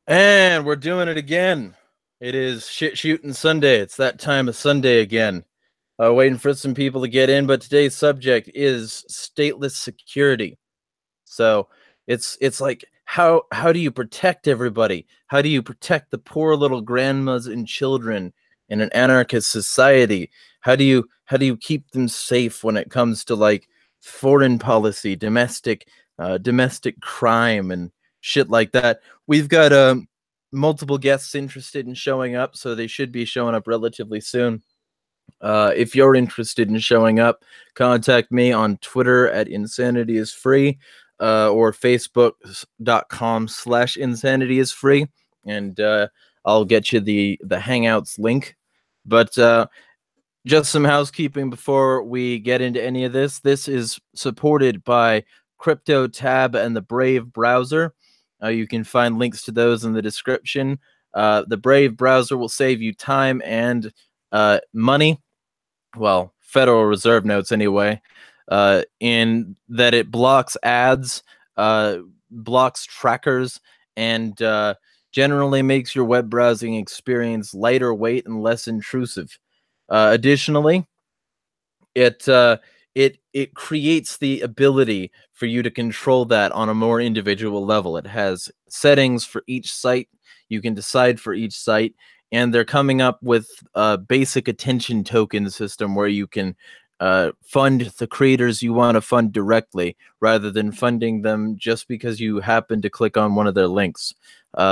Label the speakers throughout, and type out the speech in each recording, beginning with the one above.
Speaker 1: And we're doing it again. It is shit shooting Sunday. It's that time of Sunday again. Waiting for some people to get in, but today's subject is stateless security. So it's like how do you protect everybody? How do you protect the poor little grandmas and children in an anarchist society? How do you keep them safe when it comes to like foreign policy, domestic crime and shit like that? We've got multiple guests interested in showing up, so they should be showing up relatively soon. If you're interested in showing up, contact me on Twitter at Insanity is Free or Facebook.com/Insanity is Free, and I'll get you the Hangouts link. But just some housekeeping before we get into any of this. This is supported by CryptoTab and the Brave browser. You can find links to those in the description. The Brave browser will save you time and money. Well, Federal Reserve notes anyway, in that it blocks ads, blocks trackers, and generally makes your web browsing experience lighter weight and less intrusive. Additionally, it creates the ability for you to control that on a more individual level. It has settings for each site. You can decide for each site, and they're coming up with a basic attention token system where you can fund the creators you want to fund directly rather than funding them just because you happen to click on one of their links.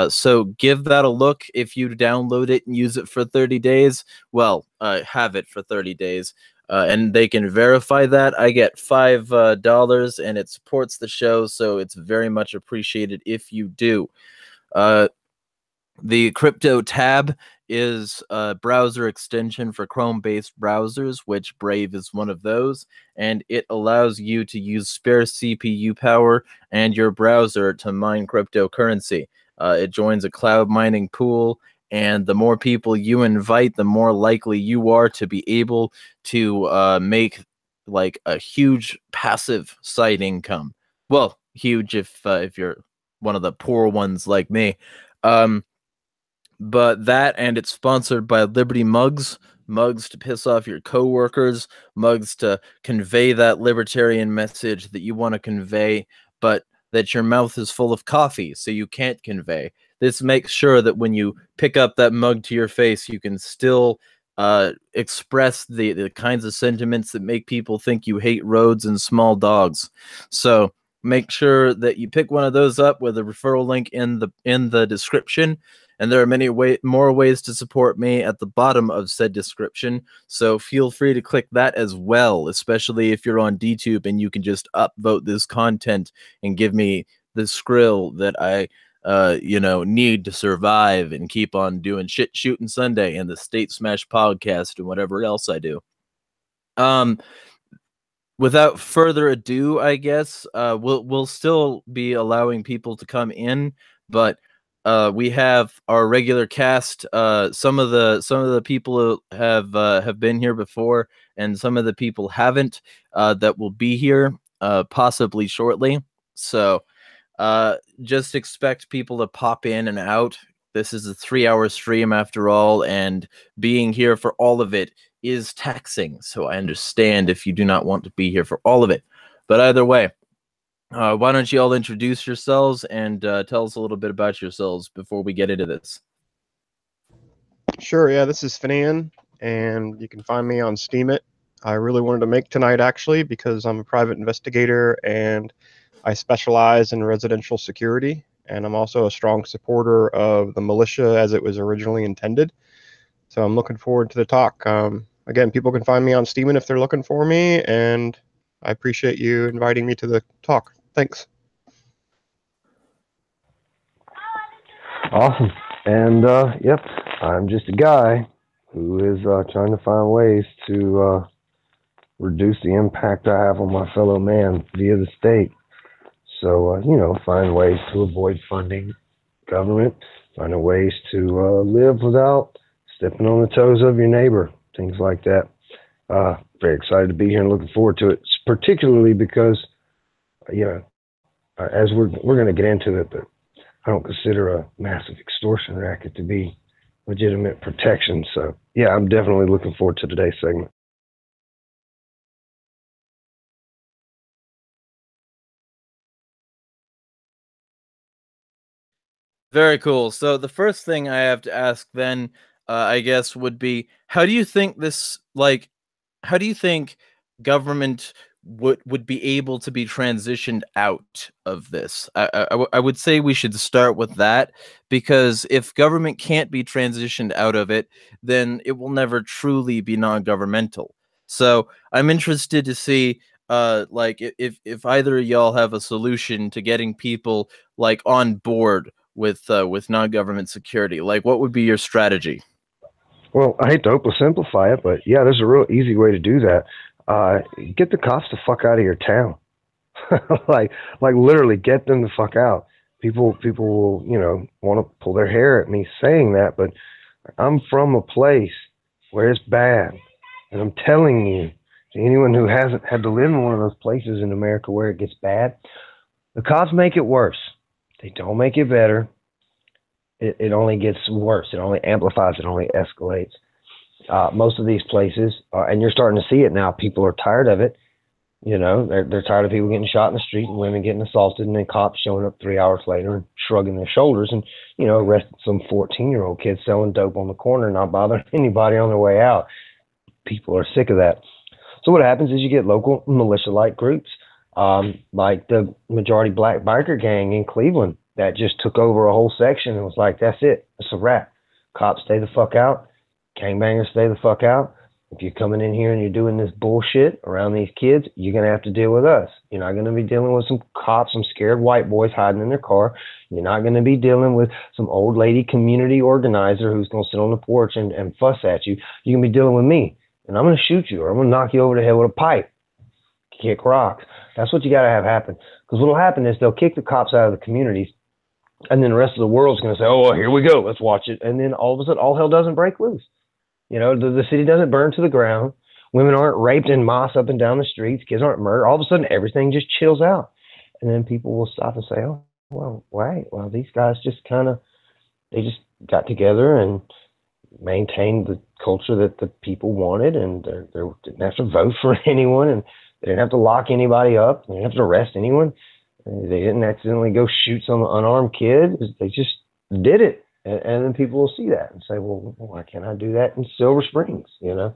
Speaker 1: So give that a look. If you download it and use it for 30 days, well, have it for 30 days. And they can verify that. I get $5 and it supports the show, so it's very much appreciated if you do. The Crypto Tab is a browser extension for Chrome-based browsers, which Brave is one of those, and it allows you to use spare CPU power and your browser to mine cryptocurrency. It joins a cloud mining pool, and the more people you invite, the more likely you are to be able to make like a huge passive side income. Well, huge if you're one of the poor ones like me. But that, and it's sponsored by Liberty Mugs. Mugs to piss off your coworkers, mugs to convey that libertarian message that you want to convey, but that your mouth is full of coffee, so you can't convey. This makes sure that when you pick up that mug to your face, you can still express the kinds of sentiments that make people think you hate roads and small dogs. So make sure that you pick one of those up with a referral link in the description. And there are many more ways to support me at the bottom of said description, so feel free to click that as well, especially if you're on DTube and you can just upvote this content and give me the skrill that I need to survive and keep on doing shit shooting Sunday and the State Smash podcast and whatever else I do. Without further ado, I guess we'll still be allowing people to come in, but we have our regular cast. Some of the people have been here before, and some of the people haven't. That will be here possibly shortly. So just expect people to pop in and out. This is a 3-hour stream after all, and being here for all of it is taxing. So I understand if you do not want to be here for all of it. But either way, why don't you all introduce yourselves and tell us a little bit about yourselves before we get into this?
Speaker 2: Sure, yeah, this is Finan, and you can find me on Steemit. I really wanted to make tonight, actually, because I'm a private investigator, and I specialize in residential security, and I'm also a strong supporter of the militia as it was originally intended. So I'm looking forward to the talk. Again, people can find me on Steemit if they're looking for me, and I appreciate you inviting me to the talk. Thanks.
Speaker 3: Awesome. And, yep, I'm just a guy who is trying to find ways to reduce the impact I have on my fellow man via the state. So, find ways to avoid funding government, finding ways to live without stepping on the toes of your neighbor, things like that. Very excited to be here and looking forward to it, particularly because, as we're going to get into it, but I don't consider a massive extortion racket to be legitimate protection. So yeah, I'm definitely looking forward to today's segment.
Speaker 1: Very cool. So the first thing I have to ask then, I guess, would be, how do you think this, like, how do you think government would be able to be transitioned out of this? I would say we should start with that, because if government can't be transitioned out of it, then it will never truly be non-governmental. So I'm interested to see, like, if either of y'all have a solution to getting people like on board with non-government security. Like, what would be your strategy?
Speaker 3: Well, I hate to oversimplify it, but yeah, there's a real easy way to do that. Get the cops the fuck out of your town. like literally get them the fuck out. People will, you know, want to pull their hair at me saying that, but I'm from a place where it's bad. And I'm telling you, to anyone who hasn't had to live in one of those places in America where it gets bad, the cops make it worse. They don't make it better. It only gets worse. It only amplifies. It only escalates. Most of these places, and you're starting to see it now, people are tired of it. You know, they're tired of people getting shot in the street and women getting assaulted, and then cops showing up 3 hours later and shrugging their shoulders and, you know, arresting some 14-year-old kid selling dope on the corner, not bothering anybody on their way out. People are sick of that. So what happens is you get local militia-like groups, like the majority black biker gang in Cleveland that just took over a whole section and was like, that's it. It's a wrap. Cops stay the fuck out. Gangbangers stay the fuck out. If you're coming in here and you're doing this bullshit around these kids, you're going to have to deal with us. You're not going to be dealing with some cops, some scared white boys hiding in their car. You're not going to be dealing with some old lady community organizer who's going to sit on the porch and fuss at you. You're going to be dealing with me. And I'm going to shoot you, or I'm going to knock you over the head with a pipe. Kick rocks. That's what you got to have happen. Because what will happen is they'll kick the cops out of the communities, and then the rest of the world's going to say, oh, well, here we go. Let's watch it. And then all of a sudden, all hell doesn't break loose. You know, the city doesn't burn to the ground. Women aren't raped en masse up and down the streets. Kids aren't murdered. All of a sudden, everything just chills out. And then people will stop and say, oh, well, wait. Well, these guys just they just got together and maintained the culture that the people wanted, and they didn't have to vote for anyone, and they didn't have to lock anybody up. They didn't have to arrest anyone. They didn't accidentally go shoot some unarmed kid. They just did it. And then people will see that and say, well, why can't I do that in Silver Springs, you know?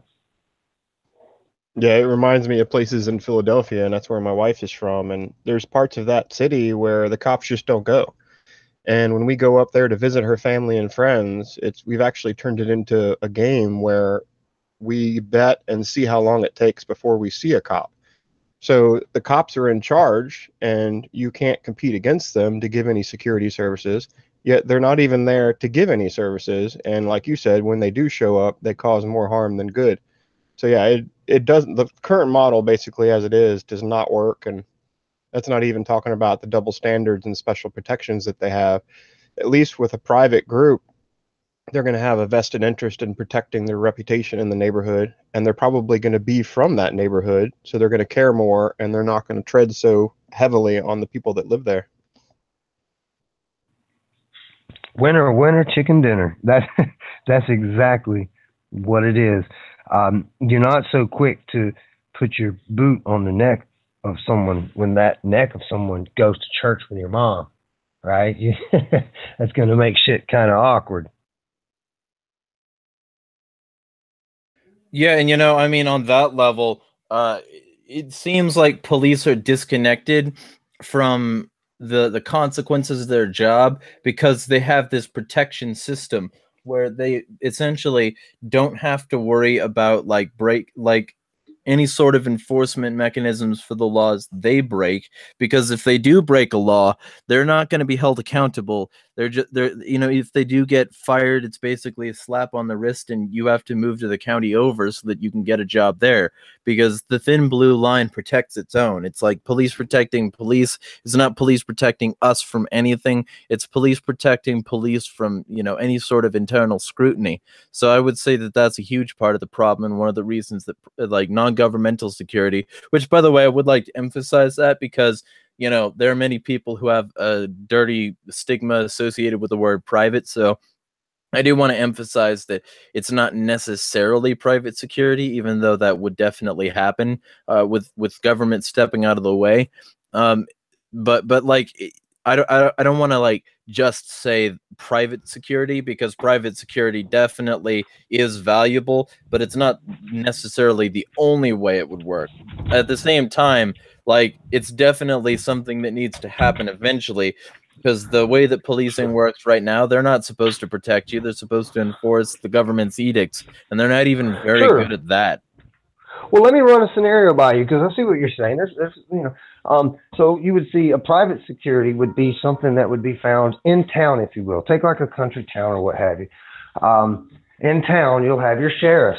Speaker 2: Yeah, it reminds me of places in Philadelphia, and that's where my wife is from. And there's parts of that city where the cops just don't go. And when we go up there to visit her family and friends, we've actually turned it into a game where we bet and see how long it takes before we see a cop. So the cops are in charge, and you can't compete against them to give any security services. Yet they're not even there to give any services. And like you said, when they do show up, they cause more harm than good. So yeah, it doesn't, the current model basically as it is does not work. And that's not even talking about the double standards and special protections that they have. At least with a private group, they're going to have a vested interest in protecting their reputation in the neighborhood. And they're probably going to be from that neighborhood. So they're going to care more, and they're not going to tread so heavily on the people that live there.
Speaker 3: Winner, winner, chicken dinner. That's exactly what it is. You're not so quick to put your boot on the neck of someone when that neck of someone goes to church with your mom, right? That's going to make shit kind of awkward.
Speaker 1: Yeah, and you know, I mean, on that level, it seems like police are disconnected from the consequences of their job, because they have this protection system where they essentially don't have to worry about like any sort of enforcement mechanisms for the laws they break, because if they do break a law, they're not going to be held accountable. They're you know, if they do get fired, it's basically a slap on the wrist, and you have to move to the county over so that you can get a job there, because the thin blue line protects its own. It's like police protecting police is not police protecting us from anything. It's police protecting police from, you know, any sort of internal scrutiny. So I would say that that's a huge part of the problem, and one of the reasons that like non non-governmental security, which, by the way, I would like to emphasize that because, you know, there are many people who have a dirty stigma associated with the word private. So I do want to emphasize that it's not necessarily private security, even though that would definitely happen with government stepping out of the way. But like, I don't want to like just say private security, because private security definitely is valuable, but it's not necessarily the only way it would work. At the same time, like, it's definitely something that needs to happen eventually, because the way that policing works right now, they're not supposed to protect you. They're supposed to enforce the government's edicts, and they're not even very good at that.
Speaker 3: Well, let me run a scenario by you, because I see what you're saying. There's you know, so you would see a private security would be something that would be found in town, if you will. Take like a country town or what have you. In town, you'll have your sheriff.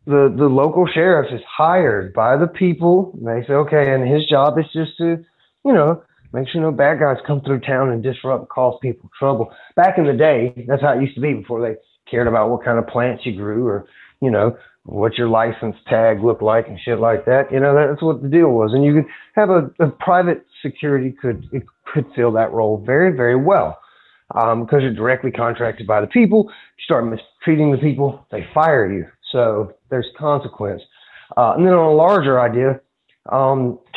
Speaker 3: The local sheriff is hired by the people. And they say, okay, and his job is just to, you know, make sure no bad guys come through town and disrupt and cause people trouble. Back in the day, that's how it used to be before they cared about what kind of plants you grew or, you know, what your license tag looked like and shit like that. You know, that's what the deal was. And you could have a private security could fill that role very, very well. Because you're directly contracted by the people. You start mistreating the people, they fire you. So there's consequence. And then on a larger idea,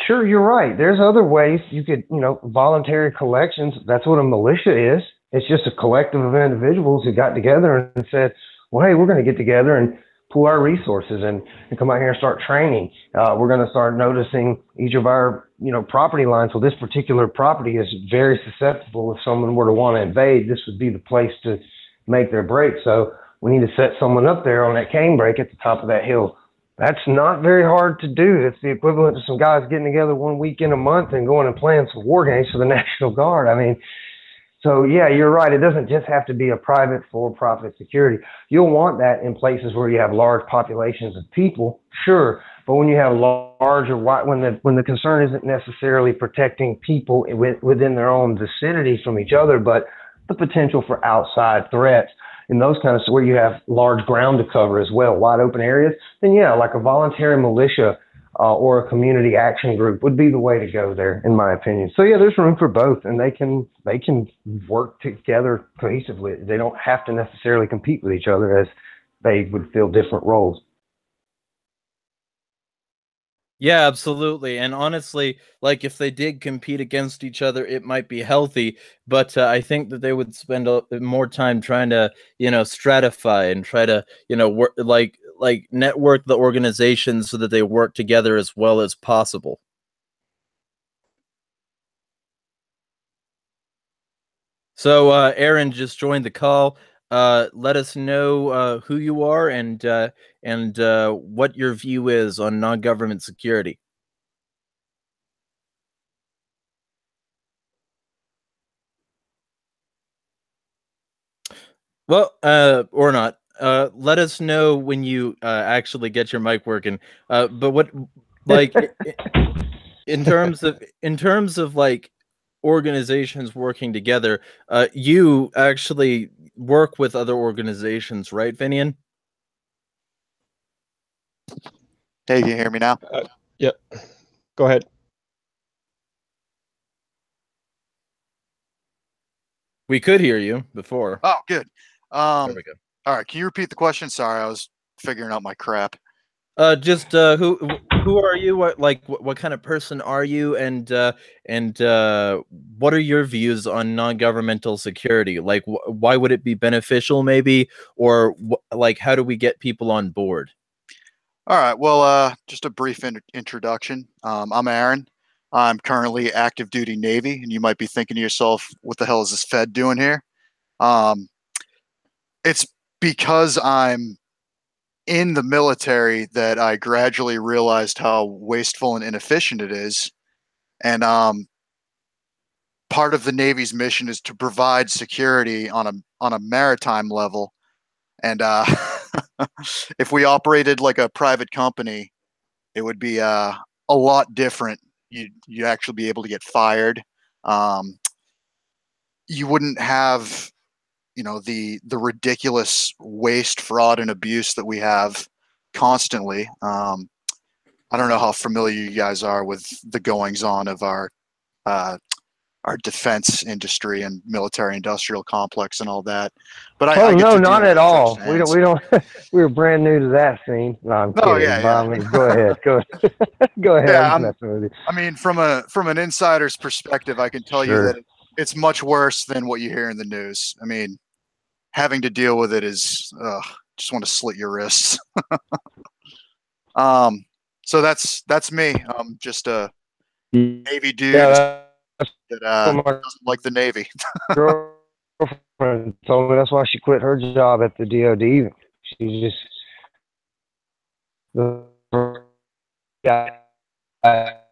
Speaker 3: sure, you're right. There's other ways you could, you know, voluntary collections. That's what a militia is. It's just a collective of individuals who got together and said, well, hey, we're going to get together and pool our resources and come out here and start training. We're going to start noticing each of our, you know, property lines. Well, this particular property is very susceptible. If someone were to want to invade, this would be the place to make their break. So we need to set someone up there on that cane break at the top of that hill. That's not very hard to do. It's the equivalent of some guys getting together one weekend a month and going and playing some war games for the National Guard. I mean, so yeah, you're right. It doesn't just have to be a private for-profit security. You'll want that in places where you have large populations of people, sure. But when you have larger, when the concern isn't necessarily protecting people within their own vicinity from each other, but the potential for outside threats, in those kind of where you have large ground to cover as well, wide open areas, then yeah, like a voluntary militia or a community action group would be the way to go there, in my opinion. So yeah, there's room for both, and they can work together cohesively. They don't have to necessarily compete with each other, as they would fill different roles.
Speaker 1: Yeah, absolutely. And honestly, like, if they did compete against each other, it might be healthy. But I think that they would spend more time trying to, you know, stratify and try to, you know, work like network the organizations so that they work together as well as possible. So Aaron just joined the call. Let us know who you are and what your view is on non-government security. Well, or not. Let us know when you actually get your mic working. But what, like, in terms of like organizations working together, you actually work with other organizations, right, Finian?
Speaker 4: Hey, can you hear me now?
Speaker 2: Yep. Go ahead.
Speaker 1: We could hear you before.
Speaker 4: Oh, good.
Speaker 1: There we go.
Speaker 4: All right. Can you repeat the question? Sorry, I was figuring out my crap.
Speaker 1: Just who are you? What kind of person are you? And what are your views on non-governmental security? Like, why would it be beneficial, maybe, or like, how do we get people on board?
Speaker 4: All right. Well, just a brief introduction. I'm Aaron. I'm currently active duty Navy, and you might be thinking to yourself, "What the hell is this Fed doing here?" It's because I'm in the military that I gradually realized how wasteful and inefficient it is. And part of the Navy's mission is to provide security on a maritime level. And if we operated like a private company, it would be a lot different. You'd actually be able to get fired. You wouldn't have, you know, the ridiculous waste, fraud, and abuse that we have constantly. I don't know how familiar you guys are with the goings on of our defense industry and military industrial complex and all that. But
Speaker 3: Oh
Speaker 4: I get
Speaker 3: no,
Speaker 4: to deal
Speaker 3: not
Speaker 4: with
Speaker 3: at
Speaker 4: it
Speaker 3: all.
Speaker 4: firsthand.
Speaker 3: We don't. We were brand new to that scene. No, I'm
Speaker 4: Oh
Speaker 3: kidding.
Speaker 4: yeah,
Speaker 3: By
Speaker 4: yeah,
Speaker 3: all means, go ahead. Go ahead. Go ahead. I'm
Speaker 4: yeah.
Speaker 3: just messing with you.
Speaker 4: I mean, from an insider's perspective, I can tell you that
Speaker 3: Sure.
Speaker 4: it's much worse than what you hear in the news. I mean, having to deal with it is just want to slit your wrists. um, so that's me. I'm just a Navy dude
Speaker 3: Yeah, that's
Speaker 4: that
Speaker 3: what my
Speaker 4: doesn't like the Navy.
Speaker 3: girlfriend told me. That's why she quit her job at the DoD. She just the guy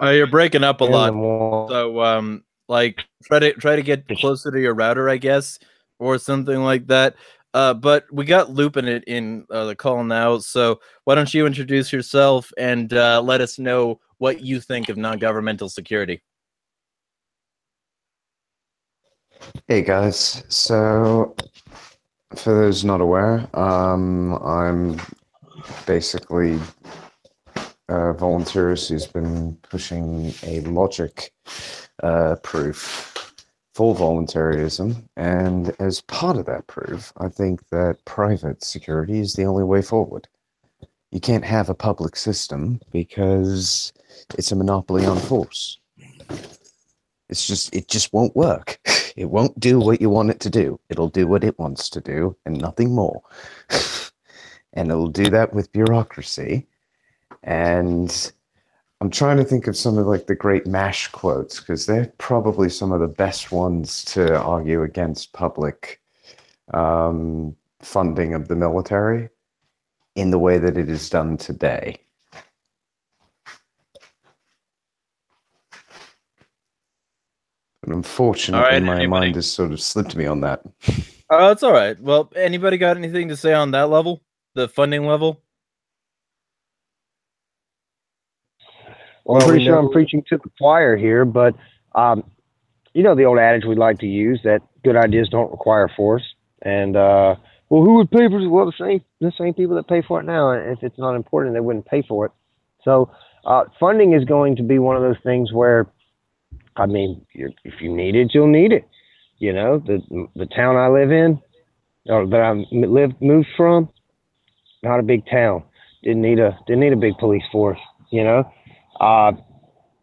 Speaker 1: You're breaking up a
Speaker 3: in the
Speaker 1: lot.
Speaker 3: morning.
Speaker 1: So like try to get closer to your router, I guess, or something like that. But we got Lupin in the call now, so why don't you introduce yourself and let us know what you think of non-governmental security?
Speaker 5: Hey guys, so for those not aware, I'm basically a volunteerist who's been pushing a logic proof for voluntarism, and as part of that proof, I think that private security is the only way forward. You can't have a public system because it's a monopoly on force. It just won't work. It won't do what you want it to do. It'll do what it wants to do and nothing more. And it'll do that with bureaucracy. And I'm trying to think of some of like the great MASH quotes, because they're probably some of the best ones to argue against public funding of the military in the way that it is done today. But unfortunately, my mind has sort of slipped me on that.
Speaker 1: Oh, it's all right. Well, anybody got anything to say on that level, the funding level?
Speaker 3: Well, I'm pretty sure I'm preaching to the choir here, but you know the old adage we like to use that good ideas don't require force. And well, who would pay for it? Well, the same people that pay for it now. If it's not important, they wouldn't pay for it. So funding is going to be one of those things where, I mean, if you need it, you'll need it. You know, the town I live in, or that I moved from, not a big town. Didn't need a big police force. You know.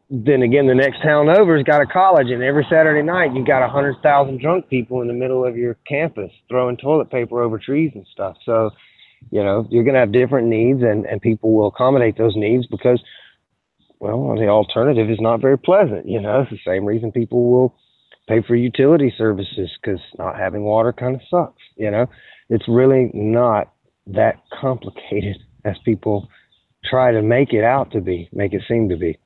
Speaker 3: Then again, the next town over's got a college, and every Saturday night you got 100,000 drunk people in the middle of your campus throwing toilet paper over trees and stuff. So, you know, you're going to have different needs, and people will accommodate those needs because, well, the alternative is not very pleasant. You know, it's the same reason people will pay for utility services, because not having water kind of sucks. You know, it's really not that complicated as people try to make it out to be, make it seem to be.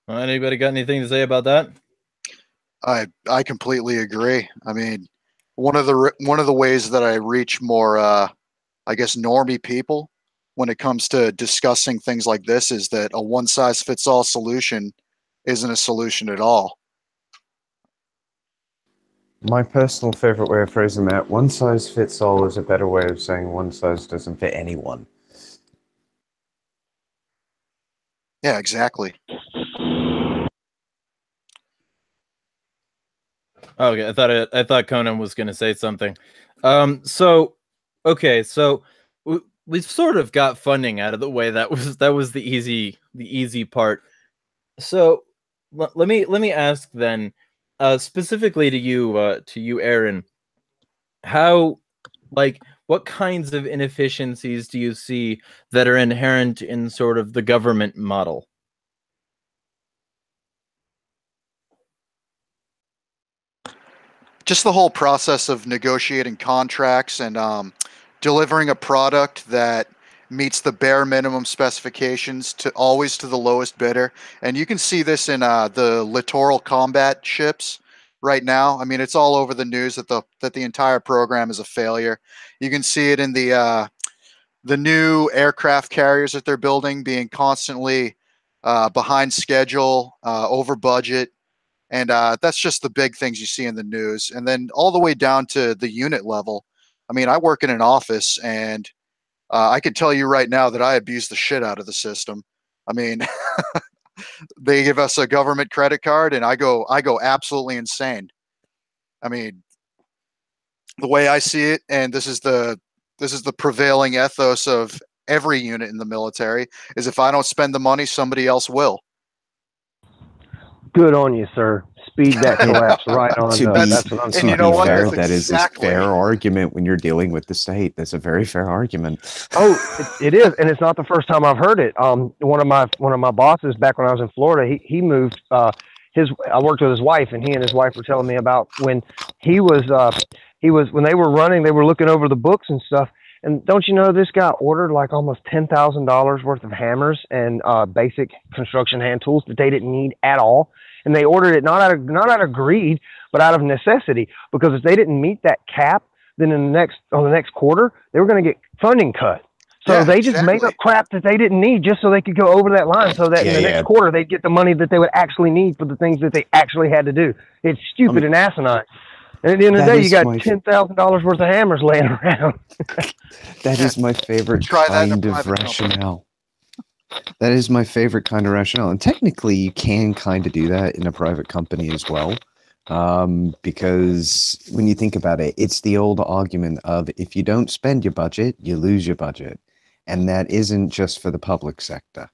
Speaker 1: Anybody got anything to say about that?
Speaker 4: I completely agree. I mean, one of the ways that I reach more, I guess, normie people when it comes to discussing things like this is that a one-size-fits-all solution isn't a solution at all.
Speaker 5: My personal favorite way of phrasing that, one size fits all, is a better way of saying one size doesn't fit anyone.
Speaker 4: Yeah, exactly.
Speaker 1: Okay, I thought Conan was going to say something. So we've sort of got funding out of the way. That was the easy part. So let me ask then, specifically to you, Aaron, how, like, what kinds of inefficiencies do you see that are inherent in sort of the government model?
Speaker 4: Just the whole process of negotiating contracts and delivering a product that meets the bare minimum specifications always to the lowest bidder. And you can see this in the littoral combat ships right now. I mean, it's all over the news that the entire program is a failure. You can see it in the new aircraft carriers that they're building being constantly behind schedule, over budget. And that's just the big things you see in the news. And then all the way down to the unit level. I mean, I work in an office, and I can tell you right now that I abuse the shit out of the system. I mean, they give us a government credit card, and I go absolutely insane. I mean, the way I see it, and this is the prevailing ethos of every unit in the military, is if I don't spend the money, somebody else will.
Speaker 3: Good on you, sir. Speed that collapse right on
Speaker 5: To
Speaker 3: up.
Speaker 5: be,
Speaker 3: That's what I'm
Speaker 5: to
Speaker 4: and you
Speaker 3: talking
Speaker 4: know
Speaker 5: be
Speaker 4: what?
Speaker 3: about.
Speaker 5: fair,
Speaker 4: That's
Speaker 5: that is a
Speaker 4: exactly.
Speaker 5: fair argument when you're dealing with the state. That's a very fair argument.
Speaker 3: Oh, it is, and it's not the first time I've heard it. One of my bosses back when I was in Florida, he moved. I worked with his wife, and he and his wife were telling me about when he was when they were running, they were looking over the books and stuff. And don't you know, this guy ordered like almost $10,000 worth of hammers and basic construction hand tools that they didn't need at all. And they ordered it not out of greed, but out of necessity, because if they didn't meet that cap, then on the next quarter, they were going to get funding cut. So
Speaker 4: Yeah,
Speaker 3: they just made
Speaker 4: exactly.
Speaker 3: up crap that they didn't need just so they could go over that line, so that in the next quarter they'd get the money that they would actually need for the things that they actually had to do. It's stupid and asinine. And at the end of the day, you got $10,000 worth of hammers laying around.
Speaker 5: That is my favorite kind of rationale. That is my favorite kind of rationale. And technically, you can kind of do that in a private company as well. Because when you think about it, it's the old argument of if you don't spend your budget, you lose your budget. And that isn't just for the public sector.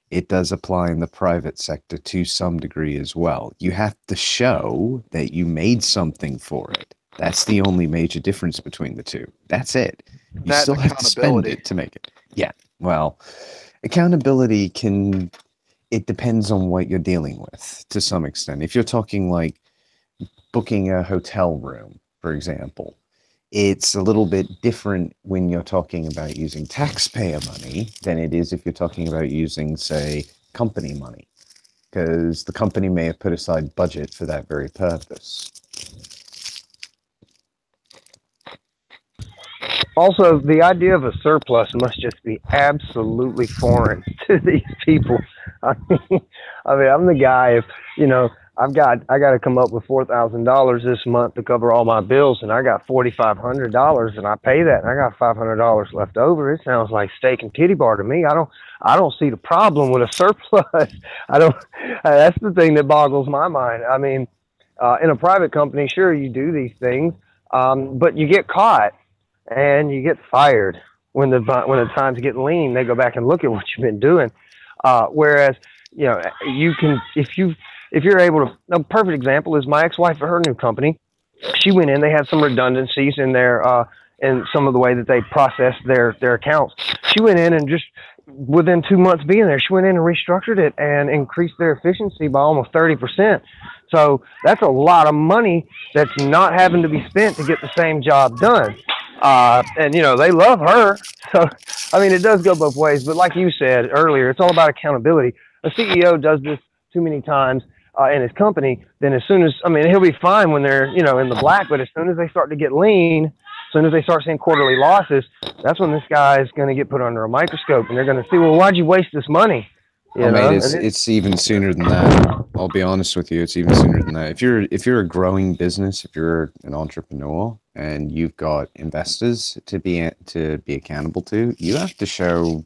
Speaker 5: It does apply in the private sector to some degree as well. You have to show that you made something for it. That's the only major difference between the two. That's it. You still have to spend it to make it. Yeah, well, accountability it depends on what you're dealing with to some extent. If you're talking like booking a hotel room, for example, it's a little bit different when you're talking about using taxpayer money than it is if you're talking about using, say, company money, because the company may have put aside budget for that very purpose.
Speaker 3: Also, the idea of a surplus must just be absolutely foreign to these people. I mean, I'm the guy. If I got to come up with $4,000 this month to cover all my bills, and I got $4,500, and I pay that, and I got $500 left over. It sounds like steak and titty bar to me. I don't see the problem with a surplus. I don't. That's the thing that boggles my mind. I mean, in a private company, sure, you do these things, but you get caught and you get fired. When the times get lean, they go back and look at what you've been doing. Whereas, you can, if you're able to, a perfect example is my ex-wife at her new company. She went in, they had some redundancies in their, in some of the way that they processed their accounts. She went in and just within 2 months being there, she went in and restructured it and increased their efficiency by almost 30%. So that's a lot of money that's not having to be spent to get the same job done. And they love her. So, I mean, it does go both ways, but like you said earlier, it's all about accountability. A CEO does this too many times in his company, then as soon as, he'll be fine when they're, in the black, but as soon as they start to get lean, as soon as they start seeing quarterly losses, that's when this guy is going to get put under a microscope, and they're going to see, well, why'd you waste this money?
Speaker 5: Mate, it's even sooner than that. I'll be honest with you, it's even sooner than that. If you're a growing business, if you're an entrepreneur and you've got investors to be accountable to, you have to show.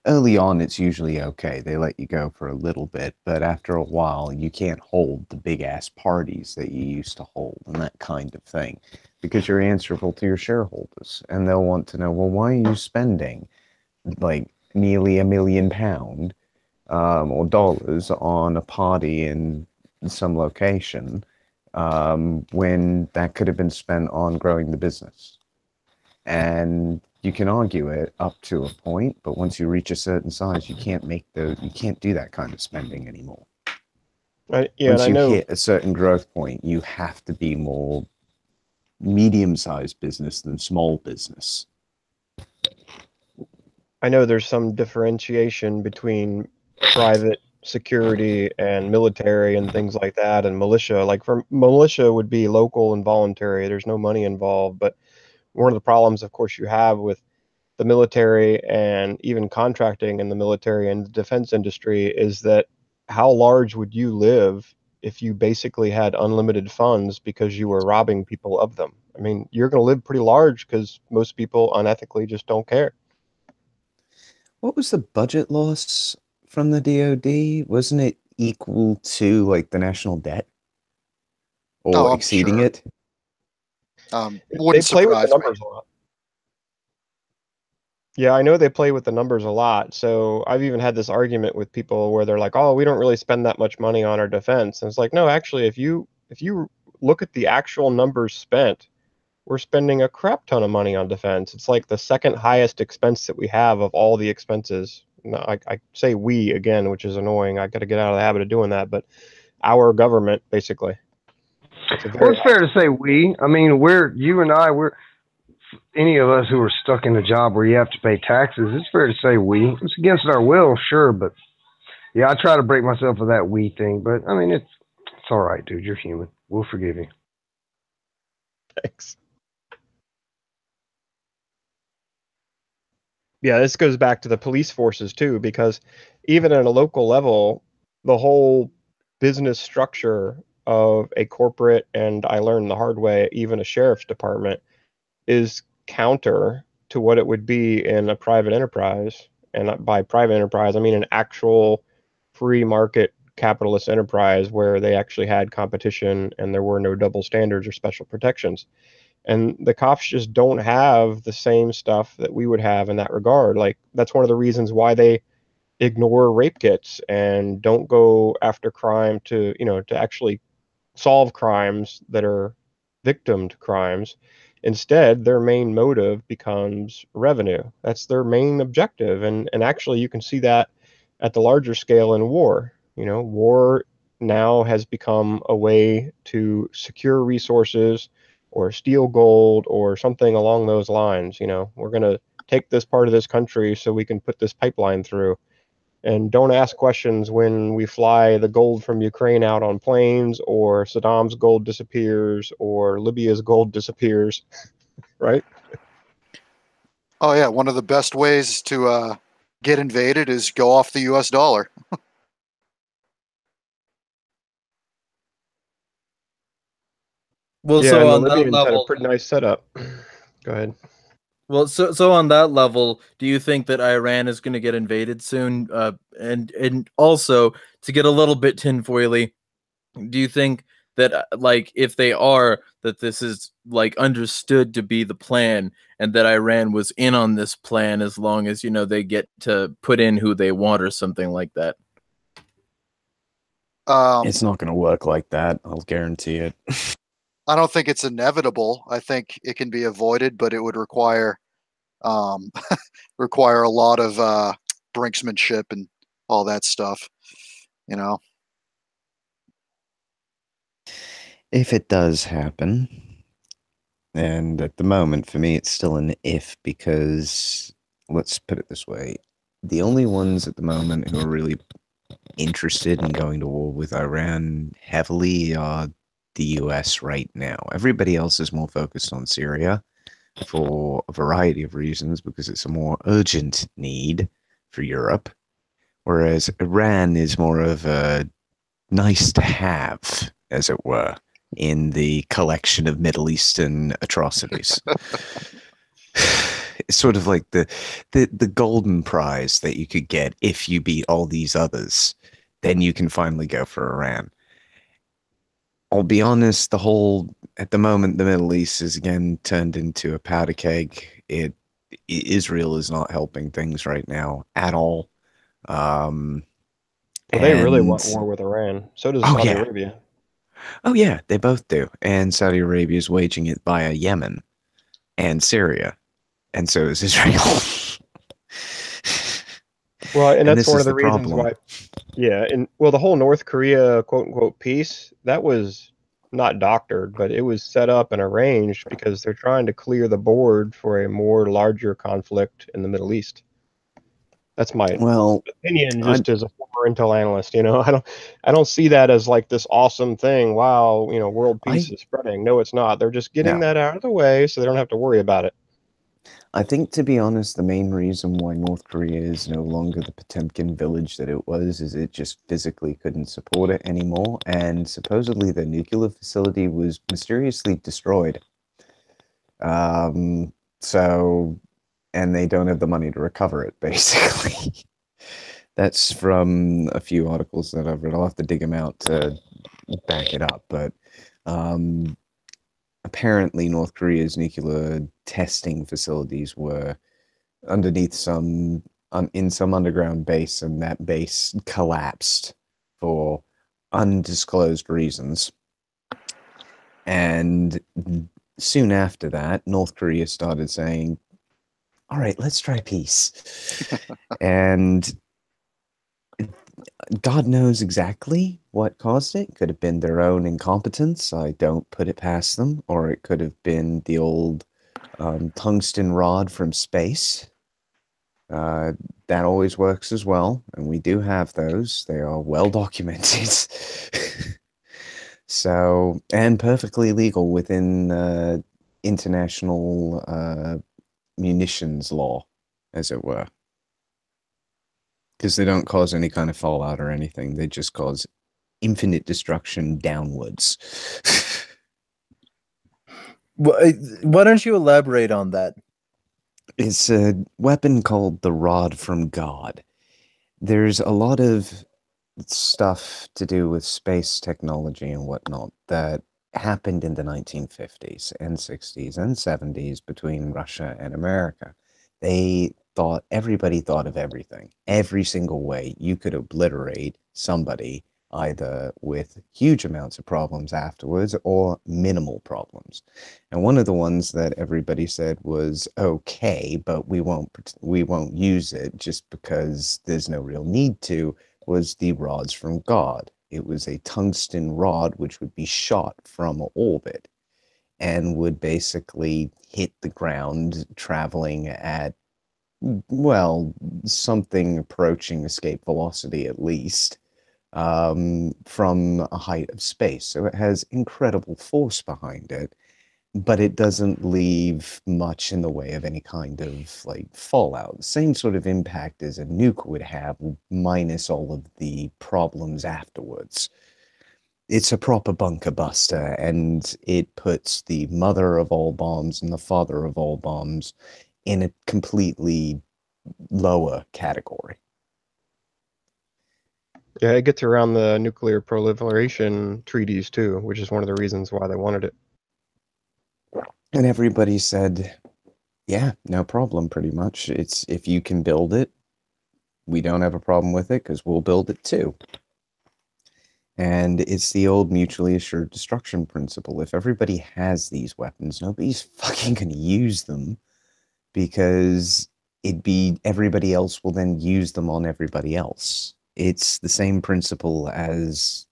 Speaker 5: Early on, it's usually okay. They let you go for a little bit, but after a while, you can't hold the big ass parties that you used to hold and that kind of thing, because you're answerable to your shareholders, and they'll want to know, well, why are you spending like nearly £1 million or dollars on a party in some location when that could have been spent on growing the business? And you can argue it up to a point, but once you reach a certain size, you can't do that kind of spending anymore. Once you hit a certain growth point, you have to be more medium-sized business than small business.
Speaker 2: I know there's some differentiation between private security and military and things like that, and militia. Like, for militia would be local and voluntary. There's no money involved. But one of the problems, of course, you have with the military and even contracting in the military and the defense industry is that how large would you live if you basically had unlimited funds because you were robbing people of them. I mean, you're going to live pretty large because most people unethically just don't care.
Speaker 5: What was the budget loss from the DoD? Wasn't it equal to like the national debt
Speaker 4: Oh,
Speaker 5: or
Speaker 4: I'm
Speaker 5: exceeding
Speaker 4: sure.
Speaker 5: it?
Speaker 2: They
Speaker 4: Wouldn't
Speaker 2: play with the
Speaker 4: surprise me.
Speaker 2: numbers a lot. Yeah, I know they play with the numbers a lot. So I've even had this argument with people where they're like, "Oh, we don't really spend that much money on our defense." And it's like, no, actually, if you look at the actual numbers spent, we're spending a crap ton of money on defense. It's like the second highest expense that we have of all the expenses. No, I say we again, which is annoying. I got to get out of the habit of doing that, but our government, basically. It's a
Speaker 3: Well,
Speaker 2: very
Speaker 3: it's fair to say we. I mean, you and I, any of us who are stuck in a job where you have to pay taxes, it's fair to say we. It's against our will, sure, but yeah, I try to break myself of that we thing. But I mean, it's all right, dude. You're human. We'll forgive you.
Speaker 2: Thanks. Yeah, this goes back to the police forces too, because even at a local level, the whole business structure of a corporate, and I learned the hard way, even a sheriff's department, is counter to what it would be in a private enterprise. And by private enterprise, I mean an actual free market capitalist enterprise where they actually had competition and there were no double standards or special protections. And the cops just don't have the same stuff that we would have in that regard. Like, that's one of the reasons why they ignore rape kits and don't go after crime to, to actually solve crimes that are victimed crimes. Instead, their main motive becomes revenue. That's their main objective. And actually, you can see that at the larger scale in war. War now has become a way to secure resources or steal gold or something along those lines. We're going to take this part of this country so we can put this pipeline through. And don't ask questions when we fly the gold from Ukraine out on planes, or Saddam's gold disappears, or Libya's gold disappears, right?
Speaker 4: Oh yeah, one of the best ways to get invaded is go off the U.S. dollar.
Speaker 1: Well,
Speaker 2: Yeah,
Speaker 1: so
Speaker 2: and the
Speaker 1: on that
Speaker 2: Libyans had a
Speaker 1: level,
Speaker 2: pretty nice setup. Go ahead.
Speaker 1: well, so on that level, do you think that Iran is going to get invaded soon? And also, to get a little bit tinfoily, do you think that like if they are, that this is like understood to be the plan, and that Iran was in on this plan as long as they get to put in who they want or something like that?
Speaker 5: It's not going to work like that. I'll guarantee it.
Speaker 4: I don't think it's inevitable. I think it can be avoided, but it would require require a lot of brinksmanship and all that stuff.
Speaker 5: If it does happen, and at the moment, for me, it's still an if, because let's put it this way. The only ones at the moment who are really interested in going to war with Iran heavily are the US right now. Everybody else is more focused on Syria for a variety of reasons, because it's a more urgent need for Europe, whereas Iran is more of a nice to have, as it were, in the collection of Middle Eastern atrocities. It's sort of like the golden prize that you could get if you beat all these others. Then you can finally go for Iran. I'll be honest, at the moment, the Middle East is again turned into a powder keg. Israel is not helping things right now at all.
Speaker 2: Well, they really want war with Iran. So does Saudi Arabia.
Speaker 5: Oh, yeah, they both do. And Saudi Arabia is waging it via Yemen and Syria. And so is Israel.
Speaker 2: Well, and that's one of the
Speaker 5: reasons
Speaker 2: why. Yeah, and the whole North Korea quote unquote peace, that was not doctored, but it was set up and arranged because they're trying to clear the board for a more larger conflict in the Middle East. That's my opinion, just as a former intel analyst. I don't see that as like this awesome thing. Wow, world peace is spreading. No, it's not. They're just getting that out of the way so they don't have to worry about it.
Speaker 5: I think, to be honest, the main reason why North Korea is no longer the Potemkin village that it was is it just physically couldn't support it anymore, and supposedly the nuclear facility was mysteriously destroyed. So, and they don't have the money to recover it, basically. That's from a few articles that I've read. I'll have to dig them out to back it up, but apparently North Korea's nuclear testing facilities were underneath in some underground base, and that base collapsed for undisclosed reasons. And soon after that, North Korea started saying, all right, let's try peace. And God knows exactly what caused it. Could have been their own incompetence. I don't put it past them. Or it could have been the old tungsten rod from space. That always works as well. And we do have those. They are well documented. So, and perfectly legal within international munitions law, as it were. Because they don't cause any kind of fallout or anything. They just cause infinite destruction downwards.
Speaker 1: Why don't you elaborate on that?
Speaker 5: It's a weapon called the Rod from God. There's a lot of stuff to do with space technology and whatnot that happened in the 1950s and 60s and 70s between Russia and America. Everybody thought of everything. Every single way you could obliterate somebody, either with huge amounts of problems afterwards or minimal problems. And one of the ones that everybody said was okay, but we won't use it just because there's no real need to, was the rods from God. It was a tungsten rod which would be shot from orbit and would basically hit the ground traveling at, well, something approaching escape velocity at least, from a height of space. So it has incredible force behind it, but it doesn't leave much in the way of any kind of like fallout. Same sort of impact as a nuke would have, minus all of the problems afterwards. It's a proper bunker buster, and it puts the mother of all bombs and the father of all bombs in a completely lower category.
Speaker 2: Yeah, it gets around the nuclear proliferation treaties too, which is one of the reasons why they wanted it.
Speaker 5: And everybody said, yeah, no problem, pretty much. It's, if you can build it, we don't have a problem with it because we'll build it too. And it's the old mutually assured destruction principle. If everybody has these weapons, nobody's fucking going to use them, because everybody else will then use them on everybody else. It's the same principle as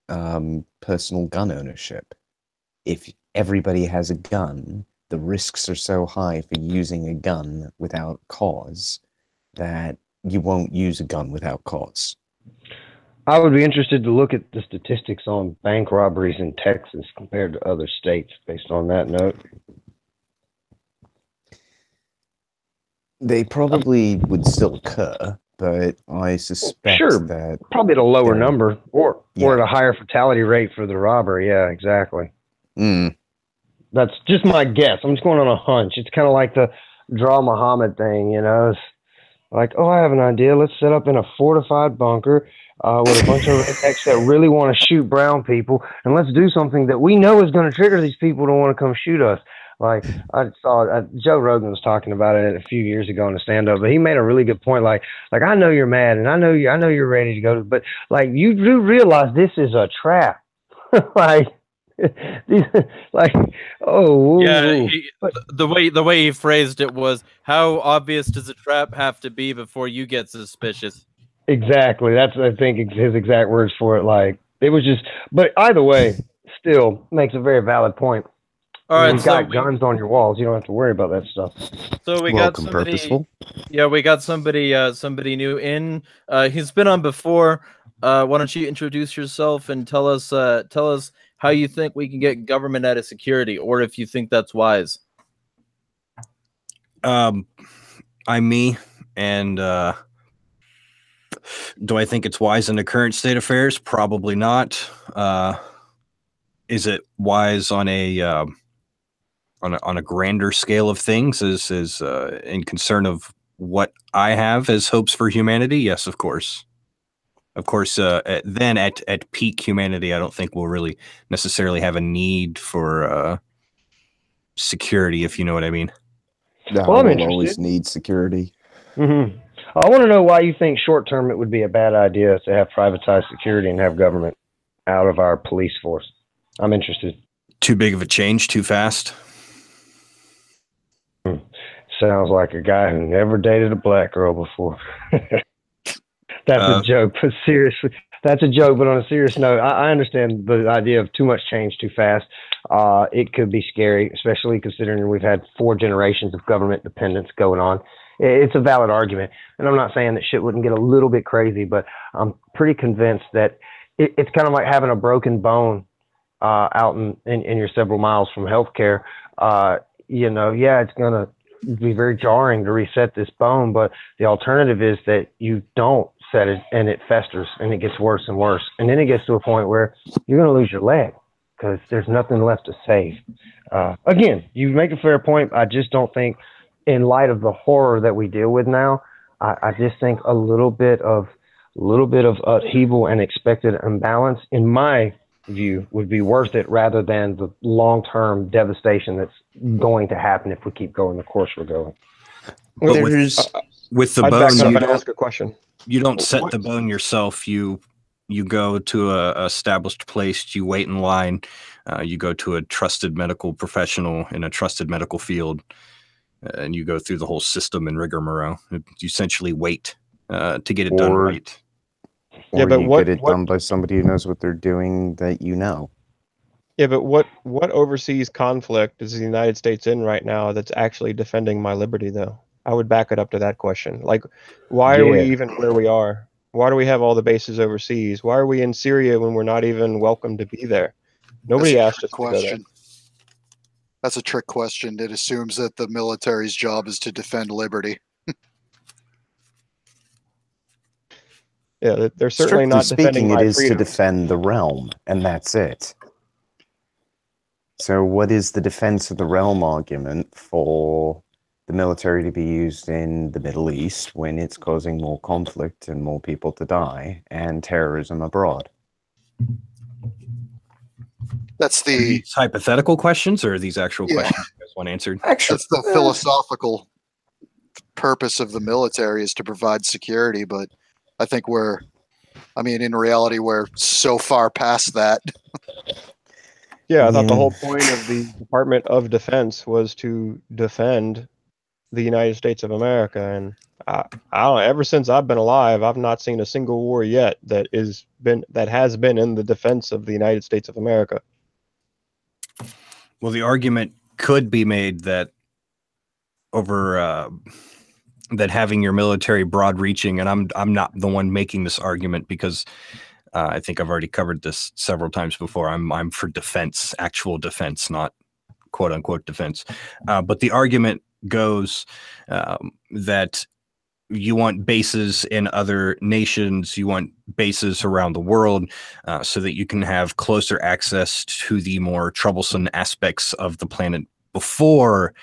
Speaker 5: personal gun ownership. If everybody has a gun, the risks are so high for using a gun without cause that you won't use a gun without cause.
Speaker 3: I would be interested to look at the statistics on bank robberies in Texas compared to other states based on that note.
Speaker 5: They probably would still occur, but I suspect that
Speaker 3: probably at a lower number or at a higher fatality rate for the robber. Yeah, exactly. That's just my guess. I'm just going on a hunch. It's kind of like the Draw Muhammad thing, you know. It's like, oh, I have an idea. Let's set up in a fortified bunker with a bunch of rednecks that really want to shoot brown people, and let's do something that we know is going to trigger these people to want to come shoot us. Like, I saw Joe Rogan was talking about it a few years ago in a stand-up, but he made a really good point. Like I know you're mad, and I know you're ready to go, but like, you do realize this is a trap. Like, oh
Speaker 1: yeah. The way he phrased it was, how obvious does a trap have to be before you get suspicious?
Speaker 3: Exactly. That's, I think, his exact words for it. Like, it was just, but either way, still makes a very valid point.
Speaker 1: All right,
Speaker 3: you've got guns on your walls, you don't have to worry about that stuff.
Speaker 1: So we got somebody. Purposeful. Yeah, we got somebody new in. He's been on before. Why don't you introduce yourself and tell us how you think we can get government out of security, or if you think that's wise.
Speaker 6: I'm me, and do I think it's wise in the current state of affairs? Probably not. Is it wise on a grander scale of things, is in concern of what I have as hopes for humanity? Yes, of course. Of course, then at peak humanity, I don't think we'll really necessarily have a need for security, if you know what I mean.
Speaker 5: No,
Speaker 3: Well, I'm
Speaker 5: we'll always
Speaker 3: interested.
Speaker 5: need security.
Speaker 3: Mm-hmm. I want to know why you think short term it would be a bad idea to have privatized security and have government out of our police force. I'm interested.
Speaker 6: Too big of a change, too fast.
Speaker 3: Sounds like a guy who never dated a black girl before. That's a joke, but seriously, that's a joke. But on a serious note, I understand the idea of too much change too fast. It could be scary, especially considering we've had 4 generations of government dependence going on. It's a valid argument, and I'm not saying that shit wouldn't get a little bit crazy, but I'm pretty convinced that it's kind of like having a broken bone out in your several miles from healthcare. It's gonna be very jarring to reset this bone, but the alternative is that you don't set it and it festers and it gets worse and worse, and then it gets to a point where you're gonna lose your leg because there's nothing left to save. Again, you make a fair point. I just don't think, in light of the horror that we deal with now, I just think a little bit of upheaval and expected imbalance, in my view, would be worth it rather than the long-term devastation that's going to happen if we keep going the course we're going.
Speaker 6: But with the
Speaker 2: I'd
Speaker 6: bone,
Speaker 2: back up
Speaker 6: you
Speaker 2: and
Speaker 6: don't,
Speaker 2: ask a question.
Speaker 6: you don't set the bone yourself. You go to a established place. You wait in line. You go to a trusted medical professional in a trusted medical field, and you go through the whole system and rigmarole. You essentially wait to get it done right.
Speaker 5: Or
Speaker 2: Yeah, but
Speaker 5: you get it done by somebody who knows what they're doing that you know.
Speaker 2: Yeah, but what overseas conflict is the United States in right now that's actually defending my liberty, though? I would back it up to that question. Like, why are we even where we are? Why do we have all the bases overseas? Why are we in Syria when we're not even welcome to be there? Nobody asked us to go there.
Speaker 4: That's a trick question. It assumes that the military's job is to defend liberty.
Speaker 2: Yeah, they're certainly not defending my
Speaker 5: freedom. It is
Speaker 2: freedom.
Speaker 5: to defend the realm, and that's it. So what is the defense of the realm argument for the military to be used in the Middle East when it's causing more conflict and more people to die and terrorism abroad?
Speaker 4: That's
Speaker 6: Are these hypothetical questions, or are these actual questions you guys want answered?
Speaker 4: Actually, that's the philosophical purpose of the military, is to provide security, but I think in reality, we're so far past that.
Speaker 2: Yeah, I thought the whole point of the Department of Defense was to defend the United States of America, and I don't know, ever since I've been alive, I've not seen a single war yet that has been in the defense of the United States of America.
Speaker 6: Well, the argument could be made that that having your military broad-reaching, and I'm not the one making this argument because I think I've already covered this several times before. I'm for defense, actual defense, not quote-unquote defense. But the argument goes that you want bases in other nations, you want bases around the world, so that you can have closer access to the more troublesome aspects of the planet before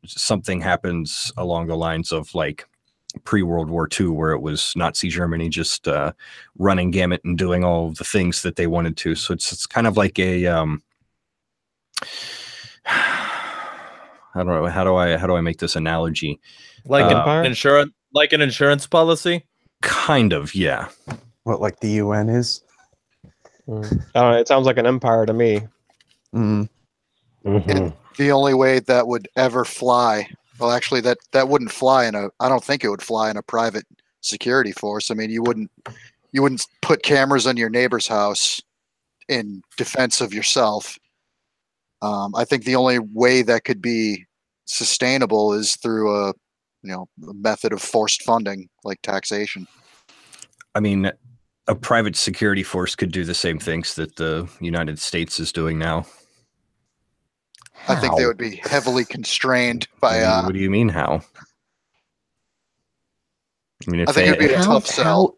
Speaker 6: something happens along the lines of like pre-World War II, where it was Nazi Germany just running gamut and doing all of the things that they wanted to. So it's kind of like a I don't know, how do I make this analogy?
Speaker 1: Like an insurance policy?
Speaker 6: Kind of, yeah.
Speaker 5: What, like the UN is?
Speaker 2: I don't know, it sounds like an empire to me.
Speaker 4: The only way that would ever fly, well, actually, that wouldn't fly I don't think it would fly in a private security force. I mean, you wouldn't put cameras on your neighbor's house in defense of yourself. I think the only way that could be sustainable is through a method of forced funding, like taxation.
Speaker 6: I mean, a private security force could do the same things that the United States is doing now.
Speaker 4: I think they would be heavily constrained by.
Speaker 6: What do you mean how? I mean, if
Speaker 4: I think it'd be a tough sell.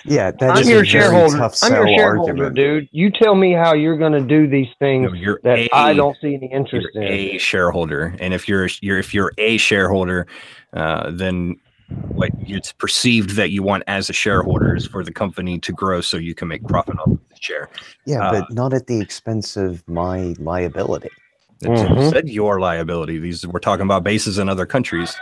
Speaker 5: Yeah, that
Speaker 3: I'm
Speaker 5: is
Speaker 3: your
Speaker 5: a very
Speaker 3: shareholder.
Speaker 5: tough
Speaker 3: I'm
Speaker 5: sell
Speaker 3: your shareholder,
Speaker 5: argument.
Speaker 3: dude. You tell me how you're going to do these things I don't see any interest in.
Speaker 6: A shareholder, and if you're a shareholder, then what it's perceived that you want as a shareholder is for the company to grow so you can make profit off of the share.
Speaker 5: Yeah, but not at the expense of my liability.
Speaker 6: It said your liability. We're talking about bases in other countries.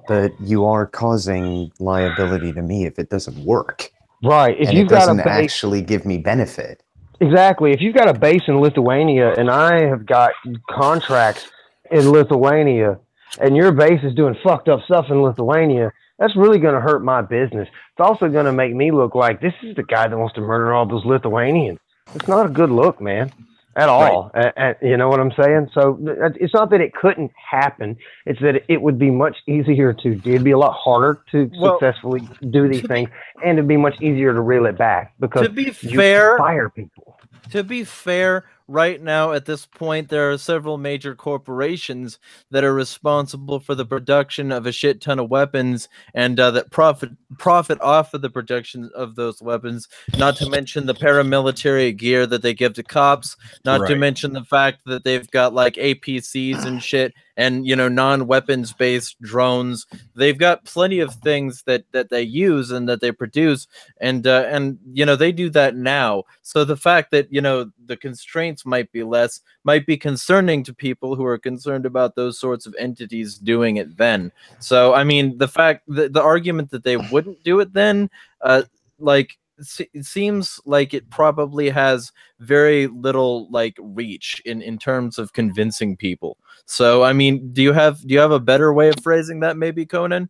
Speaker 5: But you are causing liability to me if it doesn't work.
Speaker 3: Right. If
Speaker 5: and
Speaker 3: you've
Speaker 5: it doesn't
Speaker 3: got a base,
Speaker 5: actually give me benefit.
Speaker 3: Exactly. If you've got a base in Lithuania and I have got contracts in Lithuania and your base is doing fucked up stuff in Lithuania, that's really going to hurt my business. It's also going to make me look like this is the guy that wants to murder all those Lithuanians. It's not a good look, man. At all. Right. You know what I'm saying? So it's not that it couldn't happen. It's that it would be much easier it'd be a lot harder to successfully do these things, and it'd be much easier to reel it back because you fire people.
Speaker 1: To be fair, right now at this point, there are several major corporations that are responsible for the production of a shit ton of weapons and that profit off of the production of those weapons. Not to mention the paramilitary gear that they give to cops. Not to mention the fact that they've got like APCs and shit, and non-weapons based drones. They've got plenty of things that they use and that they produce, and they do that now. So the fact that the constraints might be less might be concerning to people who are concerned about those sorts of entities doing it then. So I mean, the argument that they wouldn't do it then, it seems like it probably has very little reach in terms of convincing people. So I mean, do you have a better way of phrasing that, maybe, Conan?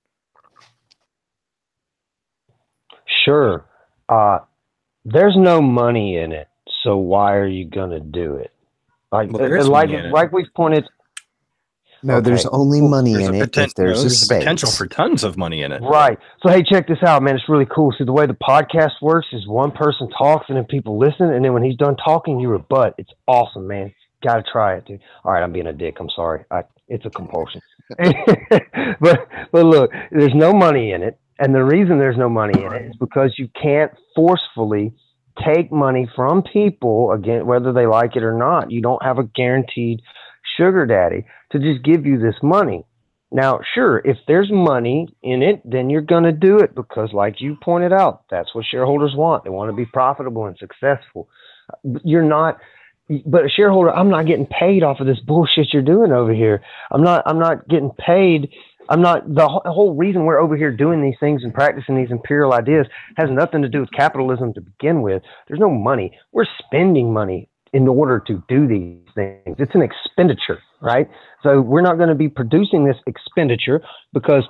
Speaker 3: Sure. There's no money in it, so why are you gonna do it? Like we've pointed.
Speaker 5: No, there's only money in it if there's a space.
Speaker 6: Potential for tons of money in it.
Speaker 3: Right. So, hey, check this out, man. It's really cool. See, the way the podcast works is one person talks and then people listen, and then when he's done talking, you rebut. It's awesome, man. Got to try it, dude. All right, I'm being a dick. I'm sorry. It's a compulsion. but look, there's no money in it, and the reason there's no money in it is because you can't forcefully take money from people, again, whether they like it or not. You don't have a guaranteed sugar daddy to just give you this money. Now, sure, if there's money in it, then you're going to do it because, like you pointed out, that's what shareholders want. They want to be profitable and successful. You're not, but a shareholder, I'm not getting paid off of this bullshit you're doing over here. I'm not getting paid. The whole reason we're over here doing these things and practicing these imperial ideas has nothing to do with capitalism to begin with. There's no money. We're spending money in order to do these things. It's an expenditure, right? So we're not going to be producing this expenditure because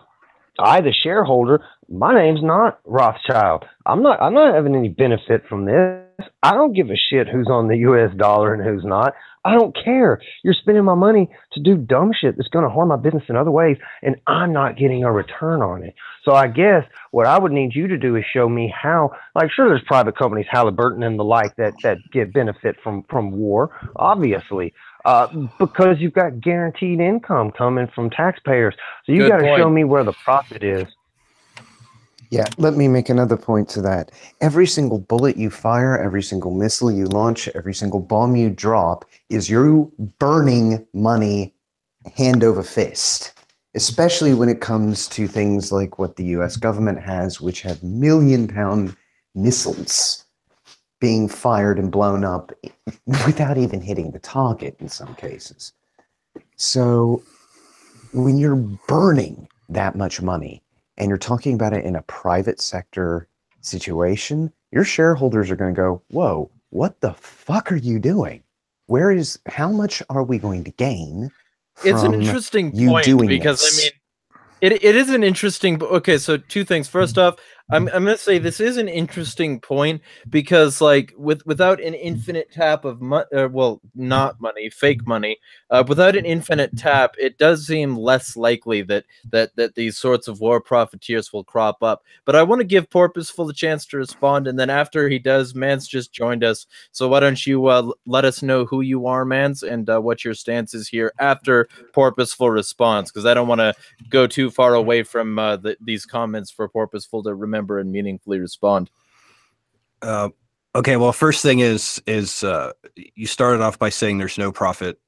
Speaker 3: I, the shareholder, my name's not Rothschild. I'm not having any benefit from this. I don't give a shit who's on the US dollar and who's not. I don't care. You're spending my money to do dumb shit that's going to harm my business in other ways, and I'm not getting a return on it. So I guess what I would need you to do is show me how, sure, there's private companies, Halliburton and the like, that get benefit from war, obviously, because you've got guaranteed income coming from taxpayers. So you got to show me where the profit is.
Speaker 5: Yeah, let me make another point to that. Every single bullet you fire, every single missile you launch, every single bomb you drop is you burning money hand over fist, especially when it comes to things like what the US government has, which have million-pound missiles being fired and blown up without even hitting the target in some cases. So when you're burning that much money, and you're talking about it in a private sector situation, your shareholders are going to go, whoa, what the fuck are you doing? How much are we going to gain from
Speaker 1: It's an interesting
Speaker 5: you
Speaker 1: point
Speaker 5: doing
Speaker 1: because,
Speaker 5: this?
Speaker 1: I mean, it is an interesting, okay, so two things. First off, I'm gonna say this is an interesting point because, like, without an infinite tap of well, not money, fake money, without an infinite tap, it does seem less likely that these sorts of war profiteers will crop up. But I want to give Porpoiseful a chance to respond, and then after he does, Mans just joined us, so why don't you let us know who you are, Mans, and what your stance is here after Porpoiseful response, because I don't want to go too far away from these comments for Porpoiseful to remember and meaningfully respond.
Speaker 6: Okay, well, first thing is you started off by saying there's no profit,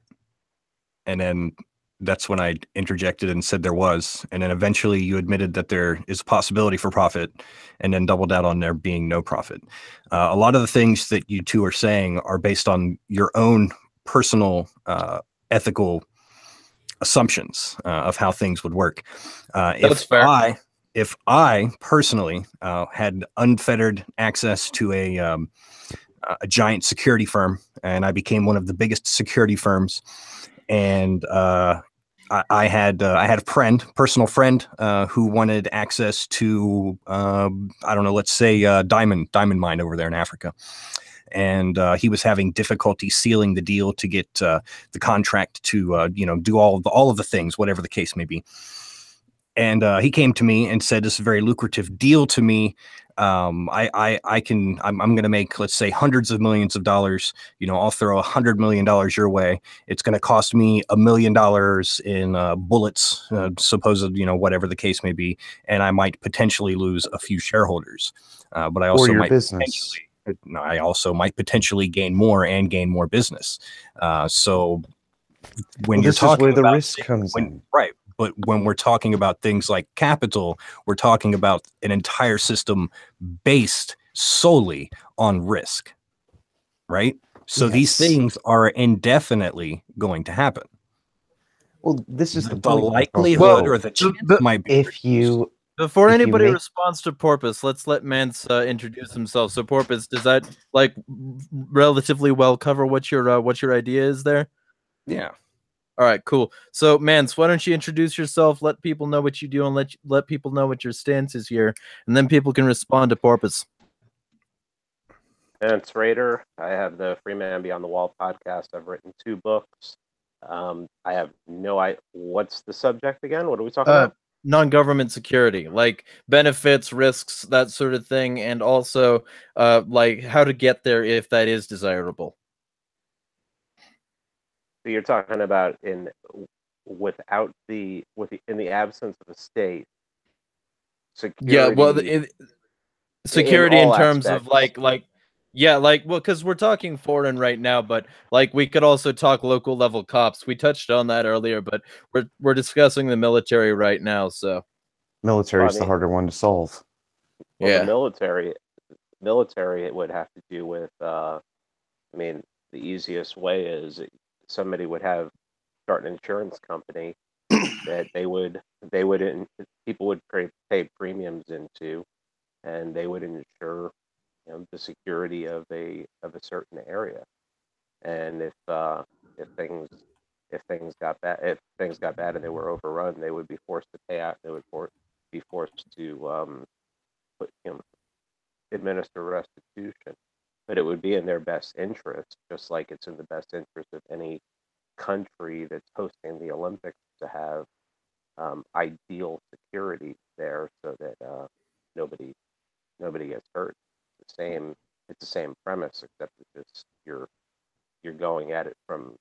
Speaker 6: and then that's when I interjected and said there was, and then eventually you admitted that there is a possibility for profit, and then doubled out on there being no profit. A lot of the things that you two are saying are based on your own personal ethical assumptions of how things would work.
Speaker 1: That's fair.
Speaker 6: If I personally had unfettered access to a giant security firm, and I became one of the biggest security firms, and I had a personal friend, who wanted access to I don't know, let's say diamond mine over there in Africa, and he was having difficulty sealing the deal to get the contract to do all of the things, whatever the case may be. And he came to me and said, "This is a very lucrative deal to me. I'm going to make, let's say, hundreds of millions of dollars. I'll throw $100 million your way. It's going to cost me $1 million in bullets, supposed, whatever the case may be, and I might potentially lose a few shareholders. But I also might business. I also might potentially gain more business. So when you're talking
Speaker 5: where the
Speaker 6: about
Speaker 5: risk comes in,
Speaker 6: right? But when we're talking about things like capital, we're talking about an entire system based solely on risk, right? So these things are indefinitely going to happen.
Speaker 5: Well, this is the
Speaker 6: likelihood or the chance might be.
Speaker 1: Before anybody responds to Porpoise, let's let Mance introduce himself. So Porpoise, does that relatively well cover what your idea is there?
Speaker 6: Yeah.
Speaker 1: All right, cool. So, Mance, why don't you introduce yourself, let people know what you do, and let people know what your stance is here, and then people can respond to Porpoise.
Speaker 7: Mance Raider. I have the Free Man Beyond the Wall podcast. I've written 2 books. I have no idea. What's the subject again? What are we talking about?
Speaker 1: Non-government security, like benefits, risks, that sort of thing, and also like how to get there if that is desirable.
Speaker 7: So you're talking about in the absence of a state, security.
Speaker 1: Yeah, well, security in terms
Speaker 7: aspects.
Speaker 1: of because we're talking foreign right now, but we could also talk local level cops. We touched on that earlier, but we're discussing the military right now. So
Speaker 5: military is the harder one to solve.
Speaker 7: Well, yeah, the military, it would have to do with. The easiest way is somebody would start an insurance company that people would pay premiums into, and they would insure the security of a certain area. And if things got bad and they were overrun, they would be forced to pay out. They would be forced to administer restitution. But it would be in their best interest, just like it's in the best interest of any country that's hosting the Olympics to have ideal security there, so that nobody gets hurt. It's the same premise, except it's just you're going at it from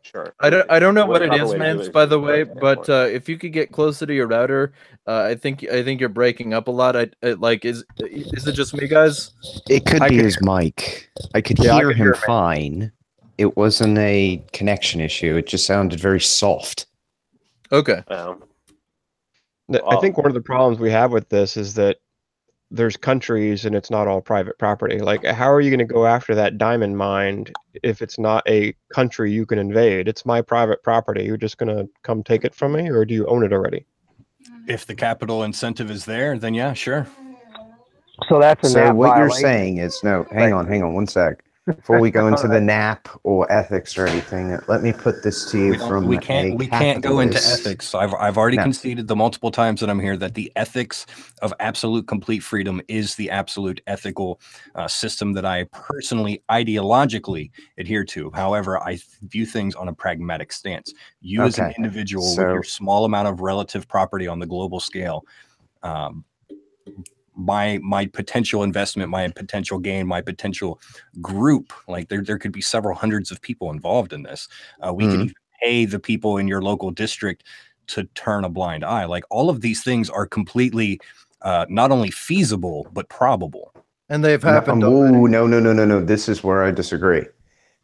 Speaker 7: sure.
Speaker 1: I don't know what it is, Mance, by the way, but if you could get closer to your router, I think you're breaking up a lot. Is it just me, guys?
Speaker 5: It could be his mic. I could hear him fine. It wasn't a connection issue. It just sounded very soft.
Speaker 1: Okay.
Speaker 2: I think one of the problems we have with this is that there's countries and it's not all private property. Like, how are you going to go after that diamond mine if it's not a country you can invade? It's my private property. You're just going to come take it from me, or do you own it already?
Speaker 6: If the capital incentive is there, then yeah, sure.
Speaker 3: So that's
Speaker 5: so what you're saying is hang on 1 sec. before we go into the nap or ethics or anything, let me put this to you
Speaker 6: we can't go into ethics. I've already
Speaker 5: No.
Speaker 6: conceded the multiple times that I'm here that the ethics of absolute complete freedom is the absolute ethical system that I personally ideologically adhere to. However, I view things on a pragmatic stance. You as an individual with your small amount of relative property on the global scale, my potential investment, my potential gain, my potential group, like there could be several hundreds of people involved in this. We could even pay the people in your local district to turn a blind eye. Like all of these things are completely not only feasible, but probable.
Speaker 1: And they've happened already.
Speaker 5: No. This is where I disagree.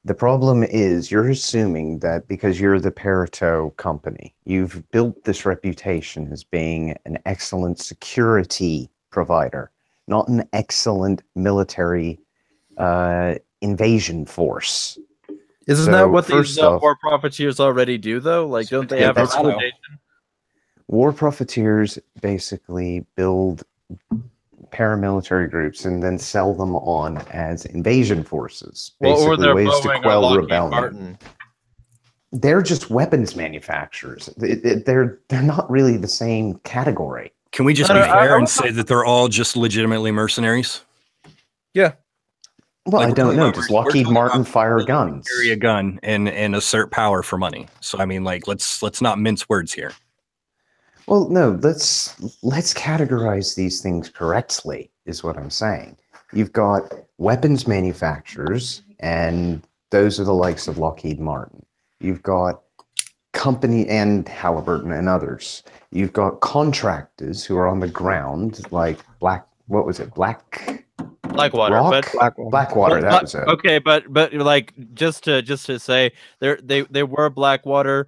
Speaker 5: The problem is you're assuming that because you're the Pareto company, you've built this reputation as being an excellent security provider, not an excellent military invasion force.
Speaker 1: Isn't that what these war profiteers already do, though? Like, don't they have a reputation?
Speaker 5: War profiteers basically build paramilitary groups and then sell them on as invasion forces. Basically,
Speaker 1: or they're
Speaker 5: ways to
Speaker 1: Boeing
Speaker 5: quell
Speaker 1: or
Speaker 5: rebellion.
Speaker 1: Martin.
Speaker 5: They're just weapons manufacturers. They're not really the same category.
Speaker 6: Can we just be fair and say that they're all just legitimately mercenaries?
Speaker 1: Yeah.
Speaker 5: Well, like, I don't know. Does Lockheed Martin fire guns?
Speaker 6: Carry a gun and assert power for money. So I mean, like, let's not mince words here.
Speaker 5: Well, no. Let's categorize these things correctly. Is what I'm saying. You've got weapons manufacturers, and those are the likes of Lockheed Martin. You've got company and Halliburton and others. You've got contractors who are on the ground, like Blackwater. Blackwater. That was it.
Speaker 1: Okay, but like just to say, they were Blackwater.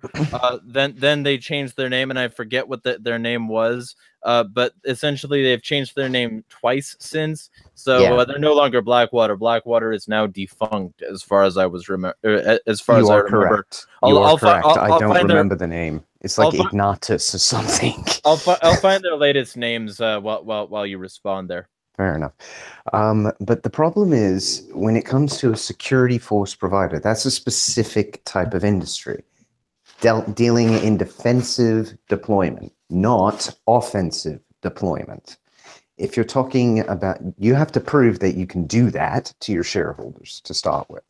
Speaker 1: Then they changed their name, and I forget what their name was. But essentially, they've changed their name twice since. So they're no longer Blackwater. Blackwater is now defunct, as far as I was as far as I remember.
Speaker 5: Correct. You are correct. I don't remember the name. It's like Ignatus or something.
Speaker 1: I'll find their latest names while you respond there.
Speaker 5: Fair enough. But the problem is when it comes to a security force provider, that's a specific type of industry dealing in defensive deployment, not offensive deployment. If you're talking about, you have to prove that you can do that to your shareholders to start with.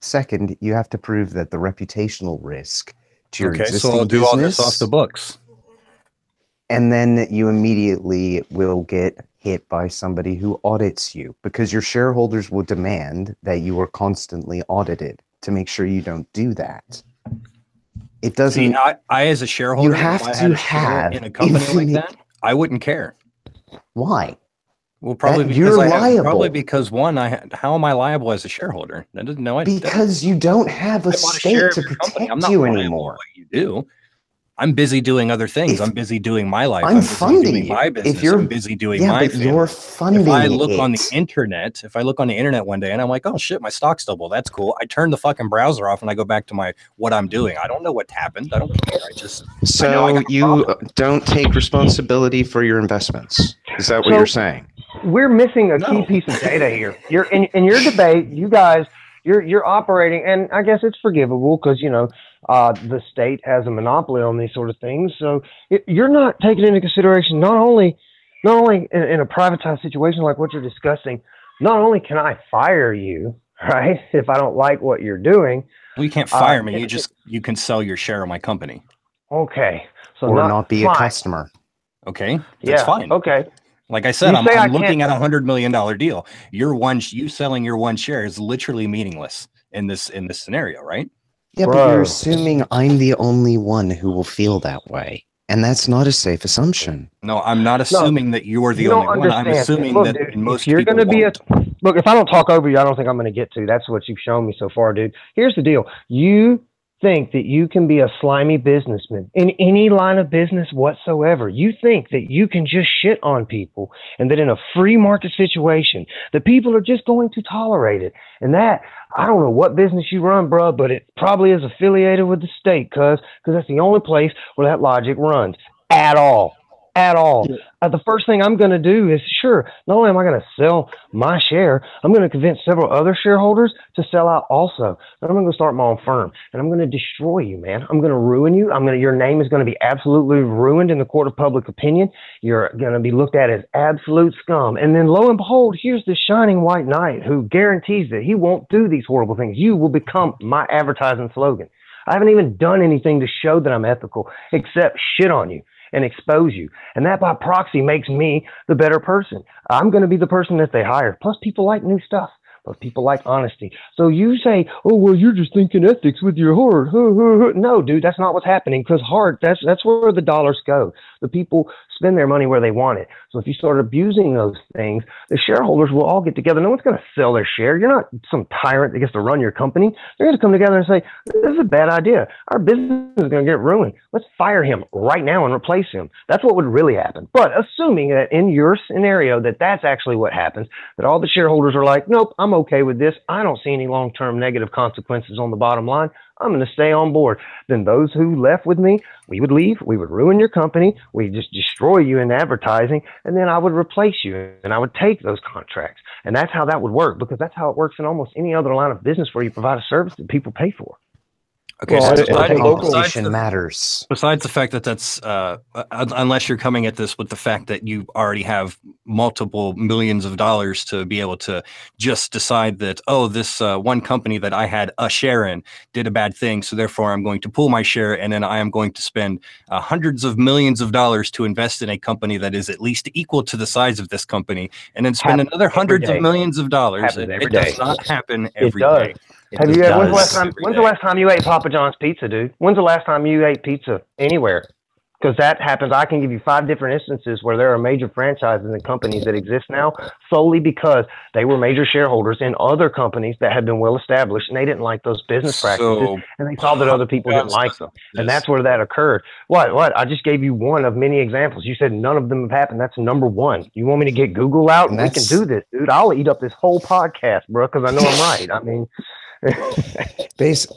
Speaker 5: Second, you have to prove that the reputational risk to your existing
Speaker 6: so I'll do all this off the books.
Speaker 5: And then you immediately will get hit by somebody who audits you because your shareholders will demand that you are constantly audited to make sure you don't do that. It doesn't.
Speaker 6: See, I as a shareholder,
Speaker 5: you have to have
Speaker 6: in a company like that. I wouldn't care.
Speaker 5: Why?
Speaker 6: Well, probably because
Speaker 5: you're liable.
Speaker 6: Probably because one, how am I liable as a shareholder? That doesn't know.
Speaker 5: Because you don't have a state to protect you anymore.
Speaker 6: What you do. I'm busy doing other things. I'm busy doing my life.
Speaker 5: I'm funding
Speaker 6: my business. I'm busy doing my family.
Speaker 5: You're funding
Speaker 6: if I look on the internet one day and I'm like, oh shit, my stock's double. That's cool. I turn the fucking browser off and I go back to what I'm doing. I don't know what happened. I don't care.
Speaker 5: So you don't take responsibility for your investments. Is that what you're saying?
Speaker 3: We're missing a key piece of data here. You're in your debate, you guys, you're operating, and I guess it's forgivable because the state has a monopoly on these sort of things. So you're not taking into consideration not only in a privatized situation like what you're discussing. Not only can I fire you, right, if I don't like what you're doing.
Speaker 6: Well, you can't fire me. You can sell your share of my company.
Speaker 3: Okay, so
Speaker 5: or not be a customer.
Speaker 6: Okay, that's fine.
Speaker 3: Okay.
Speaker 6: Like I said, I'm looking at $100 million deal. You selling your one share is literally meaningless in this scenario, right?
Speaker 5: Yeah, but you're assuming I'm the only one who will feel that way. And that's not a safe assumption.
Speaker 6: No, I'm not assuming that you're the only one. I'm assuming that most
Speaker 3: you're
Speaker 6: people
Speaker 3: going to be look, if I don't talk over you, I don't think I'm going to get to. That's what you've shown me so far, dude. Here's the deal. You think that you can be a slimy businessman in any line of business whatsoever. You think that you can just shit on people and that in a free market situation, the people are just going to tolerate it. And that, I don't know what business you run, bro, but it probably is affiliated with the state, because that's the only place where that logic runs at all. at all. The first thing I'm going to do is, sure, not only am I going to sell my share, I'm going to convince several other shareholders to sell out also. Then I'm going to start my own firm, and I'm going to destroy you, man. I'm going to ruin you. Your name is going to be absolutely ruined in the court of public opinion. You're going to be looked at as absolute scum. And then lo and behold, here's this shining white knight who guarantees that he won't do these horrible things. You will become my advertising slogan. I haven't even done anything to show that I'm ethical except shit on you and expose you. And that by proxy makes me the better person. I'm going to be the person that they hire. Plus, people like new stuff. Plus, people like honesty. So you say, oh, well, you're just thinking ethics with your heart. No, dude, that's not what's happening, because heart, that's where the dollars go. The people spend their money where they want it. So if you start abusing those things, the shareholders will all get together. No one's going to sell their share. You're not some tyrant that gets to run your company. They're going to come together and say, this is a bad idea. Our business is going to get ruined. Let's fire him right now and replace him. That's what would really happen. But assuming that in your scenario that that's actually what happens, that all the shareholders are like, nope, I'm okay with this. I don't see any long-term negative consequences on the bottom line. I'm going to stay on board. Then those who left with me, we would leave. We would ruin your company. We just destroy you in advertising. And then I would replace you and I would take those contracts. And that's how that would work, because that's how it works in almost any other line of business where you provide a service that people pay for.
Speaker 6: Okay,
Speaker 2: Well,
Speaker 6: so
Speaker 5: Competition matters.
Speaker 6: Besides the fact that that's, unless you're coming at this with the fact that you already have multiple millions of dollars to be able to just decide that, oh, this one company that I had a share in did a bad thing, so therefore I'm going to pull my share, and then I am going to spend hundreds of millions of dollars to invest in a company that is at least equal to the size of this company, and then spend another hundreds of millions of dollars. It does not happen every day.
Speaker 3: When's the last time you ate Papa John's pizza, dude? When's the last time you ate pizza anywhere? Because that happens. I can give you 5 different instances where there are major franchises and companies that exist now solely because they were major shareholders in other companies that had been well established, and they didn't like those business practices, and they saw that other people didn't like them. And that's where that occurred. What? I just gave you one of many examples. You said none of them have happened. That's number one. You want me to get Google out? We can do this, dude. I'll eat up this whole podcast, bro, because I know I'm right. I mean...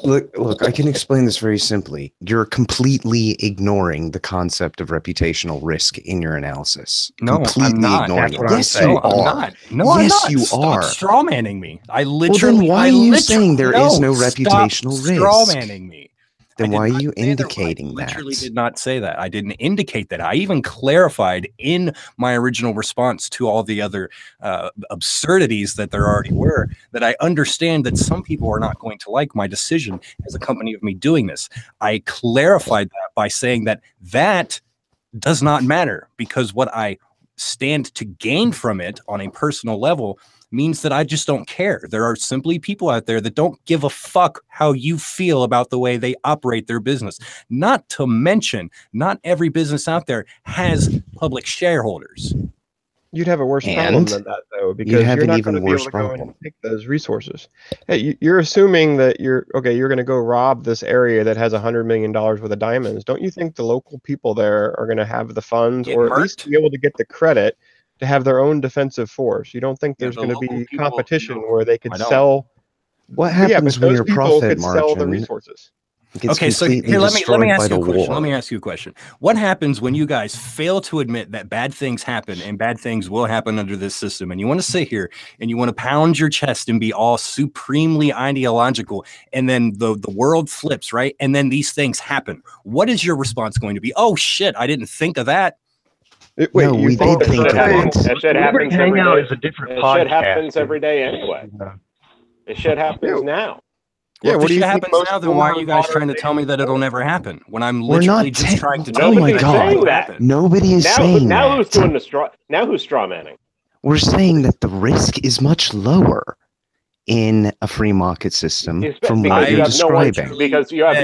Speaker 5: Look, I can explain this very simply. You're completely ignoring the concept of reputational risk in your analysis.
Speaker 6: No,
Speaker 5: completely
Speaker 6: I'm not.
Speaker 5: ignoring
Speaker 6: That's
Speaker 5: it.
Speaker 6: what
Speaker 5: Yes,
Speaker 6: I'm
Speaker 5: you
Speaker 6: saying.
Speaker 5: are.
Speaker 6: I'm not. No,
Speaker 5: yes,
Speaker 6: I'm not.
Speaker 5: you
Speaker 6: Stop
Speaker 5: are.
Speaker 6: Strawmanning me.
Speaker 5: Well, then why are you saying there is no reputational risk?
Speaker 6: Strawmanning me.
Speaker 5: Then why are you indicating
Speaker 6: that? I
Speaker 5: that?
Speaker 6: literally did not say that. I didn't indicate that. I even clarified in my original response to all the other absurdities that there already were, that I understand that some people are not going to like my decision as a company of me doing this. I clarified that by saying that that does not matter, because what I stand to gain from it on a personal level means that I just don't care. There are simply people out there that don't give a fuck how you feel about the way they operate their business. Not to mention, not every business out there has public shareholders.
Speaker 2: You'd have a worse problem than that, though, because you're not going to be able to go in and take those resources. Hey, you're assuming that you're going to go rob this area that has $100 million worth of diamonds. Don't you think the local people there are going to have the funds, or at least be able to get the credit to have their own defensive force? You don't think there's going to be competition where they could sell?
Speaker 5: What happens when your profit margin
Speaker 2: sell the resources?
Speaker 6: Okay, so here, let me ask you a question. Let me ask you a question. What happens when you guys fail to admit that bad things happen and bad things will happen under this system, and you want to sit here and you want to pound your chest and be all supremely ideological, and then the world flips, right? And then these things happen. What is your response going to be? Oh shit, I didn't think of that.
Speaker 2: Wait,
Speaker 5: no, we did think of it.
Speaker 7: That shit happens every day.
Speaker 3: Is a different
Speaker 7: podcast. Shit happens every day anyway. It shit happens now.
Speaker 6: Well, if it happens now, then why are you guys trying to tell me that it'll never happen when I'm literally just trying to tell you that it'll never happen?
Speaker 5: Nobody is saying that.
Speaker 7: Now who's doing the straw? Now who's straw manning?
Speaker 5: We're saying that the risk is much lower in a free market system from what you're describing.
Speaker 7: Because you have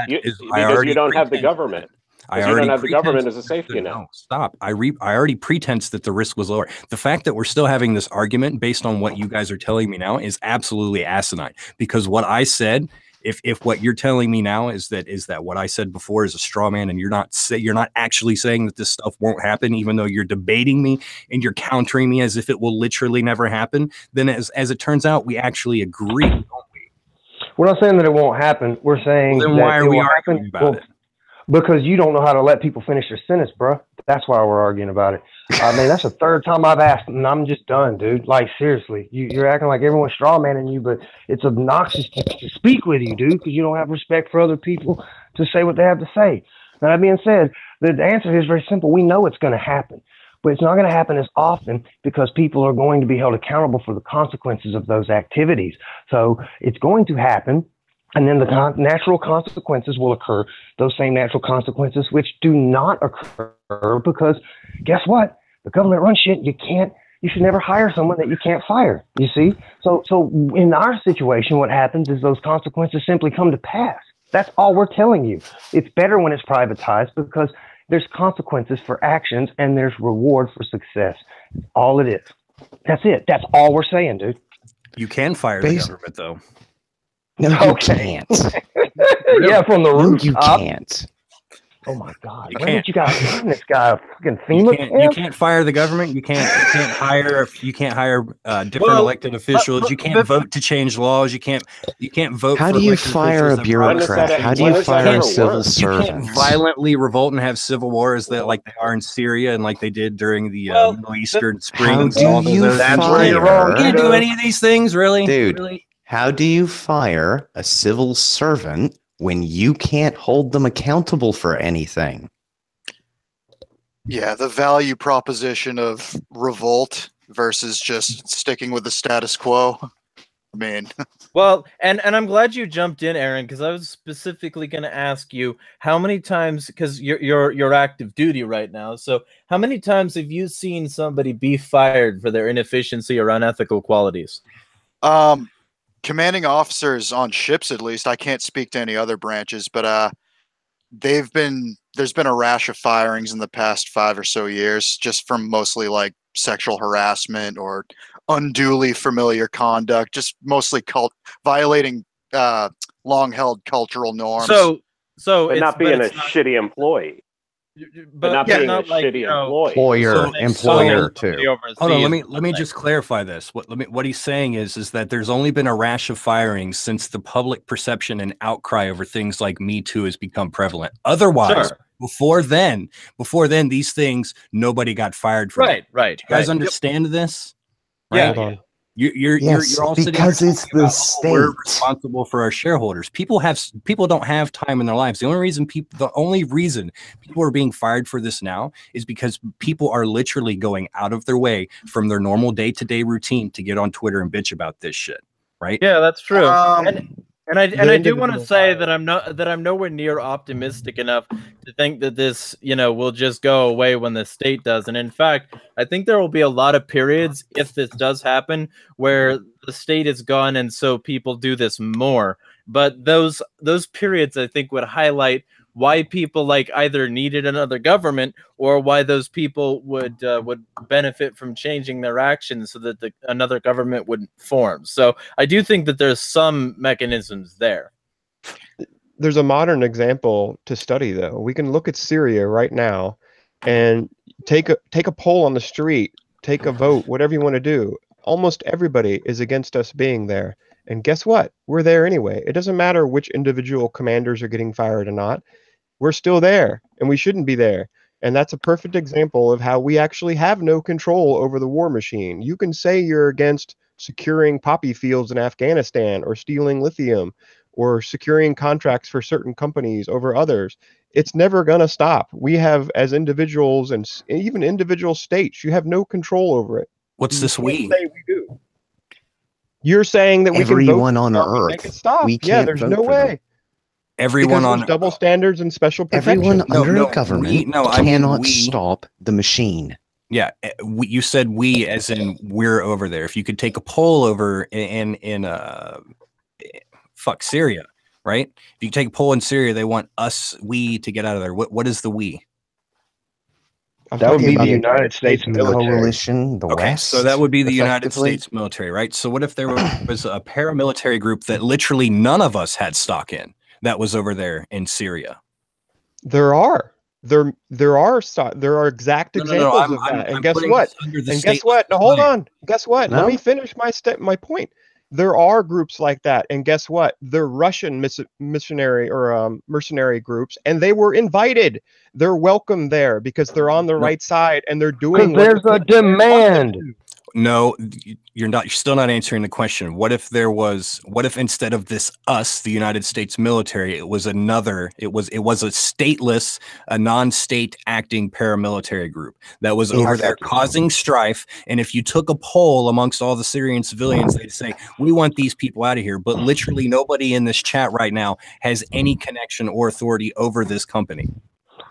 Speaker 7: because you don't have the government. You don't have the government as a safety net.
Speaker 6: No, stop. I already pretense that the risk was lower. The fact that we're still having this argument based on what you guys are telling me now is absolutely asinine. Because what I said, if what you're telling me now is that what I said before is a straw man, and you're not actually saying that this stuff won't happen, even though you're debating me and you're countering me as if it will literally never happen, then as it turns out, we actually agree, don't we?
Speaker 3: We're not saying that it won't happen. We're saying
Speaker 6: then why are we arguing about it?
Speaker 3: Because you don't know how to let people finish their sentence, bro. That's why we're arguing about it. I mean, that's the third time I've asked, and I'm just done, dude. Like, seriously, you're acting like everyone's straw manning you, but it's obnoxious to speak with you, dude, because you don't have respect for other people to say what they have to say. Now, that being said, the answer is very simple. We know it's going to happen, but it's not going to happen as often because people are going to be held accountable for the consequences of those activities. So it's going to happen. And then the natural consequences will occur, those same natural consequences, which do not occur because guess what? The government runs shit. You should never hire someone that you can't fire. You see? So in our situation, what happens is those consequences simply come to pass. That's all we're telling you. It's better when it's privatized because there's consequences for actions and there's reward for success. All it is. That's it. That's all we're saying, dude.
Speaker 6: You can fire the government, though.
Speaker 8: No, you can't.
Speaker 3: Yeah, from the roof.
Speaker 8: You can't.
Speaker 3: Oh my God!
Speaker 6: You
Speaker 3: Where
Speaker 6: can't.
Speaker 3: did you guys find this guy? A fucking FEMA
Speaker 6: You can't fire the government. You can't hire different elected officials. You can't vote to change laws. You can't vote.
Speaker 8: How
Speaker 6: for
Speaker 8: do you
Speaker 6: elected
Speaker 8: fire a
Speaker 6: officials that
Speaker 8: bureaucrat? How do you fire a civil
Speaker 6: You
Speaker 8: servant?
Speaker 6: can't violently revolt and have civil wars that like they are in Syria and like they did during the Middle Eastern Springs.
Speaker 8: How do you fire?
Speaker 6: You can't do any of these things, really,
Speaker 8: dude.
Speaker 6: Really?
Speaker 8: How do you fire a civil servant when you can't hold them accountable for anything?
Speaker 4: Yeah, the value proposition of revolt versus just sticking with the status quo. I mean,
Speaker 1: well, and I'm glad you jumped in, Aaron, because I was specifically going to ask you how many times, because you're active duty right now. So how many times have you seen somebody be fired for their inefficiency or unethical qualities?
Speaker 4: Commanding officers on ships, at least. I can't speak to any other branches, but there's been a rash of firings in the past 5 or so years, just from mostly like sexual harassment or unduly familiar conduct, just mostly violating long-held cultural norms.
Speaker 7: But not being a shitty employee. But not being a shitty employee.
Speaker 8: Employer too.
Speaker 6: Hold on, let me just clarify this. What he's saying is that there's only been a rash of firings since the public perception and outcry over things like Me Too has become prevalent. Otherwise, before then, these things nobody got fired for.
Speaker 1: Right.
Speaker 6: Do you guys understand this?
Speaker 1: Right?
Speaker 6: Yeah. You're all sitting
Speaker 8: because it's the state.
Speaker 6: We're responsible for our shareholders. People don't have time in their lives. The only reason people are being fired for this now is because people are literally going out of their way from their normal day-to-day routine to get on Twitter and bitch about this shit. Right?
Speaker 1: Yeah, that's true. And I do want to say that I'm nowhere near optimistic enough to think that this, will just go away when the state does. And in fact, I think there will be a lot of periods, if this does happen, where the state is gone and so people do this more. But those periods, I think, would highlight why people like either needed another government or why those people would benefit from changing their actions so that another government would form. So I do think that there's some mechanisms there.
Speaker 2: There's a modern example to study, though. We can look at Syria right now and take a poll on the street, take a vote, whatever you want to do. Almost everybody is against us being there. And guess what? We're there anyway. It doesn't matter which individual commanders are getting fired or not. We're still there, and we shouldn't be there. And that's a perfect example of how we actually have no control over the war machine. You can say you're against securing poppy fields in Afghanistan or stealing lithium or securing contracts for certain companies over others. It's never going to stop. We have, as individuals and even individual states, you have no control over it.
Speaker 6: What's this we?
Speaker 2: Say we do. You're saying that we
Speaker 8: everyone
Speaker 2: can vote
Speaker 8: on Earth.
Speaker 2: Make it stop.
Speaker 8: We can't
Speaker 2: yeah, there's no way.
Speaker 6: Everyone on
Speaker 2: double standards and special protection.
Speaker 8: Everyone under government cannot stop the machine.
Speaker 6: Yeah, you said we as in we're over there. If you could take a poll over in Syria, right? If you take a poll in Syria, they want we to get out of there. What is the we?
Speaker 3: That would be the United States military.
Speaker 8: Coalition, the West.
Speaker 6: So that would be the United States military, right? So what if there was a paramilitary group that literally none of us had stock in that was over there in Syria?
Speaker 2: There are exact examples of that. And guess what? No, hold on. Guess what? Let me finish my point. there are groups like that, and guess what? They're Russian missionary or mercenary groups, and they were invited. They're welcome there because they're on the right side and they're doing
Speaker 3: Because there's a demand.
Speaker 6: No, you're not. You're still not answering the question. What if there was? What if instead of this us, the United States military, it was another? It was a stateless, a non-state acting paramilitary group that was over there causing strife. And if you took a poll amongst all the Syrian civilians, they'd say, "We want these people out of here." But literally nobody in this chat right now has any connection or authority over this company.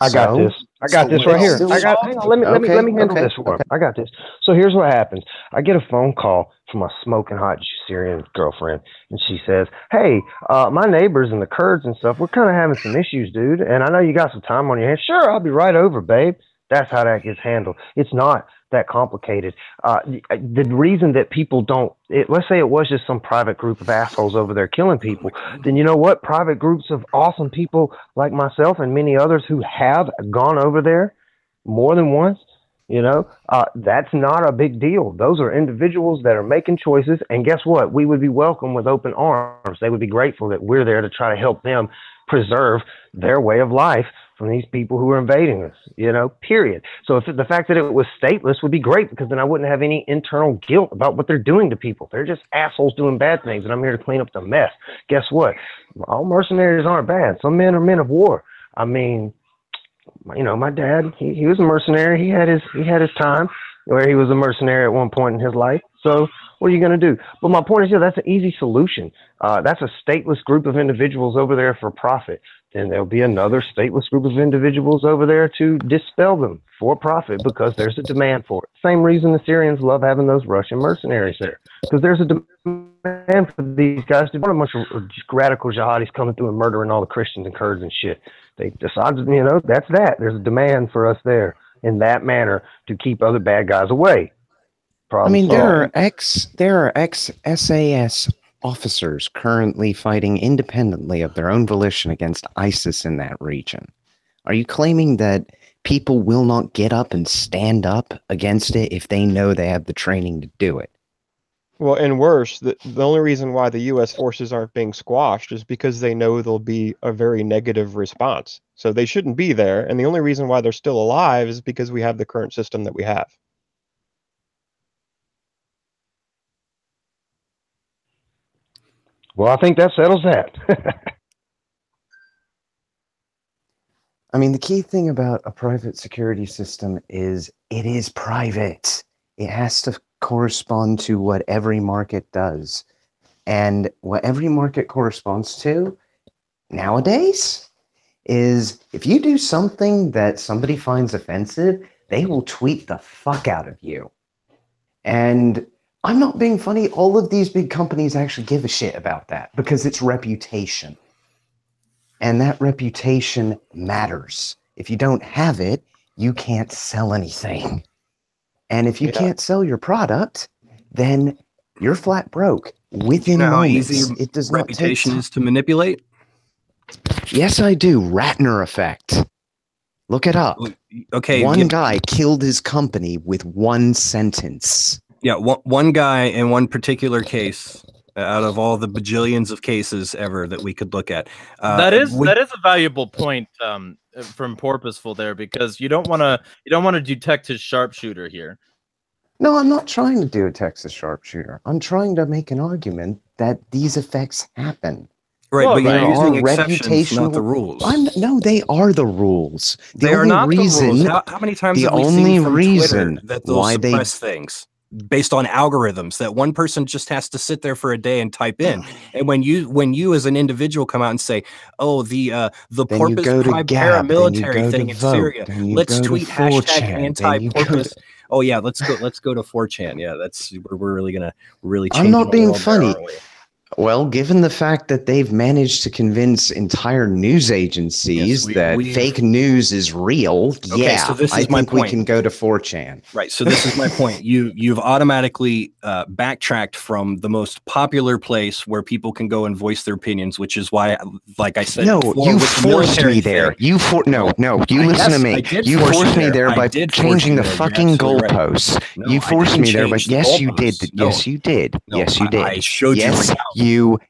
Speaker 3: I got this. I got this right here. Hang on, let me handle this for him. I got this. So here's what happens. I get a phone call from a smoking hot Syrian girlfriend, and she says, "Hey, my neighbors and the Kurds and stuff, we're kind of having some issues, dude. And I know you got some time on your hands. Sure, I'll be right over, babe." That's how that gets handled. It's not that complicated. The reason that people don't, let's say it was just some private group of assholes over there killing people, then you know what? Private groups of awesome people like myself and many others who have gone over there more than once, you know, that's not a big deal. Those are individuals that are making choices. And guess what? We would be welcome with open arms. They would be grateful that we're there to try to help them preserve their way of life from these people who are invading us, you know, period. So if the fact that it was stateless would be great, because then I wouldn't have any internal guilt about what they're doing to people. They're just assholes doing bad things, and I'm here to clean up the mess. Guess what? All mercenaries aren't bad. Some men are men of war. I mean, you know, my dad, he was a mercenary. He had his time where he was a mercenary at one point in his life. So what are you going to do? But my point is, that's an easy solution. That's a stateless group of individuals over there for profit. Then there'll be another stateless group of individuals over there to dispel them for profit, because there's a demand for it. Same reason the Syrians love having those Russian mercenaries there, because there's a demand for these guys to want a bunch of radical jihadis coming through and murdering all the Christians and Kurds and shit. They decided, you know, that's that. There's a demand for us there in that manner to keep other bad guys away.
Speaker 8: I mean, there are ex-SAS officers currently fighting independently of their own volition against ISIS in that region. Are you claiming that people will not get up and stand up against it if they know they have the training to do it?
Speaker 2: Well, and worse, the only reason why the U.S. forces aren't being squashed is because they know there'll be a very negative response. So they shouldn't be there. And the only reason why they're still alive is because we have the current system that we have.
Speaker 3: Well, I think that settles that.
Speaker 8: I mean, the key thing about a private security system is it is private. It has to correspond to what every market does. And what every market corresponds to nowadays is, if you do something that somebody finds offensive, they will tweet the fuck out of you. And I'm not being funny. All of these big companies actually give a shit about that, because it's reputation. And that reputation matters. If you don't have it, you can't sell anything. And if you can't sell your product, then you're flat broke. Within moments, it does not take time.
Speaker 6: Reputation is to manipulate?
Speaker 8: Yes, I do. Ratner effect. Look it up.
Speaker 6: Okay.
Speaker 8: One guy killed his company with one sentence.
Speaker 6: Yeah, one guy in one particular case out of all the bajillions of cases ever that we could look at.
Speaker 1: That is a valuable point from Porpoiseful there, because you don't want to do Texas sharpshooter here.
Speaker 8: No, I'm not trying to do a Texas sharpshooter. I'm trying to make an argument that these effects happen.
Speaker 6: Right,
Speaker 1: well,
Speaker 6: but you're using exceptions,
Speaker 8: reputational,
Speaker 6: not the rules.
Speaker 8: No, they are the rules.
Speaker 6: They are not the rules. How many times have we seen from Twitter that they'll suppress things based on algorithms, that one person just has to sit there for a day and type in? And when you as an individual come out and say, "Oh, the Porpoise Tribe paramilitary thing in Syria, let's tweet hashtag anti-Porpoise." Oh yeah, let's go to 4chan. Yeah, we're really change.
Speaker 8: I'm not being funny. Well, given the fact that they've managed to convince entire news agencies that fake news is real,
Speaker 6: so this is
Speaker 8: I think we
Speaker 6: point.
Speaker 8: can go to 4chan.
Speaker 6: Right. So this is my point. You've automatically backtracked from the most popular place where people can go and voice their opinions, which is why, like I said,
Speaker 8: no, you forced me there. You listen to me. You forced me there by changing the fucking goalposts. You forced me there, but yes, you did. Yes, you did. Yes, you did.
Speaker 6: I showed you.
Speaker 8: Yes, you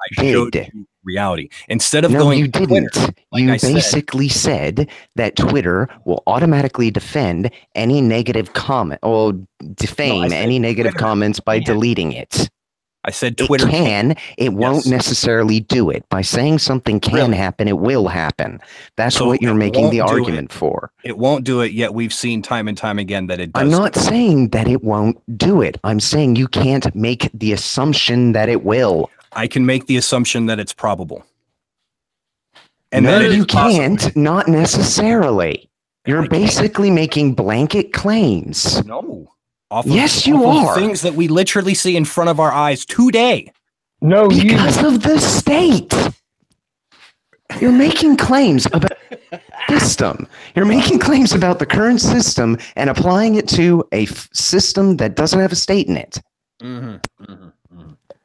Speaker 8: did.
Speaker 6: Reality. Instead of
Speaker 8: going,
Speaker 6: you
Speaker 8: didn't. Twitter, like you basically said that Twitter will automatically defend any negative comment or defame any negative comments by deleting it.
Speaker 6: I said Twitter
Speaker 8: can. It won't necessarily do it. By saying something can happen, it will happen. That's what you're making the argument for.
Speaker 6: It won't do it, yet we've seen time and time again that it does.
Speaker 8: I'm not saying that it won't do it. I'm saying you can't make the assumption that it will.
Speaker 6: I can make the assumption that it's probable.
Speaker 8: And no, you can't, not necessarily. You're basically making blanket claims.
Speaker 6: No.
Speaker 8: Yes, you are.
Speaker 6: Things that we literally see in front of our eyes today.
Speaker 8: No, because of the state. You're making claims about the system. You're making claims about the current system and applying it to a system that doesn't have a state in it.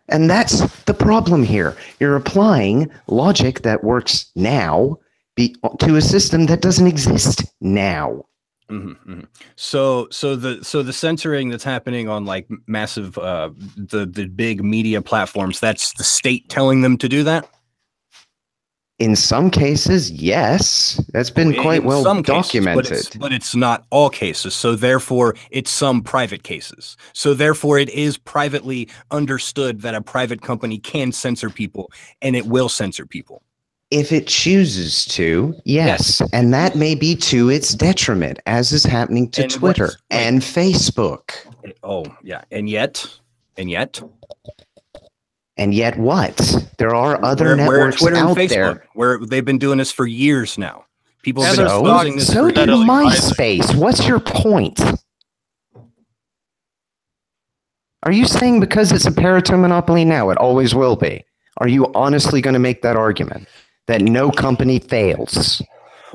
Speaker 8: And that's the problem here. You're applying logic that works now to a system that doesn't exist now.
Speaker 6: So the censoring that's happening on like massive the big media platforms, that's the state telling them to do that?
Speaker 8: In some cases, yes. That's been quite well documented.
Speaker 6: But it's not all cases. So therefore, it's some private cases. So therefore, it is privately understood that a private company can censor people, and it will censor people.
Speaker 8: If it chooses to, yes. And that may be to its detriment, as is happening to Twitter and Facebook.
Speaker 6: Oh, yeah. And yet?
Speaker 8: And yet what? There are other networks out there.
Speaker 6: Where they've been doing this for years now. People have
Speaker 8: been exposing this. So did MySpace. What's your point? Are you saying because it's a Pareto monopoly now, it always will be? Are you honestly going to make that argument? That no company fails?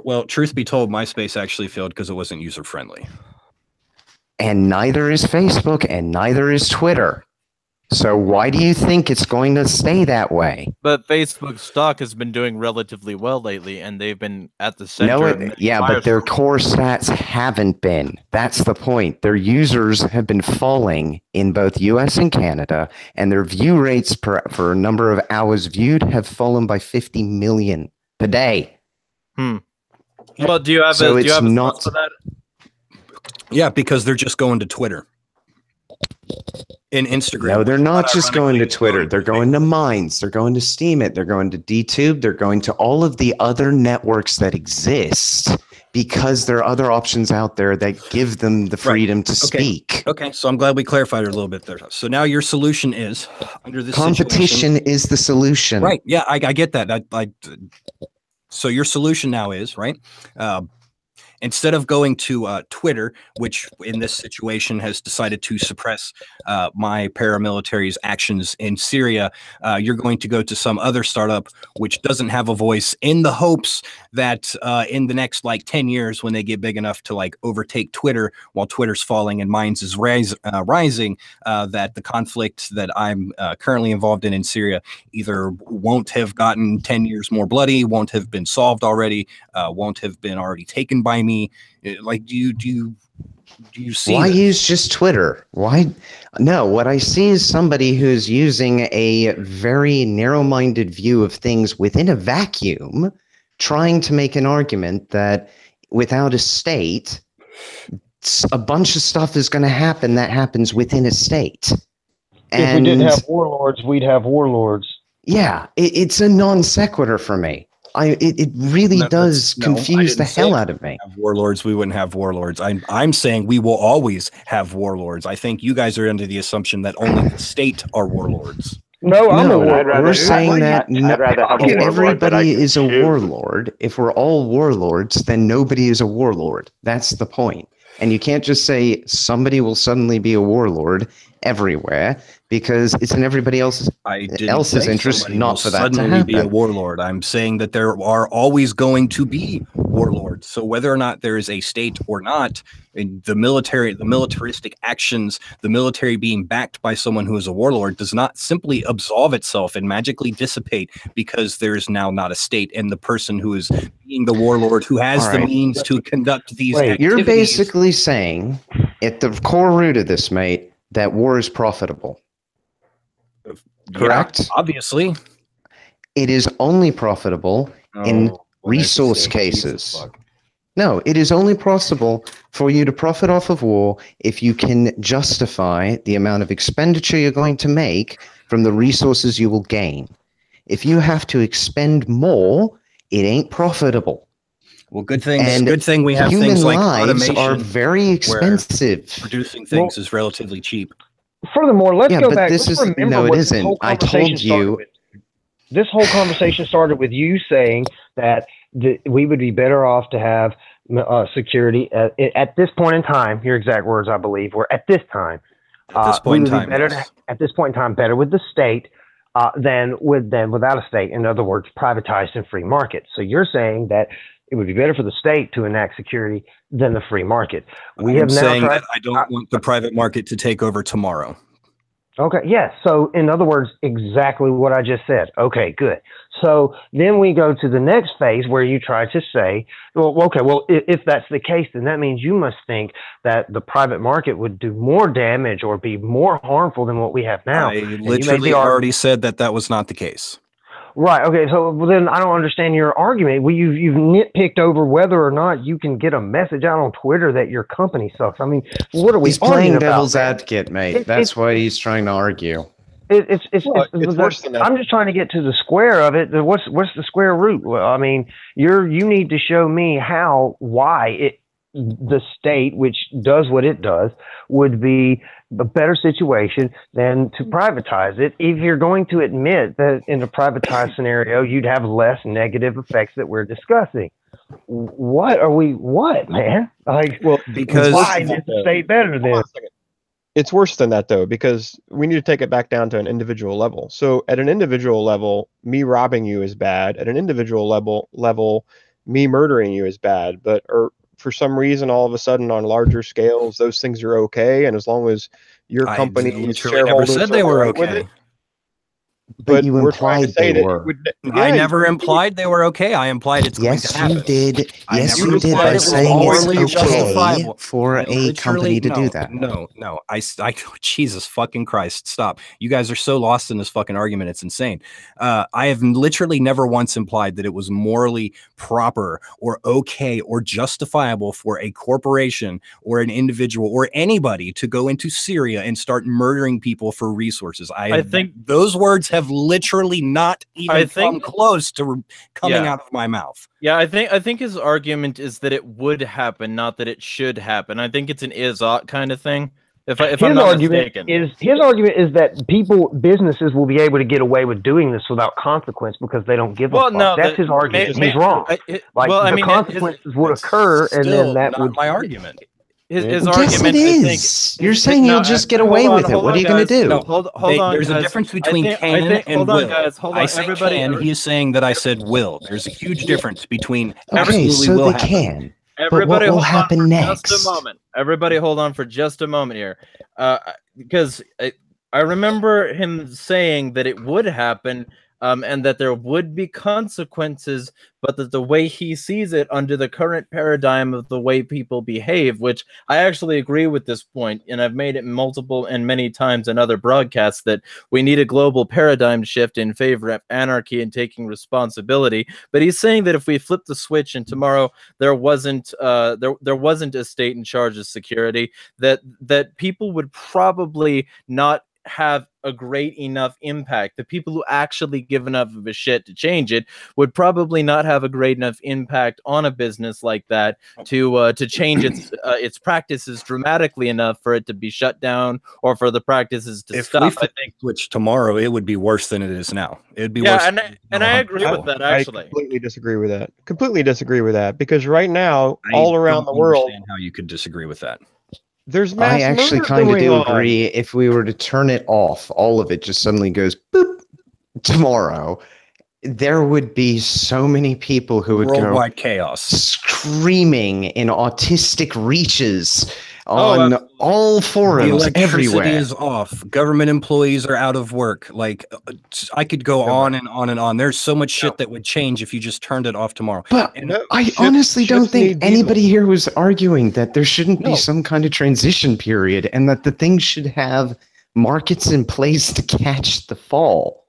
Speaker 6: Well, truth be told, MySpace actually failed because it wasn't user-friendly.
Speaker 8: And neither is Facebook, and neither is Twitter. So why do you think it's going to stay that way?
Speaker 1: But Facebook stock has been doing relatively well lately, and they've been at the center.
Speaker 8: But their core stats haven't been. That's the point. Their users have been falling in both US and Canada, and their view rates for a number of hours viewed have fallen by 50 million per day.
Speaker 1: Well, do you have a response for that?
Speaker 6: Yeah, because they're just going to Twitter. In Instagram.
Speaker 8: No, they're not just going to Twitter. They're going to Minds. They're going to Steemit. They're going to DTube. They're going to all of the other networks that exist because there are other options out there that give them the freedom to speak.
Speaker 6: Okay, so I'm glad we clarified it a little bit there. So now your solution is under this
Speaker 8: competition is the solution.
Speaker 6: Right. Yeah, I get that. So your solution now is, right? Instead of going to Twitter, which in this situation has decided to suppress my paramilitary's actions in Syria, you're going to go to some other startup which doesn't have a voice in the hopes that in the next like 10 years, when they get big enough to like overtake Twitter while Twitter's falling and Minds is rising, that the conflict that I'm currently involved in Syria either won't have gotten 10 years more bloody, won't have been solved already, won't have been already taken by me. Like, do you see?
Speaker 8: Why use just Twitter? Why? No, what I see is somebody who's using a very narrow-minded view of things within a vacuum, trying to make an argument that without a state, a bunch of stuff is going to happen that happens within a state.
Speaker 2: If we didn't have warlords, we'd have warlords.
Speaker 8: Yeah, it's a non sequitur for me. It really does confuse the hell out of me.
Speaker 6: Warlords, we wouldn't have warlords. I'm saying we will always have warlords. I think you guys are under the assumption that only the state are warlords.
Speaker 2: No, I'm a warlord.
Speaker 8: We're saying that everybody is a warlord. If we're all warlords, then nobody is a warlord. That's the point. And you can't just say somebody will suddenly be a warlord everywhere because it's in everybody else's interest not for that to happen.
Speaker 6: Be a warlord. I'm saying that there are always going to be warlords. So whether or not there is a state or not, in the militaristic actions, the military being backed by someone who is a warlord does not simply absolve itself and magically dissipate because there is now not a state, and the person who is being the warlord who has the means to conduct these activities.
Speaker 8: You're basically saying at the core root of this, mate, that war is profitable. Correct?
Speaker 6: Yeah, obviously.
Speaker 8: It is only profitable in resource cases. No, it is only possible for you to profit off of war if you can justify the amount of expenditure you're going to make from the resources you will gain. If you have to expend more, it ain't profitable.
Speaker 6: Well, good thing we have things like automation
Speaker 8: are very expensive.
Speaker 6: Producing things is relatively cheap.
Speaker 9: Furthermore, let's go back.
Speaker 8: This I told you.
Speaker 9: This whole conversation started with you saying that we would be better off to have security at this point in time. Your exact words, I believe, were at this time.
Speaker 6: At this point in time,
Speaker 9: at this point in time, better with the state than without a state. In other words, privatized and free market. So you're saying that it would be better for the state to enact security than the free market.
Speaker 6: I'm saying that I don't want the private market to take over tomorrow.
Speaker 9: Okay, yes. So in other words, exactly what I just said. Okay, good. So then we go to the next phase where you try to say, well, okay, well, if that's the case, then that means you must think that the private market would do more damage or be more harmful than what we have now.
Speaker 6: I literally already said that was not the case.
Speaker 9: Right. Okay. So then I don't understand your argument. Well, you've nitpicked over whether or not you can get a message out on Twitter that your company sucks. I mean, what are we?
Speaker 8: He's playing devil's advocate, mate. That's why he's trying to argue.
Speaker 9: It's worse than that. I'm just trying to get to the square of it. What's the square root? Well, I mean, you need to show me why the state, which does what it does, would be a better situation than to privatize it. If you're going to admit that in a privatized scenario, you'd have less negative effects that we're discussing. What, man?
Speaker 2: Because
Speaker 9: why is the state better than?
Speaker 2: It's worse than that, though, because we need to take it back down to an individual level. So at an individual level, me robbing you is bad. At an individual level, me murdering you is bad. But for some reason, all of a sudden, on larger scales, those things are okay, and as long as your company shareholders
Speaker 6: never said they were okay.
Speaker 8: But you implied they were.
Speaker 6: I never implied they were okay. I implied it's going to happen.
Speaker 8: Yes, you did. Yes, you did by saying it's okay for a company to do that.
Speaker 6: No. I Jesus fucking Christ, stop. You guys are so lost in this fucking argument. It's insane. I have literally never once implied that it was morally proper or okay or justifiable for a corporation or an individual or anybody to go into Syria and start murdering people for resources. I think those words have literally not even come close to coming out of my mouth.
Speaker 1: Yeah, I think his argument is that it would happen, not that it should happen. I think it's an is-ought kind of thing. If I'm not mistaken.
Speaker 9: His argument is that businesses will be able to get away with doing this without consequence because they don't give a fuck.
Speaker 1: No,
Speaker 9: that's his argument. He's wrong. The consequences would occur, and then that would
Speaker 6: my argument.
Speaker 1: His argument,
Speaker 8: yes, you're saying you'll just get away with it. What are you going to do?
Speaker 1: No, hold on.
Speaker 6: There's a difference between can and will.
Speaker 1: Hold on,
Speaker 6: I say
Speaker 1: everybody.
Speaker 6: Can. He's saying that I said will. There's a huge difference between
Speaker 8: absolutely
Speaker 6: so
Speaker 8: will
Speaker 6: they
Speaker 8: happen. Can.
Speaker 1: Everybody,
Speaker 8: but what will happen next?
Speaker 1: Just a moment. Everybody, hold on for just a moment here, because I remember him saying that it would happen. And that there would be consequences, but that the way he sees it under the current paradigm of the way people behave, which I actually agree with this point, and I've made it multiple and many times in other broadcasts, that we need a global paradigm shift in favor of anarchy and taking responsibility. But he's saying that if we flip the switch and tomorrow there wasn't a state in charge of security, that people would probably not have a great enough impact. The people who actually give enough of a shit to change it would probably not have a great enough impact on a business like that to change its practices dramatically enough for it to be shut down or for the practices to stop.
Speaker 6: I think which tomorrow it would be worse than it is now. It'd be worse.
Speaker 1: And I agree with that. Actually,
Speaker 2: I completely disagree with that. Completely disagree with that, because right now, all around the world,
Speaker 6: how you could disagree with that.
Speaker 2: There's mass
Speaker 8: I actually
Speaker 2: murder
Speaker 8: kind of
Speaker 2: going
Speaker 8: do
Speaker 2: on.
Speaker 8: agree. If we were to turn it off, all of it just suddenly goes boop tomorrow. There would be so many people who would
Speaker 6: Worldwide
Speaker 8: go
Speaker 6: chaos,
Speaker 8: screaming in autistic reaches on all
Speaker 6: the
Speaker 8: forums
Speaker 6: electricity
Speaker 8: everywhere.
Speaker 6: is off. Government employees are out of work. Like, I could go on and on and on. There's so much shit that would change if you just turned it off tomorrow.
Speaker 8: But I honestly don't think anybody here was arguing that there shouldn't be some kind of transition period and that the thing should have markets in place to catch the fall.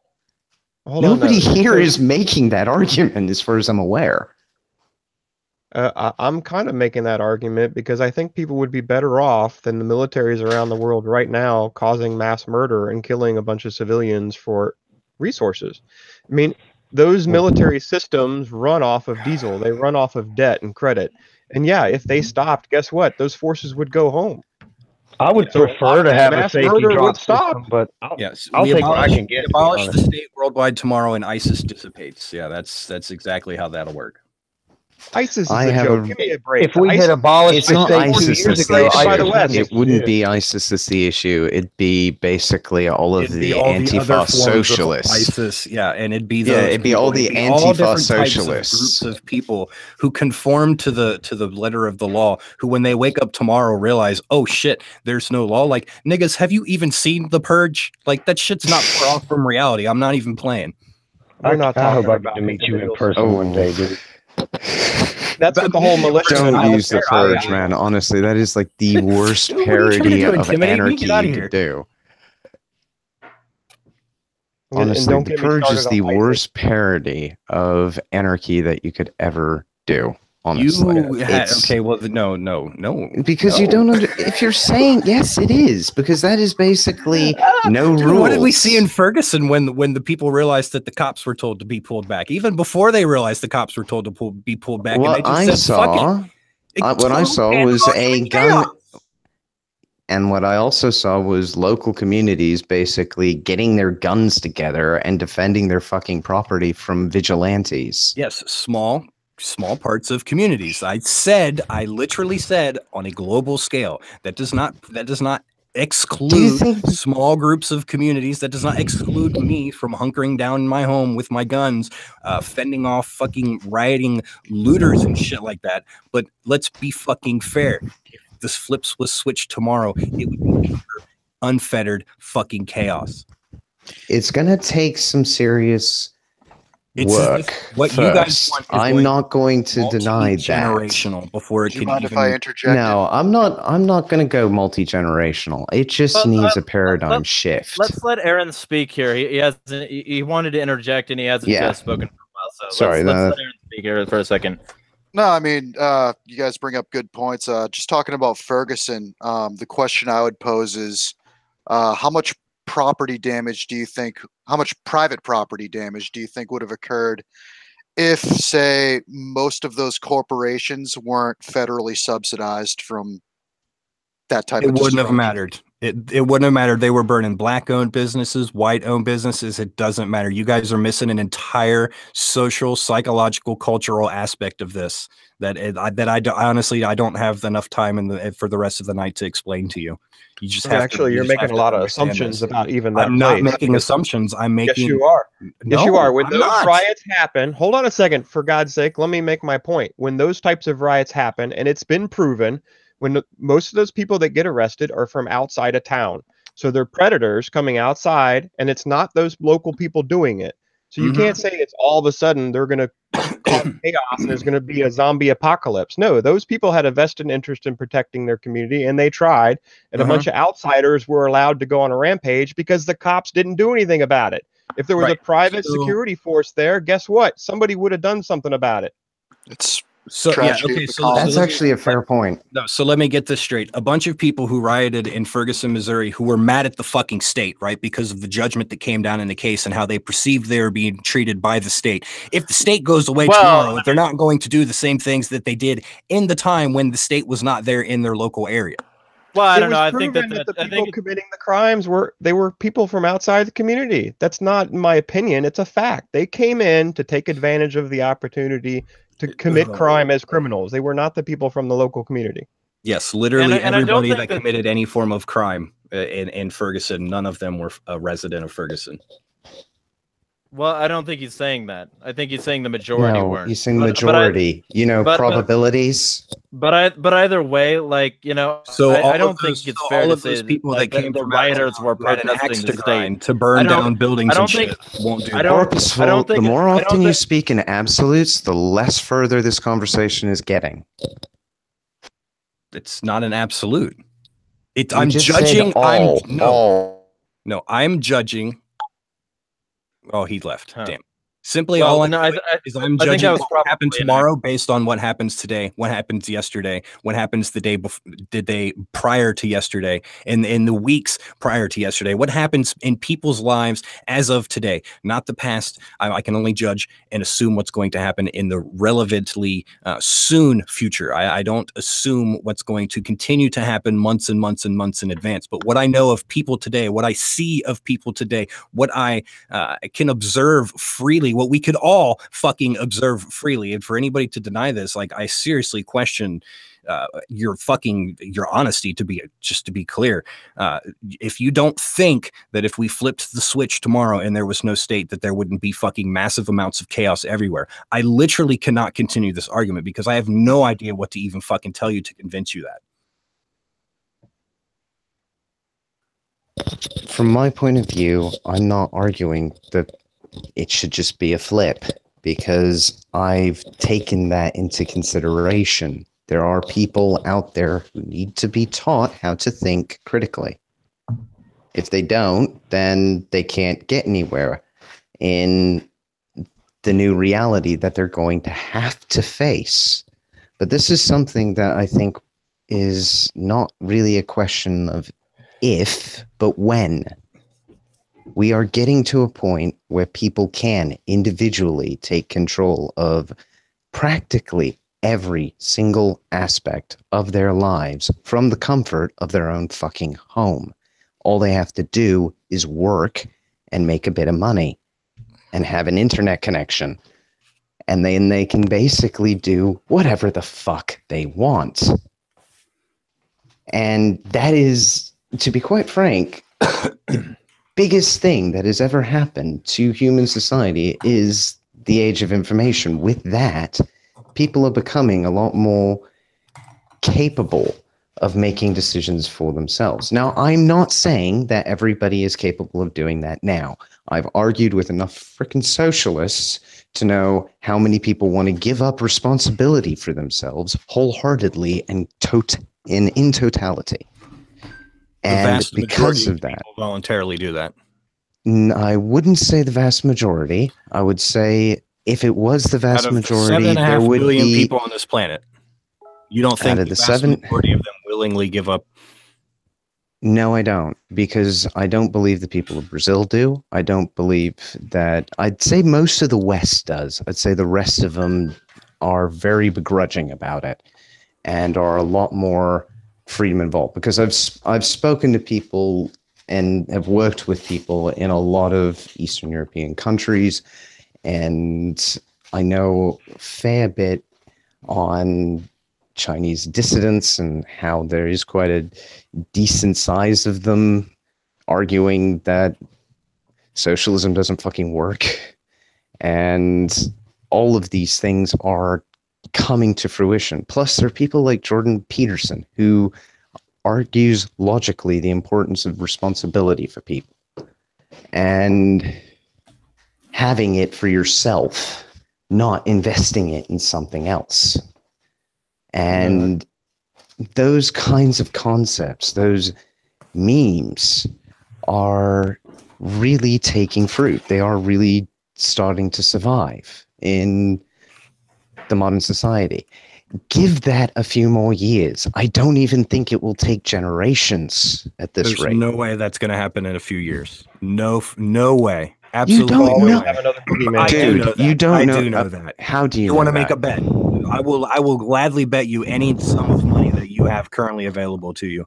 Speaker 8: Nobody here is making that argument as far as I'm aware.
Speaker 2: I'm kind of making that argument because I think people would be better off than the militaries around the world right now causing mass murder and killing a bunch of civilians for resources. I mean, those military systems run off of diesel. They run off of debt and credit. And yeah, if they stopped, guess what? Those forces would go home.
Speaker 9: I would prefer to have a safety drop system, but I'll take what I can get.
Speaker 6: Abolish the state worldwide tomorrow, and ISIS dissipates. Yeah, that's exactly how that'll work.
Speaker 2: ISIS is a joke. Give me a break.
Speaker 9: If we had abolished the state 2 years ago,
Speaker 8: it wouldn't be ISIS that's the issue. It'd be basically all of the Antifa socialists.
Speaker 6: ISIS, yeah, and it'd be
Speaker 8: all the Antifa socialists,
Speaker 6: groups of people who conform to the letter of the law. Who, when they wake up tomorrow, realize, oh shit, there's no law. Like, niggas, have you even seen The Purge? Like, that shit's not far off from reality. I'm not even playing.
Speaker 9: I hope I get to meet you in person one day, dude.
Speaker 2: That's what the whole militia.
Speaker 8: Don't use The Purge, man. Honestly, that is like the worst parody of anarchy you could do. Honestly, The Purge is the worst parody of anarchy that you could ever do. Honestly,
Speaker 6: okay. Well, no.
Speaker 8: Because you don't. If you're saying yes, it is because that is basically no rules.
Speaker 6: What did we see in Ferguson when the people realized that the cops were told to be pulled back? Even before they realized the cops were told to be pulled back.
Speaker 8: What I saw was a gun. And what I also saw was local communities basically getting their guns together and defending their fucking property from vigilantes.
Speaker 6: Yes, small parts of communities. I literally said on a global scale. That does not exclude small groups of communities. That does not exclude me from hunkering down in my home with my guns, fending off fucking rioting looters and shit like that. But let's be fucking fair. If this flips was switched tomorrow, it would be unfettered fucking chaos.
Speaker 8: It's gonna take some serious work.
Speaker 6: What you guys want?
Speaker 8: I'm not going to deny that.
Speaker 6: Generational before it can
Speaker 4: mind
Speaker 6: even.
Speaker 4: If I interject?
Speaker 8: No, I'm not going to go multi-generational. It just needs a paradigm shift.
Speaker 1: Let's let Aaron speak here. He wanted to interject and he hasn't spoken for a while. So
Speaker 8: sorry,
Speaker 1: let's let Aaron speak here for a second.
Speaker 4: No, I mean, you guys bring up good points. Just talking about Ferguson, the question I would pose is, how much property damage do you think, how much private property damage do you think would have occurred if, say, most of those corporations weren't federally subsidized from that type of
Speaker 6: It wouldn't have mattered. It wouldn't have mattered. They were burning black-owned businesses, white-owned businesses. It doesn't matter. You guys are missing an entire social, psychological, cultural aspect of this that I honestly don't have enough time for the rest of the night to explain to you. You just have
Speaker 2: actually, you're making a lot of assumptions about even that.
Speaker 6: I'm not making assumptions. I'm making.
Speaker 2: Yes, you are. Yes, you are. When those riots happen, hold on a second. For God's sake, let me make my point. When those types of riots happen, and it's been proven, when most of those people that get arrested are from outside of town, so they're predators coming outside, and it's not those local people doing it. So you can't say it's all of a sudden they're going to cause chaos and there's going to be a zombie apocalypse. No, those people had a vested interest in protecting their community, and they tried. And a bunch of outsiders were allowed to go on a rampage because the cops didn't do anything about it. If there was a private security force there, guess what? Somebody would have done something about it.
Speaker 4: It's
Speaker 6: so
Speaker 8: that's actually a fair point.
Speaker 6: No, so let me get this straight. A bunch of people who rioted in Ferguson, Missouri, who were mad at the fucking state, right, because of the judgment that came down in the case and how they perceived they were being treated by the state. If the state goes away tomorrow, if they're not going to do the same things that they did in the time when the state was not there in their local area.
Speaker 1: Well, I don't know. I think
Speaker 2: that the people committing the crimes were people from outside the community. That's not my opinion. It's a fact. They came in to take advantage of the opportunity to commit crime as criminals. They were not the people from the local community.
Speaker 6: Yes, literally
Speaker 1: And I don't
Speaker 6: everybody
Speaker 1: think
Speaker 6: that committed any form of crime in Ferguson, none of them were a resident of Ferguson.
Speaker 1: Well, I don't think he's saying that. I think he's saying the majority
Speaker 8: No,
Speaker 1: weren't.
Speaker 8: he's saying majority. You know, probabilities.
Speaker 1: But either way, like, you know,
Speaker 6: So
Speaker 1: I don't think it's fair to say
Speaker 6: those people
Speaker 1: like,
Speaker 6: that came
Speaker 1: the
Speaker 6: from
Speaker 1: rioters were
Speaker 6: who had an
Speaker 1: protesting
Speaker 6: axe
Speaker 1: the
Speaker 6: to
Speaker 1: state
Speaker 6: grind to burn down buildings and shit won't do that.
Speaker 8: Purposeful. The more often you speak in absolutes, the less further this conversation is getting.
Speaker 6: It's not an absolute.
Speaker 8: You
Speaker 6: I'm
Speaker 8: just
Speaker 6: judging.
Speaker 8: said all.
Speaker 6: No, I'm judging. Oh, he left.
Speaker 1: Huh.
Speaker 6: Damn. Simply
Speaker 1: Well,
Speaker 6: all I'm
Speaker 1: no,
Speaker 6: doing is I'm
Speaker 1: I think
Speaker 6: judging
Speaker 1: that was
Speaker 6: what will happen
Speaker 1: probably
Speaker 6: tomorrow based on what happens today, what happens yesterday, what happens the day prior to yesterday, and in the weeks prior to yesterday, what happens in people's lives as of today, not the past. I can only judge and assume what's going to happen in the relevantly soon future. I don't assume what's going to continue to happen months and months and months in advance, but what I know of people today, what I see of people today, what I can observe freely, what we could all fucking observe freely. And for anybody to deny this, like, I seriously question your honesty, to be clear. If you don't think that if we flipped the switch tomorrow and there was no state, that there wouldn't be fucking massive amounts of chaos everywhere, I literally cannot continue this argument because I have no idea what to even fucking tell you to convince you that.
Speaker 8: From my point of view, I'm not arguing that it should just be a flip, because I've taken that into consideration. There are people out there who need to be taught how to think critically. If they don't, then they can't get anywhere in the new reality that they're going to have to face. But this is something that I think is not really a question of if, but when. We are getting to a point where people can individually take control of practically every single aspect of their lives from the comfort of their own fucking home. All they have to do is work and make a bit of money and have an internet connection. And then they can basically do whatever the fuck they want. And that is, to be quite frank, biggest thing that has ever happened to human society is the age of information. With that, people are becoming a lot more capable of making decisions for themselves. Now, I'm not saying that everybody is capable of doing that now. I've argued with enough freaking socialists to know how many people want to give up responsibility for themselves wholeheartedly and in totality. And because of that,
Speaker 6: voluntarily do that.
Speaker 8: I wouldn't say the vast majority. I would say if it was the vast majority, there would be 7.5 billion
Speaker 6: people on this planet. You don't think the vast majority of them willingly give up?
Speaker 8: No, I don't, because I don't believe the people of Brazil do. I don't believe that. I'd say most of the West does. I'd say the rest of them are very begrudging about it and are a lot more freedom involved, because I've spoken to people and have worked with people in a lot of Eastern European countries, and I know a fair bit on Chinese dissidents and how there is quite a decent size of them arguing that socialism doesn't fucking work. And all of these things are coming to fruition. Plus, there are people like Jordan Peterson who argues logically the importance of responsibility for people and having it for yourself, not investing it in something else. And those kinds of concepts, those memes, are really taking fruit. They are really starting to survive in the modern society. Give that a few more years. I don't even think it will take generations at this rate.
Speaker 6: There's no way that's going to happen in a few years. No way. Absolutely.
Speaker 8: You don't know.
Speaker 6: Dude,
Speaker 8: you don't know.
Speaker 6: I do know that.
Speaker 8: How do you
Speaker 6: want to
Speaker 8: know
Speaker 6: make
Speaker 8: that?
Speaker 6: a bet? I will gladly bet you any sum of money that you have currently available to you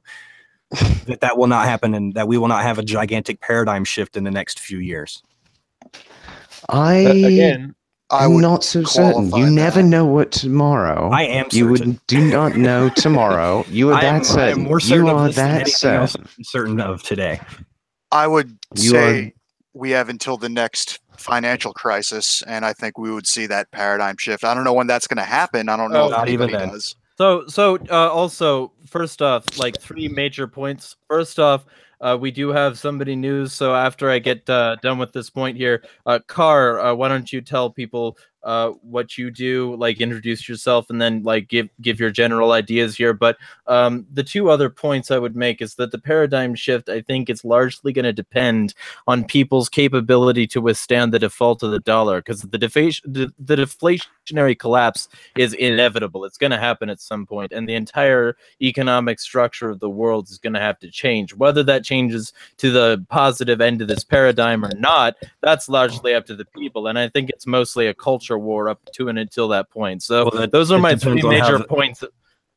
Speaker 6: that will not happen, and that we will not have a gigantic paradigm shift in the next few years.
Speaker 1: Again,
Speaker 8: I'm not so certain. You never know what tomorrow.
Speaker 6: I am certain.
Speaker 8: You would do not know tomorrow. You are that certain.
Speaker 6: I am more certain
Speaker 8: you
Speaker 6: of
Speaker 8: are
Speaker 6: this than
Speaker 8: that
Speaker 6: anything
Speaker 8: certain.
Speaker 6: else I'm certain of today.
Speaker 4: I would
Speaker 8: You
Speaker 4: say we have until the next financial crisis, and I think we would see that paradigm shift. I don't know when that's going to happen. I don't know if
Speaker 6: not even
Speaker 4: anybody
Speaker 6: then.
Speaker 4: does.
Speaker 1: So also, first off, like 3 major points. First off, we do have somebody new. So after I get done with this point here, Car, why don't you tell people what you do, like introduce yourself, and then like give your general ideas here. But the 2 other points I would make is that the paradigm shift, I think, is largely going to depend on people's capability to withstand the default of the dollar, because the deflationary collapse is inevitable. It's going to happen at some point, and the entire economic structure of the world is going to have to change. Whether that changes to the positive end of this paradigm or not, that's largely up to the people, and I think it's mostly a culture war up to and until that point. So those are my 3 major points.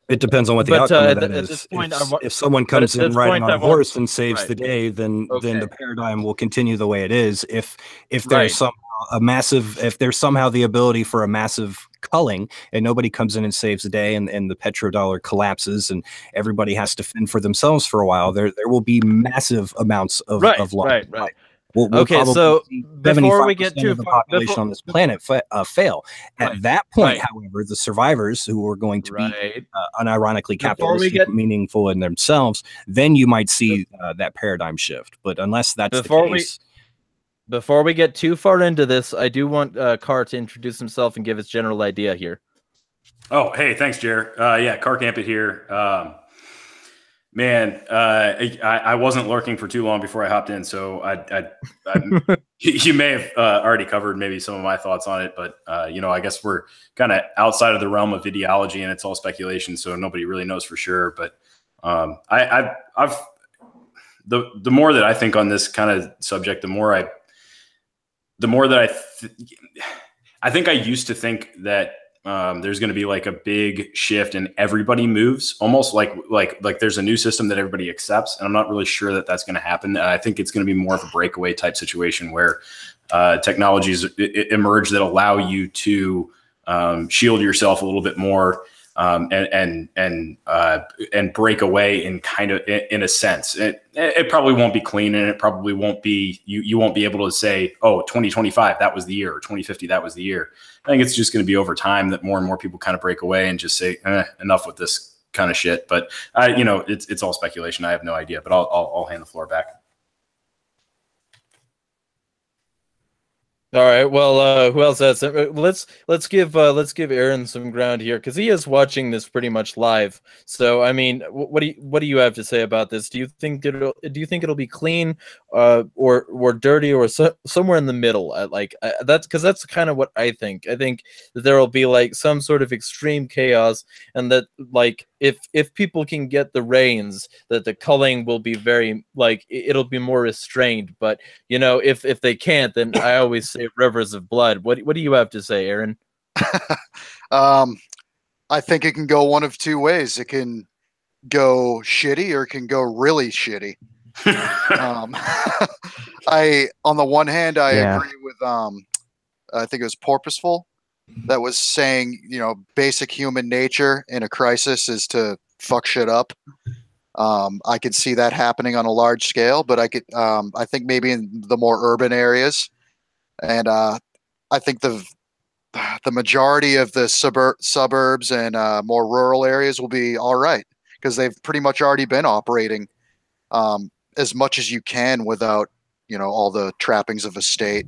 Speaker 6: It depends on what the outcome of that is.
Speaker 1: Point,
Speaker 6: if someone comes in riding on a horse and saves the day, then the paradigm will continue the way it is. If there's somehow if there's somehow the ability for a massive culling and nobody comes in and saves the day, and the petrodollar collapses and everybody has to fend for themselves for a while, there will be massive amounts of loss.
Speaker 1: Right.
Speaker 6: We'll
Speaker 1: okay, so before we get too
Speaker 6: far, the population on this planet fail. At that point, however, the survivors who are going to be unironically capitalistic, meaningful in themselves, then you might see that paradigm shift. But unless that's the case.
Speaker 1: Before we get too far into this, I do want Carr to introduce himself and give his general idea here.
Speaker 10: Oh, hey, thanks, Jer. Yeah, Carr Campit here. Man, I wasn't lurking for too long before I hopped in, so you may have already covered maybe some of my thoughts on it, but I guess we're kind of outside of the realm of ideology, and it's all speculation, so nobody really knows for sure. But I've the more that I think on this kind of subject, the more that I think I used to think that there's going to be like a big shift and everybody moves, almost like there's a new system that everybody accepts. And I'm not really sure that that's going to happen. I think it's going to be more of a breakaway type situation where technologies emerge that allow you to shield yourself a little bit more and break away in a sense. It probably won't be clean, and it probably won't be, you won't be able to say, oh, 2025, that was the year, or 2050, that was the year. I think it's just going to be over time that more and more people kind of break away and just say, enough with this kind of shit. But it's all speculation. I have no idea, but I'll hand the floor back.
Speaker 1: All right. Well, who else has it? Let's give Aaron some ground here, because he is watching this pretty much live. So, I mean, what do you have to say about this? Do you think it'll be clean, or dirty, or somewhere in the middle? That's kind of what I think. I think that there will be like some sort of extreme chaos, and that like if people can get the reins, that the culling will be very it'll be more restrained. But if they can't, then I always say rivers of blood. What do you have to say, Aaron?
Speaker 4: I think it can go one of 2 ways. It can go shitty, or it can go really shitty. On the one hand, I agree with I think it was Purposeful that was saying, basic human nature in a crisis is to fuck shit up. I could see that happening on a large scale, but I think maybe in the more urban areas, and I think the majority of the suburbs and more rural areas will be all right, because they've pretty much already been operating as much as you can without all the trappings of a state.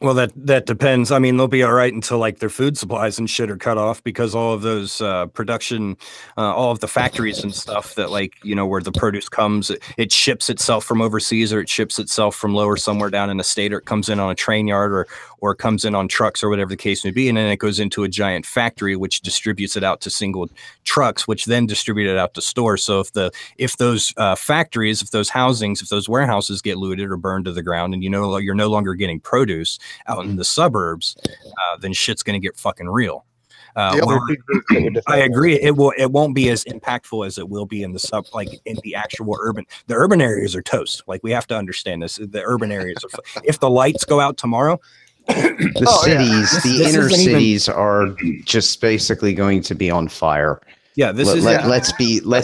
Speaker 6: Well, that depends. I mean, they'll be all right until like their food supplies and shit are cut off, because all of those production, all of the factories and stuff that where the produce comes, it ships itself from overseas, or it ships itself from lower somewhere down in the state, or it comes in on a train yard, or it comes in on trucks, or whatever the case may be. And then it goes into a giant factory, which distributes it out to single trucks, which then distribute it out to stores. So if those factories, if those housings, if those warehouses get looted or burned to the ground, and you're no longer getting produce out in the suburbs, then shit's going to get fucking real. I agree. It won't be as impactful as it will be in in the actual urban. The urban areas are toast. We have to understand this. The urban areas if the lights go out tomorrow,
Speaker 8: The inner cities are just basically going to be on fire.
Speaker 6: Yeah,
Speaker 8: let's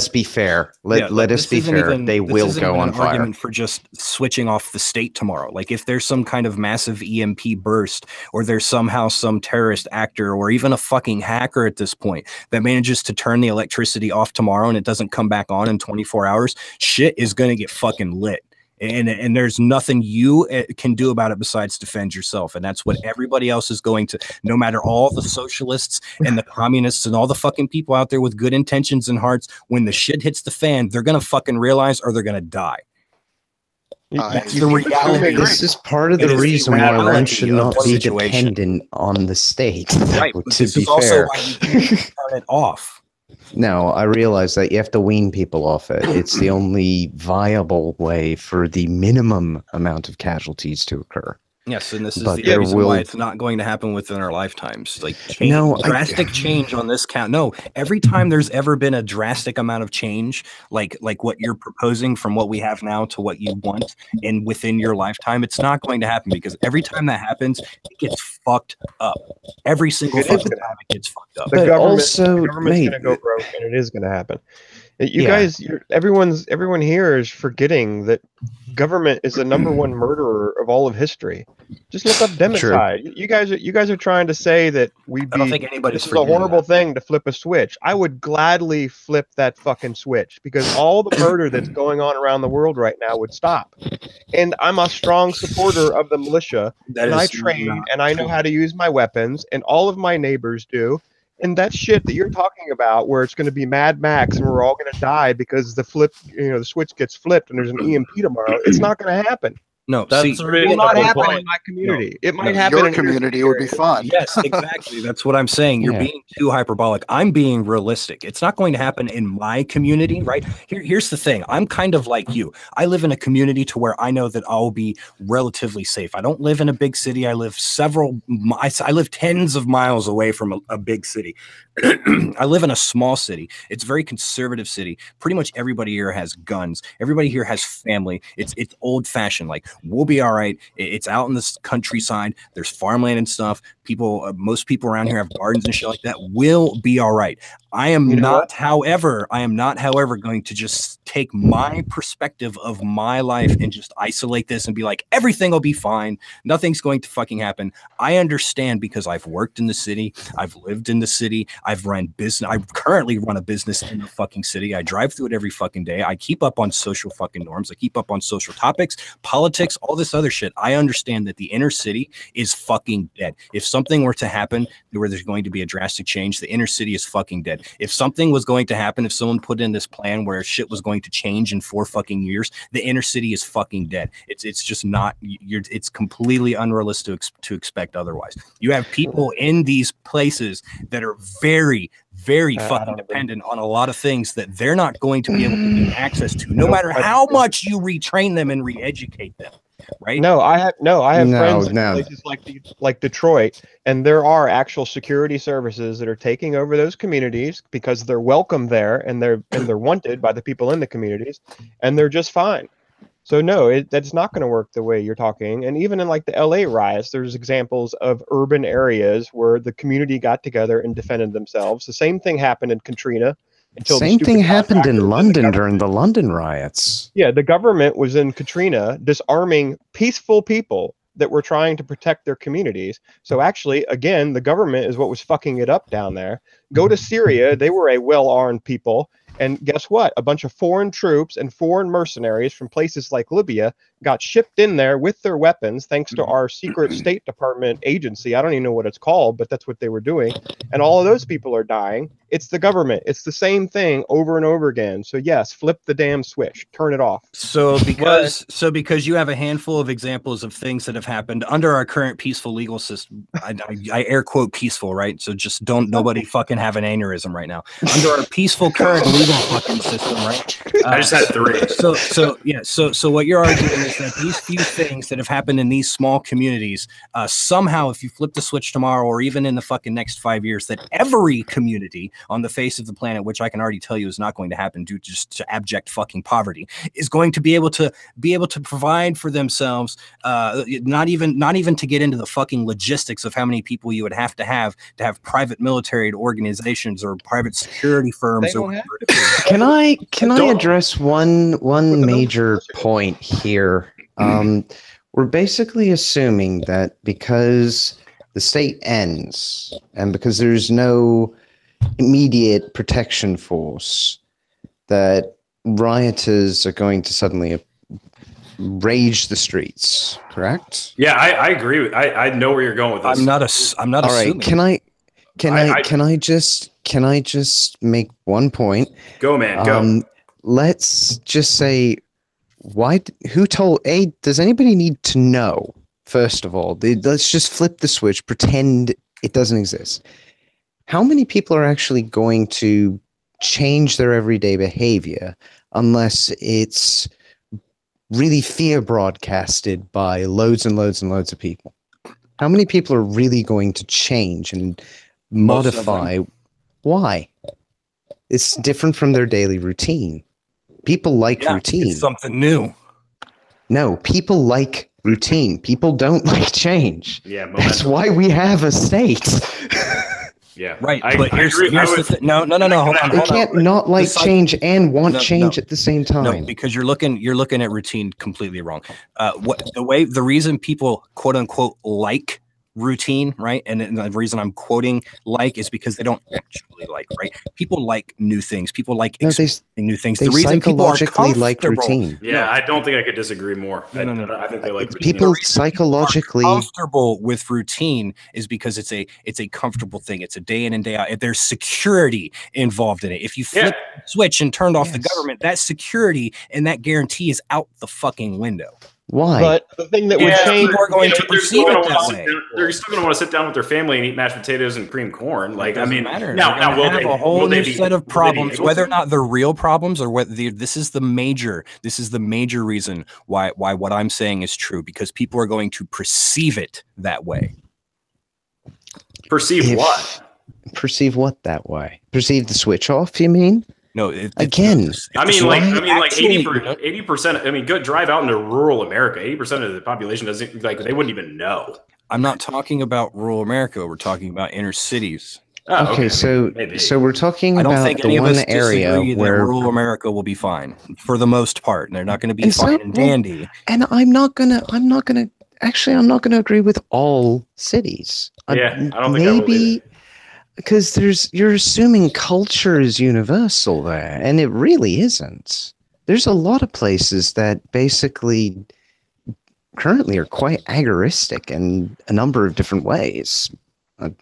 Speaker 8: be fair. Let us be fair. They will go on fire.
Speaker 6: Argument for just switching off the state tomorrow. Like if there's some kind of massive EMP burst, or there's somehow some terrorist actor, or even a fucking hacker at this point that manages to turn the electricity off tomorrow and it doesn't come back on in 24 hours, shit is gonna get fucking lit. And there's nothing you can do about it besides defend yourself. And that's what everybody else is going to, no matter all the socialists and the communists and all the fucking people out there with good intentions and hearts, when the shit hits the fan, they're going to fucking realize or they're going to die. That's the reality.
Speaker 8: This is part of the reason why one should not be dependent on the state.
Speaker 6: Right.
Speaker 8: To be fair.
Speaker 6: Why you can't turn it off.
Speaker 8: No, I realize that you have to wean people off it. It's the only viable way for the minimum amount of casualties to occur.
Speaker 6: Yes, and this is the reason why it's not going to happen within our lifetimes. Like drastic change on this count. No, every time there's ever been a drastic amount of change, like what you're proposing from what we have now to what you want, and within your lifetime, it's not going to happen, because every time that happens, it gets fucked up. Every single fucking time it gets fucked up.
Speaker 2: The government's going to go broke, and it is going to happen. You guys, everyone here is forgetting that government is the #1 murderer of all of history. Just look up democide. You guys are trying to say that
Speaker 6: I don't think anybody's
Speaker 2: this is a horrible thing to flip a switch. I would gladly flip that fucking switch, because all the murder that's going on around the world right now would stop. And I'm a strong supporter of the militia, and I train and I know how to use my weapons, and all of my neighbors do. And that shit that you're talking about, where it's going to be Mad Max and we're all going to die because the switch gets flipped and there's an EMP tomorrow, it's not going to happen.
Speaker 6: No,
Speaker 1: that's really
Speaker 2: it will not happen in my community. It might happen
Speaker 4: your
Speaker 2: in
Speaker 4: community. Would be fun.
Speaker 6: Yes, exactly. That's what I'm saying. You're being too hyperbolic. I'm being realistic. It's not going to happen in my community, right? Here's the thing. I'm kind of like you. I live in a community to where I know that I'll be relatively safe. I don't live in a big city. I live I live tens of miles away from a big city. I live in a small city. It's a very conservative city. Pretty much everybody here has guns. Everybody here has family. It's old fashioned. Like, we'll be all right. It's out in the countryside. There's farmland and stuff. Most people around here have gardens and shit like that. We'll be all right. I am not, however, going to just take my perspective of my life and just isolate this and be like, everything will be fine. Nothing's going to fucking happen. I understand, because I've worked in the city. I've lived in the city. I've run business. I currently run a business in the fucking city. I drive through it every fucking day. I keep up on social fucking norms. I keep up on social topics, politics, all this other shit. I understand that the inner city is fucking dead. If something were to happen where there's going to be a drastic change, the inner city is fucking dead. If something was going to happen, if someone put in this plan where shit was going to change in 4 fucking years, the inner city is fucking dead. It's just not, it's completely unrealistic to expect otherwise. You have people in these places that are very fucking dependent on a lot of things that they're not going to be able to get access to, no matter how much you retrain them and re-educate them. Right?
Speaker 2: I have friends in places like Detroit, and there are actual security services that are taking over those communities because they're welcome there, and they're wanted by the people in the communities, and they're just fine. So no, that's not going to work the way you're talking. And even in like the LA riots, there's examples of urban areas where the community got together and defended themselves. The same thing happened in Katrina.
Speaker 8: Same thing happened in London during the London riots.
Speaker 2: Yeah, the government was in Katrina disarming peaceful people that were trying to protect their communities. So actually, again, the government is what was fucking it up down there. Go to Syria, they were a well-armed people. And guess what? A bunch of foreign troops and foreign mercenaries from places like Libya got shipped in there with their weapons, thanks to our secret State Department agency. I don't even know what it's called, but that's what they were doing. And all of those people are dying. It's the government. It's the same thing over and over again. So yes, flip the damn switch. Turn it off.
Speaker 6: So because you have a handful of examples of things that have happened under our current peaceful legal system, I air quote peaceful, right? So just nobody fucking have an aneurysm right now. Under our peaceful current legal fucking system, right?
Speaker 10: I just had 3.
Speaker 6: So what you're arguing is that these few things that have happened in these small communities, somehow, if you flip the switch tomorrow or even in the fucking next 5 years, that every community on the face of the planet, which I can already tell you is not going to happen due just to abject fucking poverty, is going to be able to provide for themselves, not even to get into the fucking logistics of how many people you would have to have private military organizations or private security firms.
Speaker 8: Can I address one major point here? We're basically assuming that because the state ends and because there's no immediate protection force, that rioters are going to suddenly rage the streets. Correct?
Speaker 10: Yeah, I agree. I know where you're going with this.
Speaker 6: I'm not. All
Speaker 8: assuming. Right. Can I just make one point?
Speaker 10: Go, man. Go.
Speaker 8: Let's just say, does anybody need to know? First of all, let's just flip the switch, pretend it doesn't exist. How many people are actually going to change their everyday behavior unless it's really fear broadcasted by loads and loads and loads of people? How many people are really going to change and modify? Why? It's different from their daily routine. People like routine.
Speaker 6: It's something new.
Speaker 8: No, people like routine. People don't like change.
Speaker 10: Yeah,
Speaker 8: that's why we have a state.
Speaker 10: Yeah,
Speaker 6: right. But here's the thing. No. Hold on.
Speaker 8: They can't not like change and want change at the same time.
Speaker 6: No, because you're looking at routine completely wrong. The reason people quote unquote like routine, right? And the reason I'm quoting like is because they don't actually like, right? People like new things. People like experiencing new things. The reason people are comfortable,
Speaker 8: like routine.
Speaker 10: Yeah, I don't think I could disagree more. No. I think they like routine.
Speaker 8: People psychologically
Speaker 6: comfortable with routine is because it's a comfortable thing. It's a day in and day out. There's security involved in it. If you flip the switch and turned off the government, that security and that guarantee is out the fucking window.
Speaker 8: Why?
Speaker 2: But the thing that would change,
Speaker 6: people are going to perceive it that way.
Speaker 10: They're still going to want to sit down with their family and eat mashed potatoes and cream corn. Like, I mean,
Speaker 6: now
Speaker 10: will
Speaker 6: they have a whole new set of problems, whether or not they're real problems or whether this is the major reason why what I'm saying is true, because people are going to perceive it that way.
Speaker 10: Perceive what?
Speaker 8: Perceive what that way? Perceive the switch off, you mean?
Speaker 6: No,
Speaker 8: again.
Speaker 10: I mean, like 80%. I mean, go drive out into rural America. 80% of the population doesn't like. They wouldn't even know.
Speaker 6: I'm not talking about rural America. We're talking about inner cities.
Speaker 8: Oh, okay, so we're talking about the one area where
Speaker 6: rural America will be fine for the most part, and they're not going to be fine and dandy.
Speaker 8: And I'm not gonna agree with all cities.
Speaker 10: Yeah, I don't think maybe.
Speaker 8: Because you're assuming culture is universal there, and it really isn't. There's a lot of places that basically currently are quite agoristic in a number of different ways.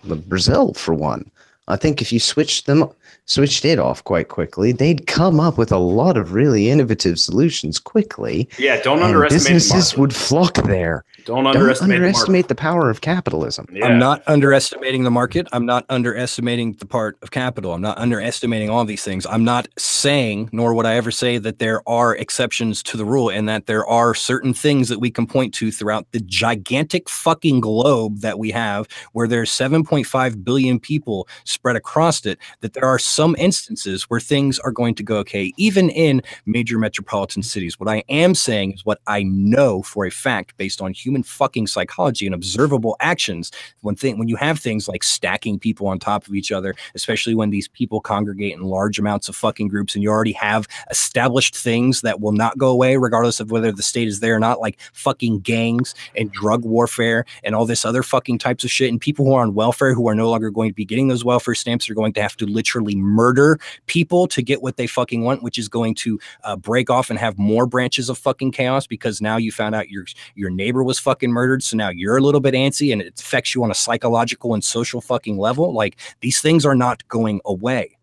Speaker 8: Brazil, for one. I think if you switched it off quite quickly, they'd come up with a lot of really innovative solutions quickly.
Speaker 10: Yeah, don't underestimate
Speaker 8: businesses would flock there.
Speaker 10: Don't underestimate
Speaker 8: the power of capitalism.
Speaker 6: Yeah. I'm not underestimating the market. I'm not underestimating the part of capital. I'm not underestimating all these things. I'm not saying, nor would I ever say, that there are exceptions to the rule and that there are certain things that we can point to throughout the gigantic fucking globe that we have, where there's 7.5 billion people spread across it, that there are some instances where things are going to go okay, even in major metropolitan cities. What I am saying is what I know for a fact based on human fucking psychology and observable actions. When you have things like stacking people on top of each other, especially when these people congregate in large amounts of fucking groups, and you already have established things that will not go away regardless of whether the state is there or not, like fucking gangs and drug warfare and all this other fucking types of shit, and people who are on welfare who are no longer going to be getting those welfare stamps are going to have to literally murder people to get what they fucking want, which is going to break off and have more branches of fucking chaos, because now you found out your neighbor was fucking murdered, so now you're a little bit antsy and it affects you on a psychological and social fucking level. Like, these things are not going away.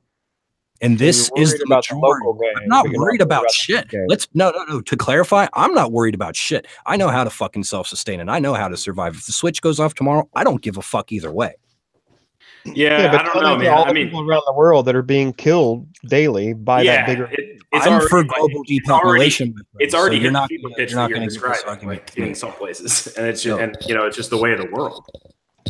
Speaker 6: And this is the majority. I'm not worried about shit. No. To clarify, I'm not worried about shit. I know how to fucking self-sustain, and I know how to survive. If the switch goes off tomorrow, I don't give a fuck either way.
Speaker 10: Yeah,
Speaker 2: but
Speaker 10: I don't
Speaker 2: tell
Speaker 10: know,
Speaker 2: me to
Speaker 10: man.
Speaker 2: all
Speaker 10: I
Speaker 2: the
Speaker 10: mean,
Speaker 2: people around the world that are being killed daily by that
Speaker 10: yeah,
Speaker 2: bigger.
Speaker 10: it's
Speaker 6: I'm
Speaker 10: already
Speaker 6: for
Speaker 10: like,
Speaker 6: global
Speaker 10: it's already
Speaker 6: depopulation.
Speaker 10: it's
Speaker 6: so
Speaker 10: already
Speaker 6: you're
Speaker 10: hit the
Speaker 6: not
Speaker 10: fever
Speaker 6: gonna,
Speaker 10: pitch
Speaker 6: you're
Speaker 10: that
Speaker 6: not
Speaker 10: you're
Speaker 6: going to get this
Speaker 10: describing,
Speaker 6: argument
Speaker 10: like
Speaker 6: to me.
Speaker 10: in some places, and it's
Speaker 6: No.
Speaker 10: just, and you know, it's just the way of the world.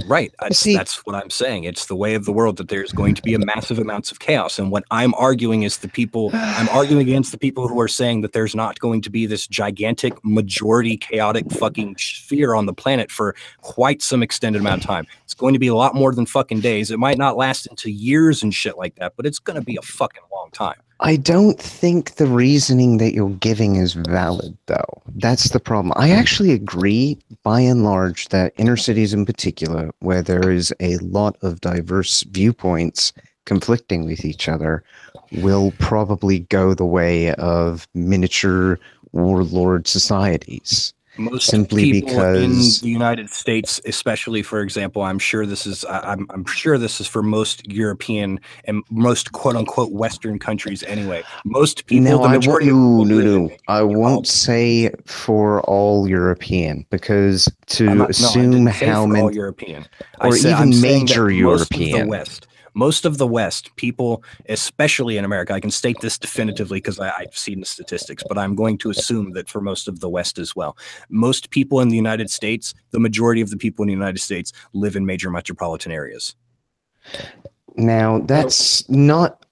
Speaker 6: Right.
Speaker 8: See-
Speaker 6: That's what I'm saying. It's the way of the world that there's going to be a massive amounts of chaos. And what I'm arguing is I'm arguing against the people who are saying that there's not going to be this gigantic majority chaotic fucking sphere on the planet for quite some extended amount of time. It's going to be a lot more than fucking days. It might not last into years and shit like that, but it's going to be a fucking long time.
Speaker 8: I don't think the reasoning that you're giving is valid, though. That's the problem. I actually agree, by and large, that inner cities in particular, where there is a lot of diverse viewpoints conflicting with each other, will probably go the way of miniature warlord societies.
Speaker 6: Most
Speaker 8: Simply
Speaker 6: people
Speaker 8: because
Speaker 6: in the United States, especially, for example, I'm sure this is for most European and most quote unquote Western countries anyway. Most people,
Speaker 8: no,
Speaker 6: the majority of people live in
Speaker 8: I won't say for all European, because
Speaker 6: I
Speaker 8: assume
Speaker 6: didn't say
Speaker 8: how
Speaker 6: for all
Speaker 8: many,
Speaker 6: European,
Speaker 8: or
Speaker 6: I'm
Speaker 8: even
Speaker 6: saying that
Speaker 8: major European.
Speaker 6: most of the West, people, especially in America, I can state this definitively because I've seen the statistics, but I'm going to assume that for most of the West as well, most people in the United States, the majority of the people in the United States live in major metropolitan areas.
Speaker 8: Now, that's not...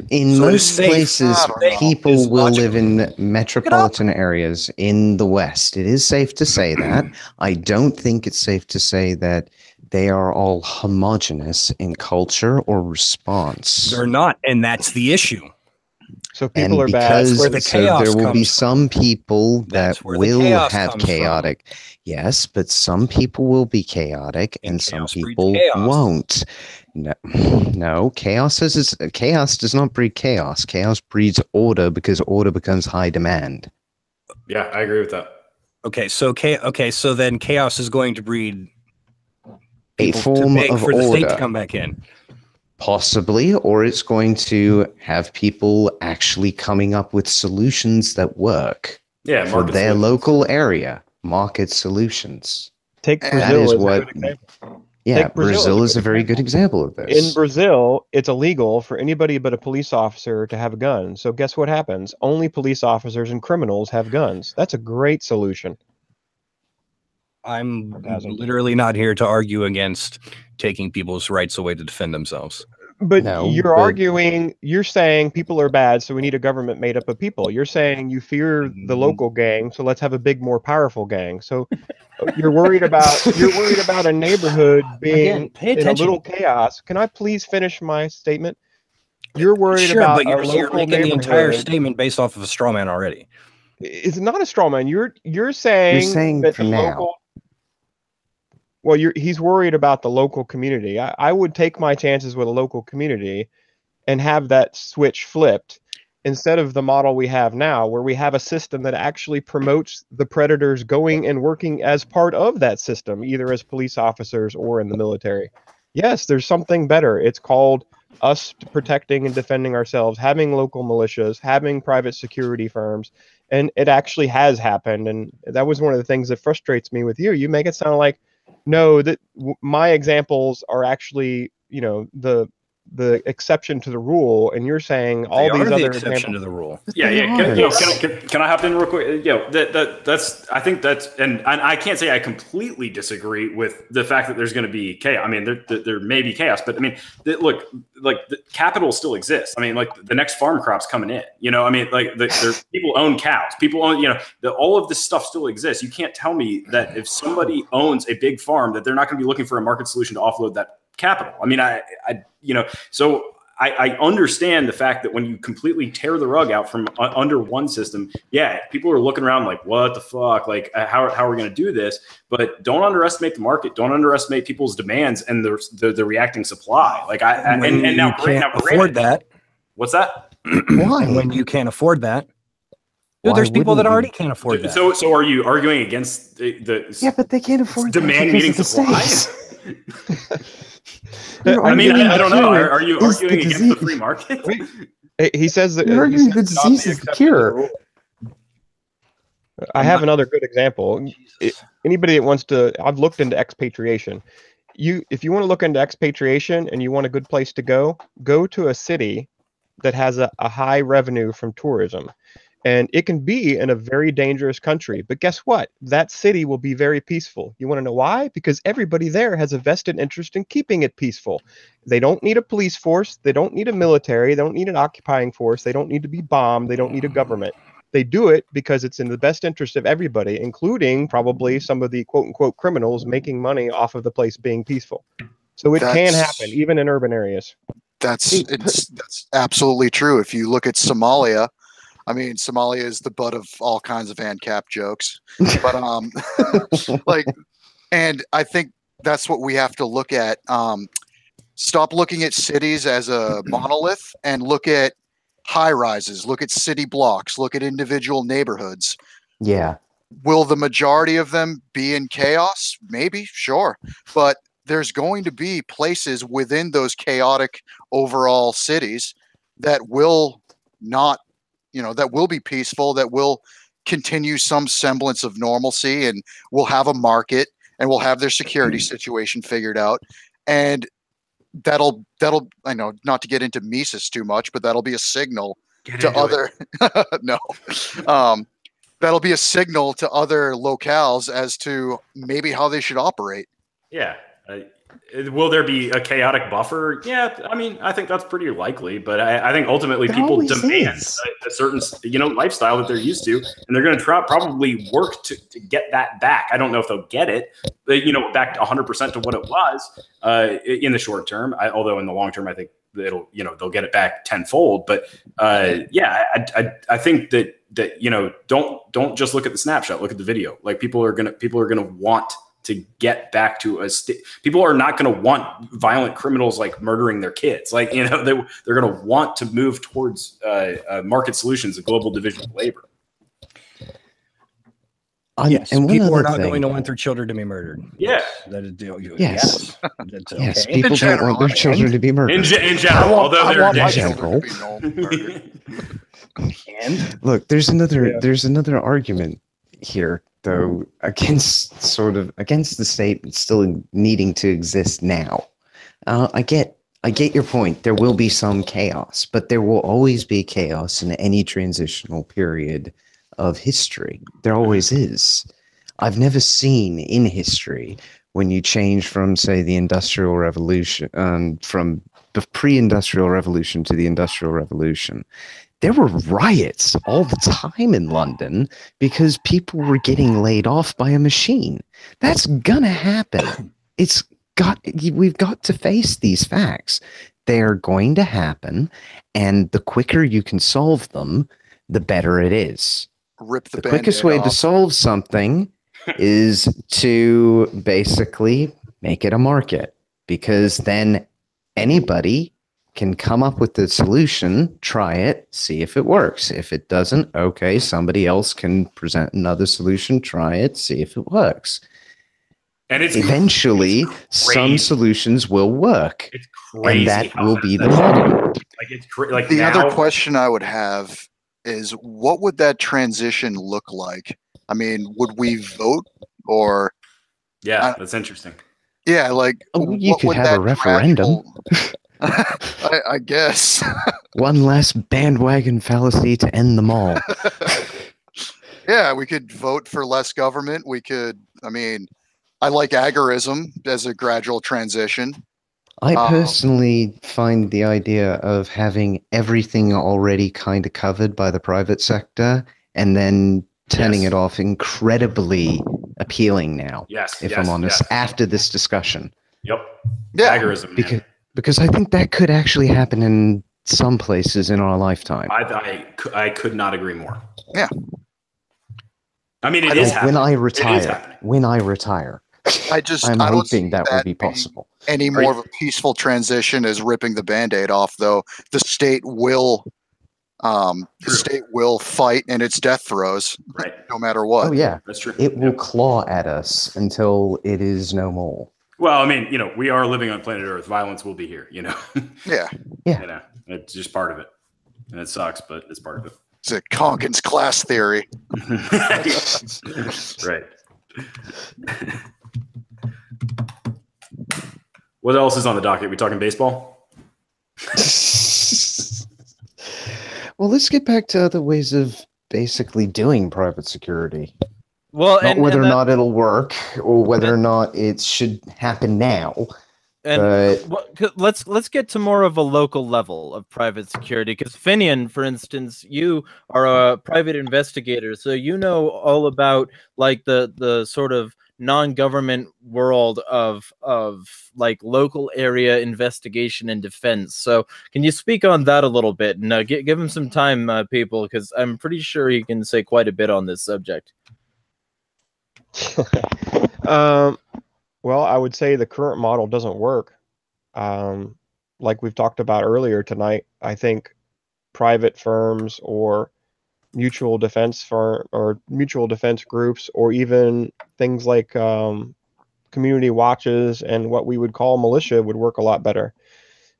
Speaker 8: In
Speaker 6: So
Speaker 8: most places, people will live
Speaker 6: logical.
Speaker 8: in metropolitan areas in the West. It is safe to say that. I don't think it's safe to say that they are all homogenous in culture or response.
Speaker 6: They're not, and that's the issue.
Speaker 2: So people are bad.
Speaker 8: Because
Speaker 6: where the chaos
Speaker 8: there will be
Speaker 6: comes
Speaker 8: some people that
Speaker 6: That's where the
Speaker 8: will
Speaker 6: chaos
Speaker 8: have
Speaker 6: comes from.
Speaker 8: chaotic. Yes, but some people will be chaotic and some
Speaker 6: chaos breeds
Speaker 8: people
Speaker 6: chaos.
Speaker 8: won't. No, chaos does not breed chaos. Chaos breeds order because order becomes high demand.
Speaker 10: Yeah, I agree with that.
Speaker 6: Okay, so then chaos is going to breed
Speaker 8: A
Speaker 6: people
Speaker 8: form
Speaker 6: to beg
Speaker 8: of
Speaker 6: for the state to
Speaker 8: order.
Speaker 6: come back in.
Speaker 8: Possibly, or it's going to have people actually coming up with solutions that work
Speaker 10: Yeah,
Speaker 8: for
Speaker 10: market
Speaker 8: their
Speaker 10: solutions.
Speaker 8: local area. Market solutions.
Speaker 2: Take
Speaker 8: That
Speaker 2: Brazil
Speaker 8: is
Speaker 2: as a
Speaker 8: what.
Speaker 2: good example.
Speaker 8: Yeah,
Speaker 2: Take Brazil as
Speaker 8: Brazil
Speaker 2: a
Speaker 8: is
Speaker 2: good
Speaker 8: a very good example of
Speaker 2: In
Speaker 8: this.
Speaker 2: Brazil, it's illegal for anybody but a police officer to have a gun. So guess what happens? Only police officers and criminals have guns. That's a great solution.
Speaker 6: I'm literally not here to argue against taking people's rights away to defend themselves.
Speaker 2: But
Speaker 8: No,
Speaker 2: you're saying people are bad, so we need a government made up of people. You're saying you fear the local gang, so let's have a big, more powerful gang. So you're worried about a neighborhood being
Speaker 6: pay
Speaker 2: in a
Speaker 6: attention.
Speaker 2: little chaos. Can I please finish my statement? You're worried
Speaker 6: Sure,
Speaker 2: about
Speaker 6: but you're
Speaker 2: local
Speaker 6: making the entire
Speaker 2: neighborhood.
Speaker 6: statement based off of a straw man already.
Speaker 2: It's not a straw man. You're saying that
Speaker 8: for
Speaker 2: the
Speaker 8: now.
Speaker 2: local. Well, he's worried about the local community. I would take my chances with a local community and have that switch flipped instead of the model we have now, where we have a system that actually promotes the predators going and working as part of that system, either as police officers or in the military. Yes, there's something better. It's called us protecting and defending ourselves, having local militias, having private security firms, and it actually has happened. And that was one of the things that frustrates me with you. You make it sound like, no, that my examples are actually, the exception to the rule, and you're saying all these other
Speaker 6: exception to the rule.
Speaker 10: Yeah. Can I hop in real quick? That's I think that's, and I can't say I completely disagree with the fact that there's going to be chaos. I mean, there may be chaos, but I mean, look, like the capital still exists. I mean, like the next farm crop's coming in. I mean, like there's people own cows, people own, all of this stuff still exists. You can't tell me that if somebody owns a big farm that they're not going to be looking for a market solution to offload that capital. I mean, so I understand the fact that when you completely tear the rug out from under one system, yeah, people are looking around like, what the fuck? Like, how are we going to do this? But don't underestimate the market. Don't underestimate people's demands and the reacting supply. Like and now
Speaker 6: can't afford that.
Speaker 10: What's that?
Speaker 8: Why?
Speaker 6: And when you can't afford that, dude, there's people that already can't afford that.
Speaker 10: So are you arguing against the
Speaker 8: Yeah, but they can't afford
Speaker 10: demand
Speaker 8: that
Speaker 10: meeting
Speaker 8: because of
Speaker 10: supply?
Speaker 8: the states.
Speaker 10: I mean, I don't know. Are you
Speaker 8: Is the
Speaker 10: arguing against the
Speaker 8: disease.
Speaker 10: free market?
Speaker 2: He says that
Speaker 8: You're arguing the disease is the cure.
Speaker 2: I have another good example. Anybody that wants to, I've looked into expatriation. if you want to look into expatriation and you want a good place to go to a city that has a high revenue from tourism. And it can be in a very dangerous country, but guess what? That city will be very peaceful. You want to know why? Because everybody there has a vested interest in keeping it peaceful. They don't need a police force. They don't need a military. They don't need an occupying force. They don't need to be bombed. They don't need a government. They do it because it's in the best interest of everybody, including probably some of the quote unquote criminals making money off of the place being peaceful. So it can happen even in urban areas.
Speaker 4: That's absolutely true. If you look at Somalia, I mean, Somalia is the butt of all kinds of ANCAP jokes, but and I think that's what we have to look at. Stop looking at cities as a monolith and look at high rises, look at city blocks, look at individual neighborhoods.
Speaker 8: Yeah.
Speaker 4: Will the majority of them be in chaos? Maybe, sure. But there's going to be places within those chaotic overall cities that will not, that will be peaceful, that will continue some semblance of normalcy, and will have a market and will have their security situation figured out. And that'll, I know, not to get into Mises too much, but that'll be a signal to other, that'll be a signal to other locales as to maybe how they should operate.
Speaker 10: Yeah. Will there be a chaotic buffer? Yeah, I mean, I think that's pretty likely, but I think ultimately people demand a certain, lifestyle that they're used to, and they're going to probably work to get that back. I don't know if they'll get it, but, back 100% to what it was in the short term. Although in the long term, I think it'll, they'll get it back tenfold. But yeah, I think that don't just look at the snapshot, look at the video. Like people are gonna want to get back to a state. People are not going to want violent criminals like murdering their kids. Like, they're going to want to move towards market solutions, a global division of labor.
Speaker 6: Yes, and people are not going to want their children to be murdered.
Speaker 10: Yeah.
Speaker 8: Yes.
Speaker 6: That's okay.
Speaker 8: Yes, people don't want their children to be murdered.
Speaker 10: In general, although they're
Speaker 8: in general. And look, there's another argument here, though, against the state still needing to exist now. I get your point. There will be some chaos, but there will always be chaos in any transitional period of history. There always is. I've never seen in history when you change from, say, the Industrial Revolution, from the pre-industrial revolution to the Industrial Revolution, there were riots all the time in London because people were getting laid off by a machine. That's gonna happen. We've got to face these facts. They're going to happen, and the quicker you can solve them, the better it is.
Speaker 4: The
Speaker 8: quickest way to solve something is to basically make it a market, because then anybody can come up with the solution, try it, see if it works. If it doesn't, okay, somebody else can present another solution, try it, see if it works. And eventually, some solutions will work.
Speaker 10: It's crazy,
Speaker 8: and that will be the model.
Speaker 4: The other question I would have is, what would that transition look like? I mean, would we vote, or?
Speaker 10: Yeah, that's interesting.
Speaker 4: Yeah, like
Speaker 8: you could have a referendum.
Speaker 4: I guess.
Speaker 8: One last bandwagon fallacy to end them all.
Speaker 4: Yeah, we could vote for less government. We could, I like agorism as a gradual transition.
Speaker 8: I personally find the idea of having everything already kind of covered by the private sector and then turning it off incredibly appealing now.
Speaker 10: Yes,
Speaker 8: if I'm honest, after this discussion.
Speaker 10: Yep.
Speaker 4: Yeah.
Speaker 10: Agorism.
Speaker 8: Because I think that could actually happen in some places in our lifetime.
Speaker 10: I could not agree more.
Speaker 4: Yeah.
Speaker 10: I mean, it is happening.
Speaker 8: When I retire, I'm hoping that will be possible.
Speaker 4: Any more of a peaceful transition is ripping the Band-Aid off, though. The state will fight in its death throes,
Speaker 10: right?
Speaker 4: No matter what.
Speaker 8: Oh yeah,
Speaker 10: that's true.
Speaker 8: It will claw at us until it is no more.
Speaker 10: Well, I mean, we are living on planet Earth. Violence will be here,
Speaker 4: Yeah.
Speaker 8: Yeah.
Speaker 10: It's just part of it. And it sucks, but it's part of it.
Speaker 4: It's a Conkin's class theory.
Speaker 10: Right. What else is on the docket? We talking baseball?
Speaker 8: Well, let's get back to other ways of basically doing private security.
Speaker 1: Well,
Speaker 8: not whether or not it'll work, or whether or not it should happen now.
Speaker 1: And let's get to more of a local level of private security, because Finian, for instance, you are a private investigator, so you know all about like the sort of non-government world of like local area investigation and defense. So can you speak on that a little bit and give him some time, people, because I'm pretty sure he can say quite a bit on this subject.
Speaker 2: Well, I would say the current model doesn't work. Like we've talked about earlier tonight, I think private firms or mutual defense groups, or even things like community watches and what we would call militia would work a lot better.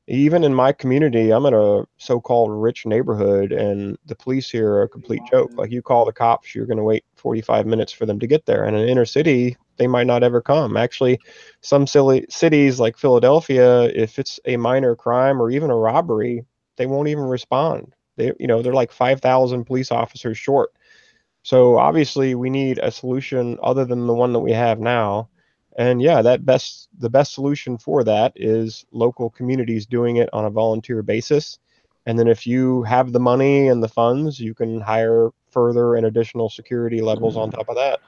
Speaker 2: Even in my community, I'm in a so-called rich neighborhood, and the police here are a complete joke. Like, you call the cops, you're going to wait 45 minutes for them to get there. And in an inner city, they might not ever come. Actually, some silly cities like Philadelphia, if it's a minor crime or even a robbery, they won't even respond. They're like 5,000 police officers short. So obviously, we need a solution other than the one that we have now. And yeah, the best solution for that is local communities doing it on a volunteer basis. And then if you have the money and the funds, you can hire further and additional security levels on top of that.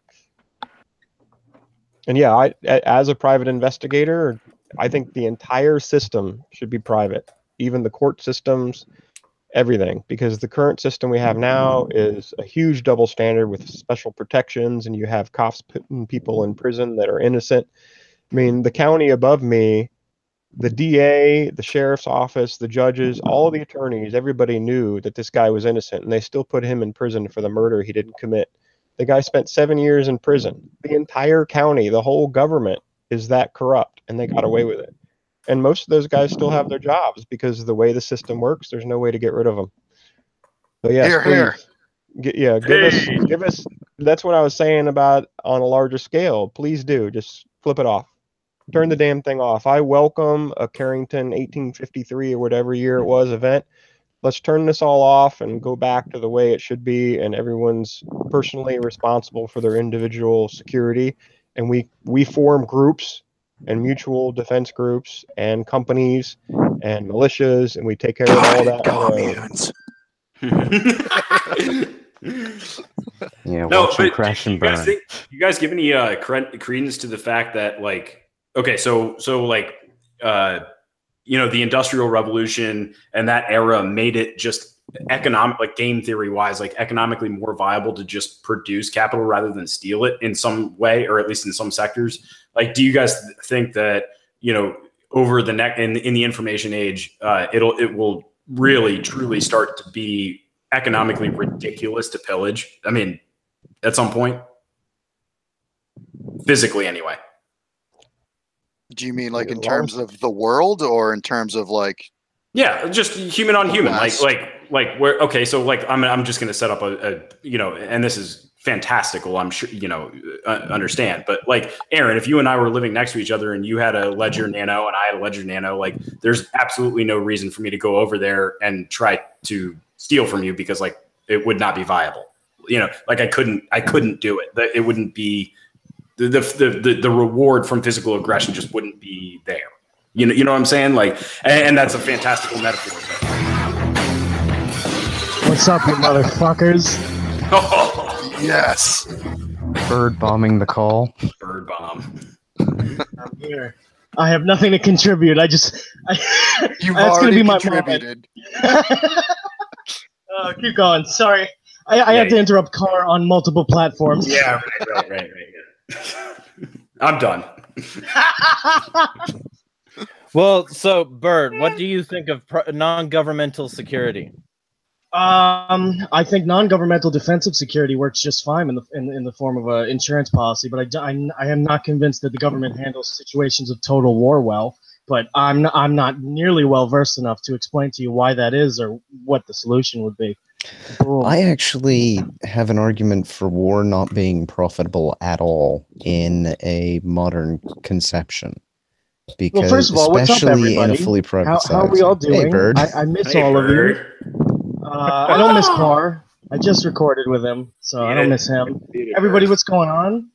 Speaker 2: And yeah, as a private investigator, I think the entire system should be private, even the court systems, everything, because the current system we have now is a huge double standard with special protections, and you have cops putting people in prison that are innocent. I mean, the county above me, the DA, the sheriff's office, the judges, all the attorneys, everybody knew that this guy was innocent, and they still put him in prison for the murder he didn't commit. The guy spent 7 years in prison. The entire county, the whole government is that corrupt, and they got away with it. And most of those guys still have their jobs because of the way the system works. There's no way to get rid of them. So yes, give us. That's what I was saying about on a larger scale. Please do just flip it off. Turn the damn thing off. I welcome a Carrington 1853 or whatever year it was event. Let's turn this all off and go back to the way it should be, and everyone's personally responsible for their individual security. And we form groups and mutual defense groups and companies and militias, and we take care of all that.
Speaker 8: Yeah, watch them crash and burn.
Speaker 10: You guys give any credence to the fact that, like, okay, so like, the Industrial Revolution and that era made it just economic, like game theory wise, like economically more viable to just produce capital rather than steal it in some way, or at least in some sectors. Like, do you guys think that, over the in the information age, it will really truly start to be economically ridiculous to pillage? I mean, at some point, physically anyway.
Speaker 4: Do you mean like in terms of the world, or in terms of like?
Speaker 10: Yeah, just human on human, like where. Okay, so like I'm just going to set up a and this is fantastical. I'm sure understand, but like Aaron, if you and I were living next to each other and you had a Ledger Nano and I had a Ledger Nano, like there's absolutely no reason for me to go over there and try to steal from you, because like it would not be viable. Like I couldn't do it. It wouldn't be the reward from physical aggression just wouldn't be there. You know what I'm saying? Like, and that's a fantastical metaphor.
Speaker 11: What's up, you motherfuckers?
Speaker 4: Oh, yes.
Speaker 8: Bird bombing the call.
Speaker 10: Bird bomb.
Speaker 11: I'm here. I have nothing to contribute.
Speaker 4: You've already contributed.
Speaker 11: Keep going. Sorry. I had to interrupt Carr on multiple platforms.
Speaker 10: Yeah, right. I'm done.
Speaker 1: Well, so Bird, what do you think of non-governmental security?
Speaker 11: I think non-governmental defensive security works just fine in the form of an insurance policy, but I am not convinced that the government handles situations of total war well. But I'm not nearly well versed enough to explain to you why that is or what the solution would be.
Speaker 8: I actually have an argument for war not being profitable at all in a modern conception. Because
Speaker 11: well, first of all, what's up,
Speaker 8: especially in a
Speaker 11: everybody?
Speaker 8: fully privatized.
Speaker 11: How are we all doing?
Speaker 8: Hey, Bird.
Speaker 11: I miss
Speaker 10: Hey,
Speaker 11: all of you.
Speaker 10: Bird.
Speaker 11: I don't miss Carr. I just recorded with him, so I don't miss him. Everybody, what's going on?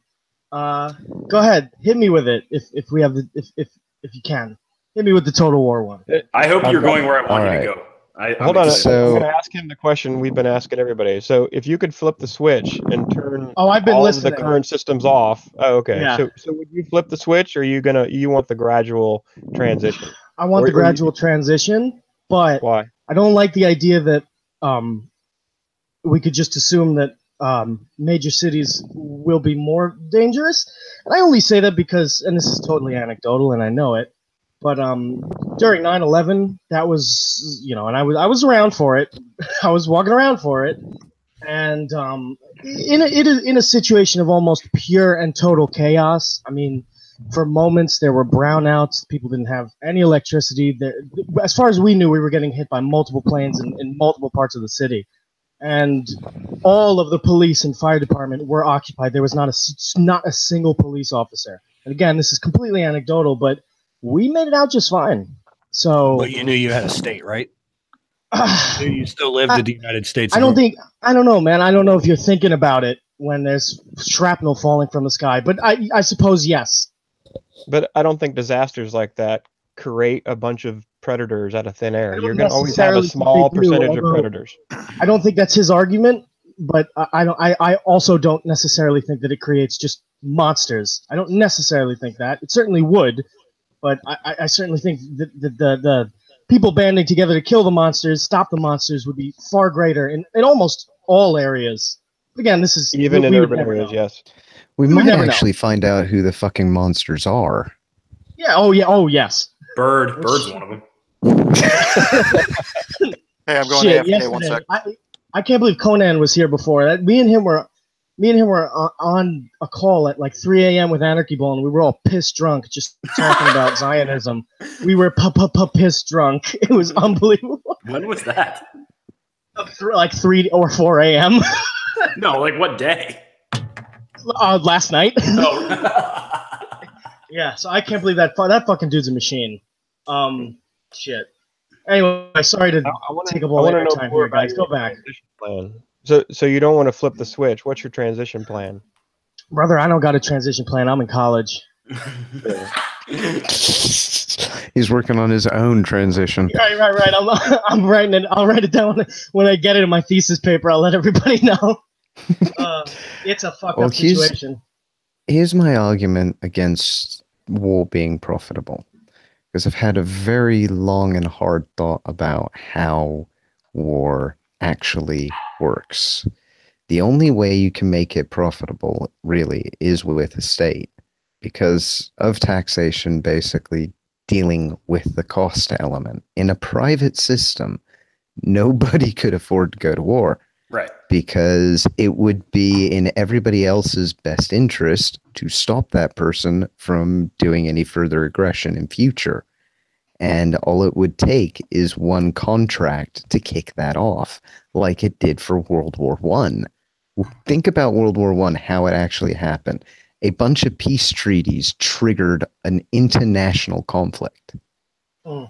Speaker 11: Go ahead, hit me with it if we have the if you can. Hit me with the Total War one.
Speaker 10: I hope you're going where I want
Speaker 8: All
Speaker 10: you
Speaker 8: right.
Speaker 10: to go.
Speaker 2: Hold on.
Speaker 8: So-
Speaker 2: I'm going to ask him the question we've been asking everybody. So if you could flip the switch and turn
Speaker 11: I've been
Speaker 2: all of
Speaker 11: listening.
Speaker 2: the current systems off. Oh, okay.
Speaker 11: Yeah.
Speaker 2: So would you flip the switch, or you want the gradual transition?
Speaker 11: I want the gradual transition, but
Speaker 2: Why?
Speaker 11: I don't like the idea that we could just assume that major cities will be more dangerous. And I only say that because, and this is totally anecdotal, and I know it, but during 9/11, that was, and I was around for it. I was walking around for it, and in a situation of almost pure and total chaos. I mean, for moments there were brownouts. People didn't have any electricity. As far as we knew, we were getting hit by multiple planes in multiple parts of the city. And all of the police and fire department were occupied. There was not a single police officer. And again, this is completely anecdotal, but we made it out just fine. So,
Speaker 6: But you knew you had a state, right? You knew you still lived in the United States.
Speaker 11: I don't know, man. I don't know if you're thinking about it when there's shrapnel falling from the sky, but I suppose yes.
Speaker 2: But I don't think disasters like that create a bunch of predators out of thin air. You're going to always have a small percentage of predators.
Speaker 11: I don't think that's his argument, but I also don't necessarily think that it creates just monsters. I don't necessarily think that. It certainly would, but I certainly think that the people banding together to kill the monsters, stop the monsters, would be far greater in almost all areas. Again, this is
Speaker 2: even in urban areas, yes.
Speaker 8: We might actually find out who the fucking monsters are.
Speaker 11: Yeah. Oh, yeah. Oh, yes.
Speaker 10: Bird's one of them.
Speaker 4: Hey, I'm going to AFK 1 sec.
Speaker 11: I can't believe Conan was here before. Me and him were on a call at like 3 a.m. with Anarchy Ball, and we were all pissed drunk, just talking about Zionism. We were pissed drunk. It was unbelievable.
Speaker 10: When was that?
Speaker 11: Like 3 or 4 a.m.
Speaker 10: No, like what day?
Speaker 11: Last night.
Speaker 10: Oh.
Speaker 11: Yeah, so I can't believe that fucking dude's a machine. Shit. Anyway, sorry to take up all your time here, guys. Go back.
Speaker 2: Plan. So you don't want to flip the switch. What's your transition plan?
Speaker 11: Brother, I don't got a transition plan. I'm in college.
Speaker 8: He's working on his own transition.
Speaker 11: Right. I'm writing it. I'll write it down when I get it in my thesis paper. I'll let everybody know. It's a fucked up situation.
Speaker 8: Here's my argument against war being profitable, because I've had a very long and hard thought about how war actually works. The only way you can make it profitable, really, is with a state, because of taxation basically dealing with the cost element. In a private system, nobody could afford to go to war.
Speaker 10: Right.
Speaker 8: Because it would be in everybody else's best interest to stop that person from doing any further aggression in future. And all it would take is one contract to kick that off, like it did for World War I. Think about World War I, how it actually happened. A bunch of peace treaties triggered an international conflict.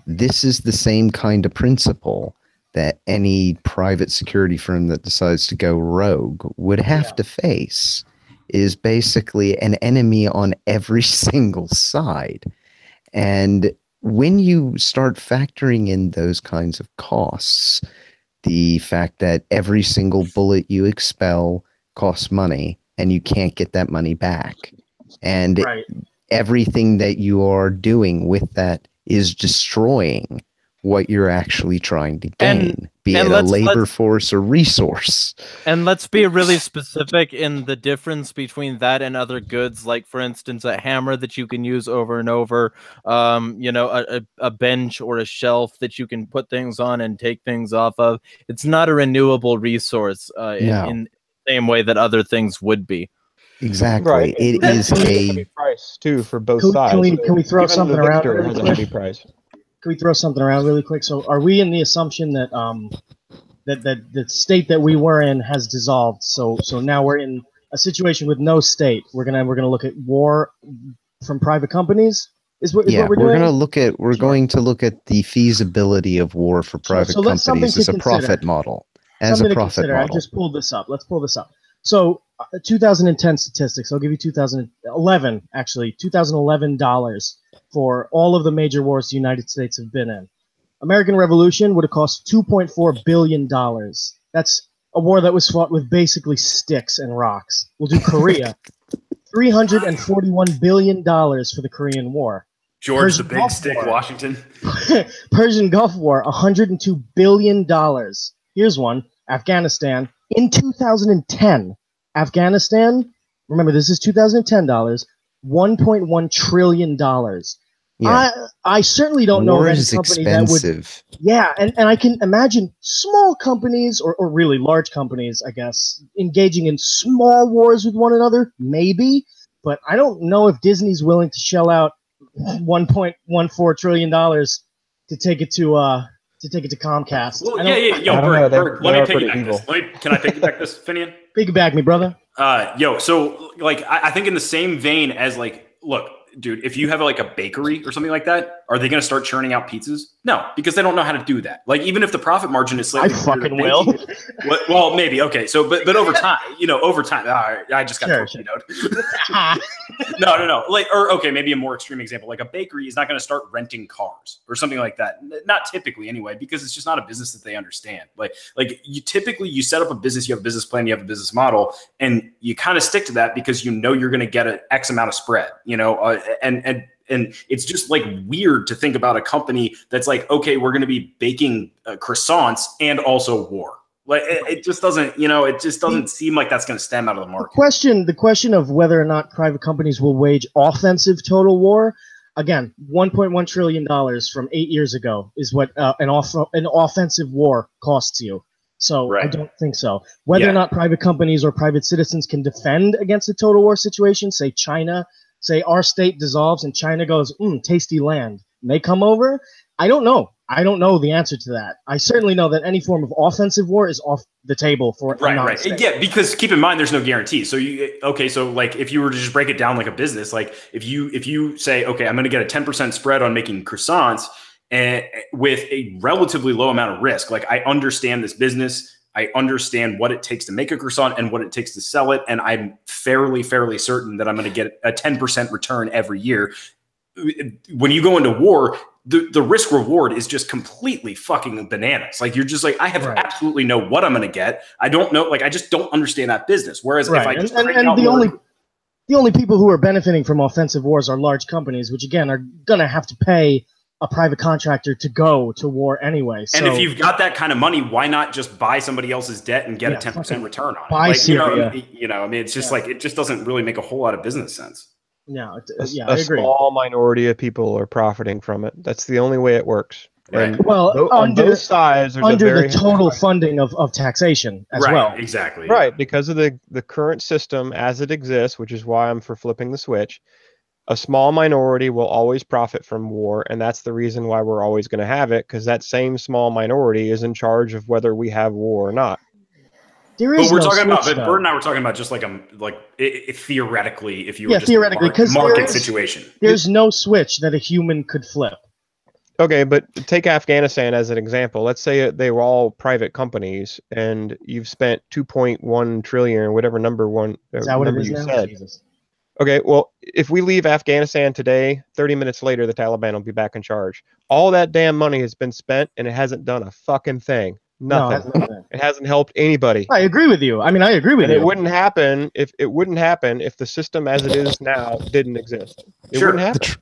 Speaker 8: This is the same kind of principle that any private security firm that decides to go rogue would have to face, is basically an enemy on every single side. And when you start factoring in those kinds of costs, the fact that every single bullet you expel costs money and you can't get that money back, and everything that you are doing with that is destroying what you're actually trying to gain, be it a labor force or resource.
Speaker 1: And let's be really specific in the difference between that and other goods, like, for instance, a hammer that you can use over and over, a bench or a shelf that you can put things on and take things off of. It's not a renewable resource in the same way that other things would be.
Speaker 8: Exactly.
Speaker 2: Right.
Speaker 8: It is a
Speaker 2: price, too, for both sides.
Speaker 11: Can we throw something around?
Speaker 2: Has a heavy price.
Speaker 11: Can we throw something around really quick? So, are we in the assumption that that the state that we were in has dissolved? So now we're in a situation with no state. We're gonna look at war from private companies. Is what
Speaker 8: Yeah,
Speaker 11: we're
Speaker 8: we're
Speaker 11: doing?
Speaker 8: gonna look at going to look at the feasibility of war for private
Speaker 11: so that's something
Speaker 8: companies as
Speaker 11: to
Speaker 8: a profit
Speaker 11: consider.
Speaker 8: model. As
Speaker 11: Something
Speaker 8: a
Speaker 11: to
Speaker 8: profit
Speaker 11: consider. I
Speaker 8: model.
Speaker 11: just pulled this up. Let's pull this up. So 2010 statistics. I'll give you 2011, actually, $2011 for all of the major wars the United States have been in. American Revolution would have cost $2.4 billion. That's a war that was fought with basically sticks and rocks. We'll do Korea. $341 billion for the Korean War.
Speaker 10: George
Speaker 11: Persian
Speaker 10: the Big
Speaker 11: Gulf
Speaker 10: Stick,
Speaker 11: War.
Speaker 10: Washington.
Speaker 11: Persian Gulf War, $102 billion. Here's one. Afghanistan. In 2010, Afghanistan, remember this is 2010 dollars, $1.1 trillion.
Speaker 8: Yeah.
Speaker 11: I certainly don't know
Speaker 8: War
Speaker 11: of any
Speaker 8: is
Speaker 11: company
Speaker 8: expensive.
Speaker 11: that would. Yeah, and I can imagine small companies or really large companies, I guess, engaging in small wars with one another, maybe. But I don't know if Disney's willing to shell out $1.14 trillion to take it to Comcast.
Speaker 10: Well, yo, Berg, let me piggyback this. Can I piggyback this, Finian?
Speaker 11: Piggyback me, brother.
Speaker 10: So like, I think in the same vein as like, look, dude, if you have like a bakery or something like that, are they going to start churning out pizzas? No, because they don't know how to do that. Like, even if the profit margin is slightly,
Speaker 11: I fucking will.
Speaker 10: Well, maybe. Okay. So, but over time, I just got No. Like, or okay, maybe a more extreme example, like a bakery is not going to start renting cars or something like that. Not typically anyway, because it's just not a business that they understand. Like you typically set up a business, you have a business plan, you have a business model, and you kind of stick to that because you know you're going to get an X amount of spread, and it's just like weird to think about a company that's like, okay, we're going to be baking croissants and also war. Like it just doesn't, it just doesn't seem like that's going to stem out of the market.
Speaker 11: The question of whether or not private companies will wage offensive total war, again, $1.1 trillion from 8 years ago is what an offensive war costs you. So right. I don't think so. Whether or not private companies or private citizens can defend against a total war situation, say China, say our state dissolves and China goes, tasty land, and they come over, I don't know. I don't know the answer to that. I certainly know that any form of offensive war is off the table for a non-state.
Speaker 10: Yeah, because keep in mind, there's no guarantee. So so like if you were to just break it down like a business, like if you say, okay, I'm going to get a 10% spread on making croissants and with a relatively low amount of risk, like I understand this business, I understand what it takes to make a croissant and what it takes to sell it, and I'm fairly certain that I'm going to get a 10% return every year. When you go into war, the risk reward is just completely fucking bananas. Like you're just like, I have absolutely know what I'm going to get. I don't know. Like I just don't understand that business. Whereas if I just
Speaker 11: the only people who are benefiting from offensive wars are large companies, which again are going to have to pay a private contractor to go to war anyway. So,
Speaker 10: and if you've got that kind of money, why not just buy somebody else's debt and get a 10% return on it?
Speaker 11: Buy Syria.
Speaker 10: I mean, it's just like, it just doesn't really make a whole lot of business sense.
Speaker 11: No,
Speaker 2: I agree. A small minority of people are profiting from it. That's the only way it works.
Speaker 10: Right.
Speaker 2: And on both sides, there's
Speaker 11: under
Speaker 2: a very
Speaker 11: the total funding of taxation as well.
Speaker 10: Exactly.
Speaker 2: Right, because of the current system as it exists, which is why I'm for flipping the switch. A small minority will always profit from war, and that's the reason why we're always going to have it, because that same small minority is in charge of whether we have war or not.
Speaker 10: But we're talking about, but Bert and I were talking about just like theoretically, if you were just
Speaker 11: theoretically, because
Speaker 10: market situation,
Speaker 11: there's no switch that a human could flip.
Speaker 2: Okay, but take Afghanistan as an example. Let's say they were all private companies, and you've spent 2.1 trillion, or whatever number
Speaker 11: is that what it is
Speaker 2: you
Speaker 11: now?
Speaker 2: said.
Speaker 11: Jesus.
Speaker 2: Okay, well, if we leave Afghanistan today, 30 minutes later, the Taliban will be back in charge. All that damn money has been spent, and it hasn't done a fucking thing. Nothing. No, it hasn't helped anybody.
Speaker 11: I agree with you. I mean, I agree with you.
Speaker 2: It wouldn't happen if the system as it is now didn't exist. It wouldn't happen.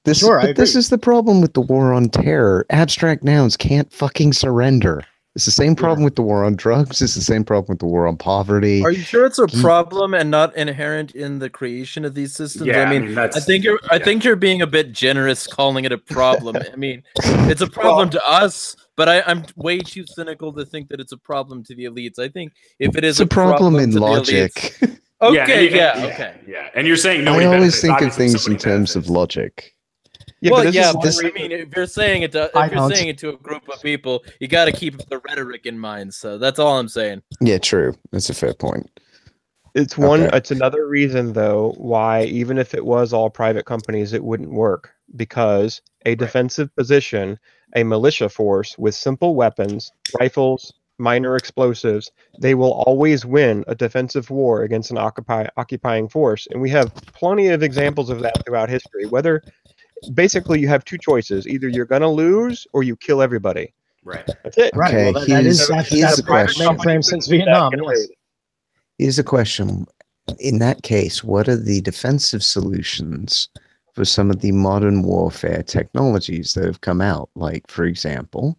Speaker 8: This is the problem with the war on terror. Abstract nouns can't fucking surrender. It's the same problem with the war on drugs. It's the same problem with the war on poverty.
Speaker 1: Are you sure it's a problem and not inherent in the creation of these systems?
Speaker 10: Yeah,
Speaker 1: I mean I think you're being a bit generous calling it a problem. I mean, it's a problem to us, but I'm way too cynical to think that it's a problem to the elites. I think if it is
Speaker 8: it's a problem in
Speaker 1: to
Speaker 8: logic.
Speaker 1: Okay,
Speaker 10: yeah. And you're saying
Speaker 8: I always think of things in terms of logic.
Speaker 1: Yeah, well, I mean, if you're saying it to a group of people, you got to keep the rhetoric in mind. So that's all I'm saying.
Speaker 8: Yeah, true. That's a fair point.
Speaker 2: It's another reason though why even if it was all private companies, it wouldn't work, because a defensive position, a militia force with simple weapons, rifles, minor explosives, they will always win a defensive war against an occupying force. And we have plenty of examples of that throughout history. Whether basically you have two choices: either you're going to lose or you kill everybody.
Speaker 10: Right.
Speaker 2: That's it.
Speaker 8: Okay,
Speaker 11: Right. Well, that's the mainframe since Vietnam. Yes.
Speaker 8: Here's a question. In that case, what are the defensive solutions for some of the modern warfare technologies that have come out? Like, for example,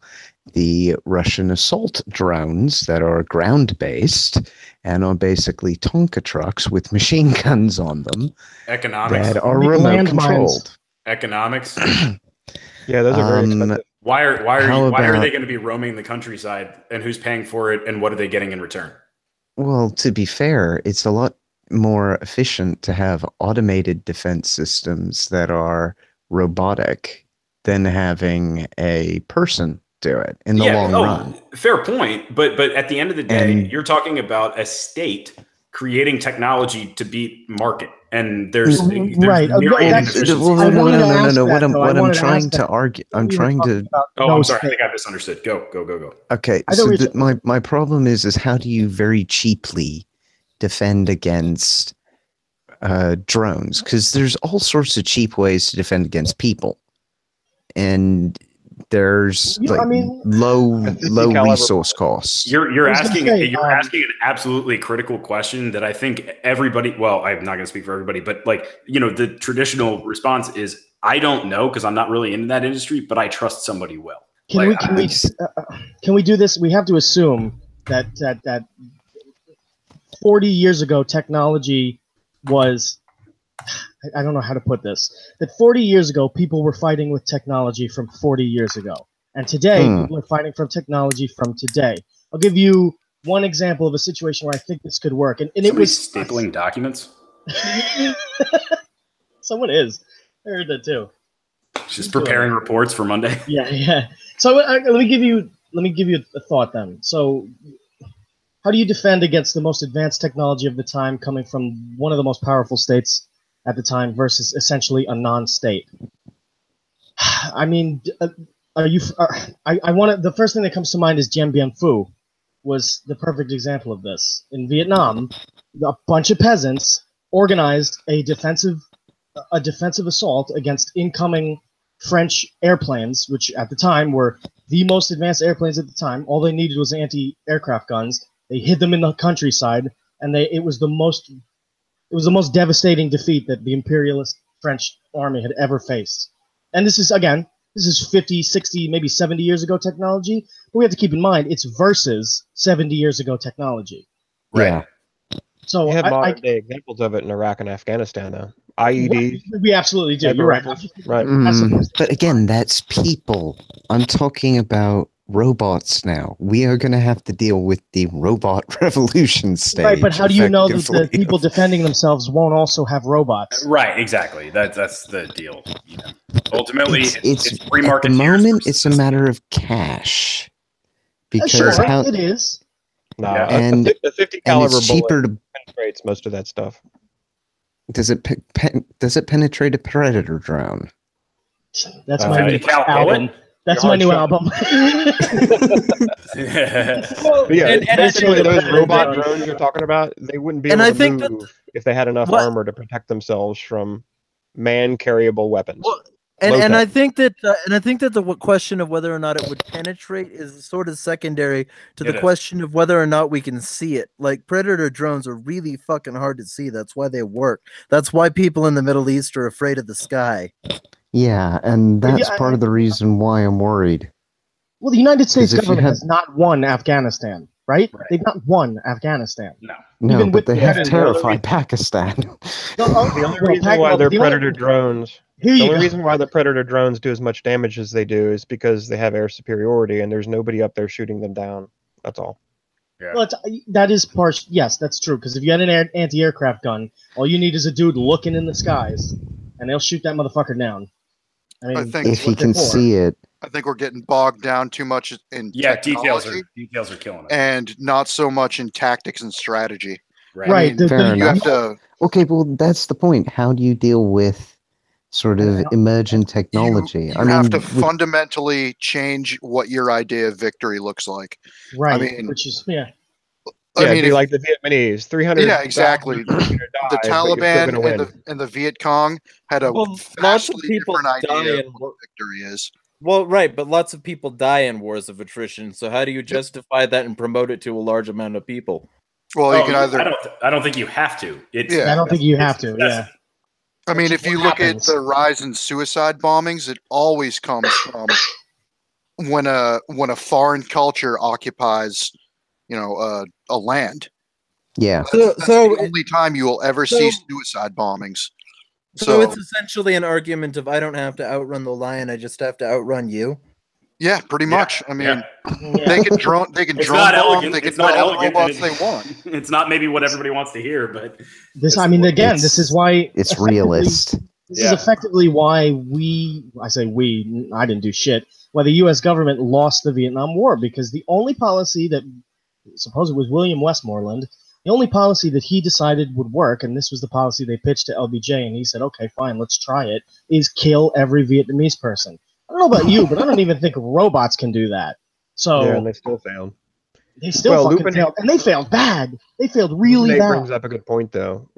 Speaker 8: the Russian assault drones that are ground-based and are basically Tonka trucks with machine guns on them.
Speaker 10: Economics.
Speaker 8: That are remote controlled.
Speaker 10: Economics.
Speaker 2: Yeah, those are very expensive.
Speaker 10: Why are they going to be roaming the countryside, and who's paying for it, and what are they getting in return?
Speaker 8: Well, to be fair, it's a lot more efficient to have automated defense systems that are robotic than having a person do it in the long run.
Speaker 10: Fair point. But at the end of the day, you're talking about a state creating technology to beat market. And there's
Speaker 8: right. No. What I'm trying to argue, I'm trying to.
Speaker 10: Oh, I'm sorry. I think I misunderstood. Go.
Speaker 8: Okay. So my problem is how do you very cheaply defend against drones? Because there's all sorts of cheap ways to defend against people, and there's low resource costs.
Speaker 10: You're asking an absolutely critical question that I think everybody, well, I'm not going to speak for everybody, but the traditional response is I don't know because I'm not really in that industry, but I trust somebody will.
Speaker 11: Can we do this? We have to assume that 40 years ago technology was, I don't know how to put this, that 40 years ago, people were fighting with technology from 40 years ago. And today, people are fighting from technology from today. I'll give you one example of a situation where I think this could work. And it was
Speaker 10: stapling documents.
Speaker 11: Someone is. I heard that too.
Speaker 10: Just preparing reports for Monday.
Speaker 11: Yeah. So let me give you a thought then. So how do you defend against the most advanced technology of the time coming from one of the most powerful states at the time versus essentially a non-state? I mean, the first thing that comes to mind is Dien Bien Phu was the perfect example of this. In Vietnam, a bunch of peasants organized a defensive assault against incoming French airplanes, which at the time were the most advanced airplanes at the time. All they needed was anti-aircraft guns. They hid them in the countryside, and it was the most devastating defeat that the imperialist French army had ever faced. And this is 50, 60, maybe 70 years ago technology, but we have to keep in mind it's versus 70 years ago technology.
Speaker 8: Right.
Speaker 11: So
Speaker 2: we have modern day examples of it in Iraq and Afghanistan, though. IEDs.
Speaker 11: We absolutely do. You're right.
Speaker 2: Right.
Speaker 8: But again, that's people. I'm talking about robots now. We are going to have to deal with the robot revolution stage.
Speaker 11: Right, but how do you know that the people defending themselves won't also have robots?
Speaker 10: Right, exactly. That's the deal. Ultimately, it's free market.
Speaker 8: At the moment, it's a matter of cash. Because
Speaker 11: it is.
Speaker 2: No, and the 50 caliber bullet penetrates most of that stuff.
Speaker 8: Does it penetrate a predator drone?
Speaker 11: That's my new album. That's my new album.
Speaker 2: Basically, those robot drones you're talking about, they wouldn't be able to move if they had enough armor to protect themselves from man-carryable weapons.
Speaker 1: Well, and I think that the question of whether or not it would penetrate is sort of secondary to the question of whether or not we can see it. Like, predator drones are really fucking hard to see. That's why they work. That's why people in the Middle East are afraid of the sky.
Speaker 8: Yeah, and that's part of the reason why I'm worried.
Speaker 11: Well, the United States government has not won Afghanistan, right? They've not won Afghanistan.
Speaker 8: No, but they have terrified Pakistan.
Speaker 2: The only reason why they're predator drones... The only reason why the predator drones do as much damage as they do is because they have air superiority and there's nobody up there shooting them down. That's all.
Speaker 11: Yeah. Well, that is partial. Yes, that's true. Because if you had an anti-aircraft gun, all you need is a dude looking in the skies, and they'll shoot that motherfucker down. I mean,
Speaker 8: if he can see it.
Speaker 4: I think we're getting bogged down too much in technology,
Speaker 10: details are killing us,
Speaker 4: and not so much in tactics and strategy.
Speaker 10: right?
Speaker 11: Right.
Speaker 8: Fair
Speaker 4: You have
Speaker 8: enough.
Speaker 4: to
Speaker 8: Okay, well, that's the point. How do you deal with sort of emergent technology?
Speaker 4: you have to fundamentally change what your idea of victory looks like.
Speaker 11: Right.
Speaker 4: I mean,
Speaker 11: which is yeah.
Speaker 2: Yeah,
Speaker 4: I mean,
Speaker 2: it'd be like the Vietnamese, 300.
Speaker 4: yeah, exactly. The Taliban and the Viet Cong had a
Speaker 1: Well, lots of
Speaker 4: vastly
Speaker 1: people
Speaker 4: different
Speaker 1: die
Speaker 4: idea
Speaker 1: in
Speaker 4: of what victory is.
Speaker 1: Well, right, but lots of people die in wars of attrition. So how do you justify that and promote it to a large amount of people?
Speaker 4: Well, you can either.
Speaker 10: I don't think you have to.
Speaker 11: I don't think you have to. Yeah.
Speaker 4: I mean, if you look at the rise in suicide bombings, it always comes from when a foreign culture occupies, a land.
Speaker 8: Yeah.
Speaker 4: That's the only time you will ever see suicide bombings.
Speaker 1: So it's essentially an argument of I don't have to outrun the lion, I just have to outrun you.
Speaker 4: Yeah, pretty much. I mean, they can drone bomb, they can put all the robots they want.
Speaker 10: It's not maybe what everybody wants to hear, but
Speaker 11: this is why
Speaker 8: it's realist.
Speaker 11: This is effectively why I didn't do shit, why the U.S. government lost the Vietnam War, because the only policy that, suppose it was William Westmoreland, the only policy that he decided would work, and this was the policy they pitched to LBJ, and he said, okay, fine, let's try it, is kill every Vietnamese person. I don't know about you, but I don't even think robots can do that. So
Speaker 2: yeah, and they still failed.
Speaker 11: They still fucking failed, and they failed bad. They failed really bad.
Speaker 2: Brings up a good point, though.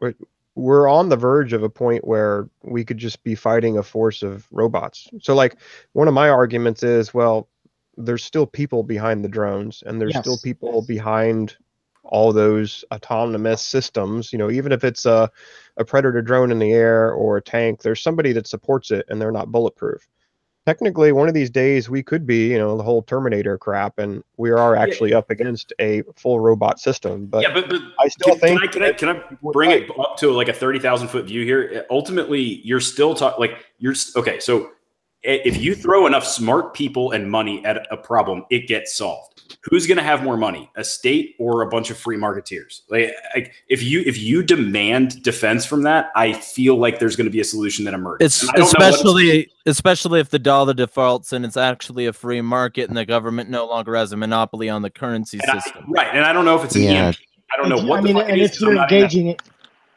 Speaker 2: We're on the verge of a point where we could just be fighting a force of robots. So, like, one of my arguments is, well, there's still people behind the drones, and there's still people behind all those autonomous systems. Even if it's a predator drone in the air or a tank, there's somebody that supports it, and they're not bulletproof. Technically, one of these days we could be, the whole Terminator crap, and we are actually up against a full robot system. But I still think.
Speaker 10: Can I bring it up to like a 30,000-foot view here? Ultimately, you're still talking okay. So if you throw enough smart people and money at a problem, it gets solved. Who's going to have more money, a state or a bunch of free marketeers? Like if you demand defense from that, I feel like there's going to be a solution that emerges.
Speaker 1: Especially if the dollar defaults and it's actually a free market and the government no longer has a monopoly on the currency system.
Speaker 10: And I don't know if it's an EMP. I don't know what the fuck it is.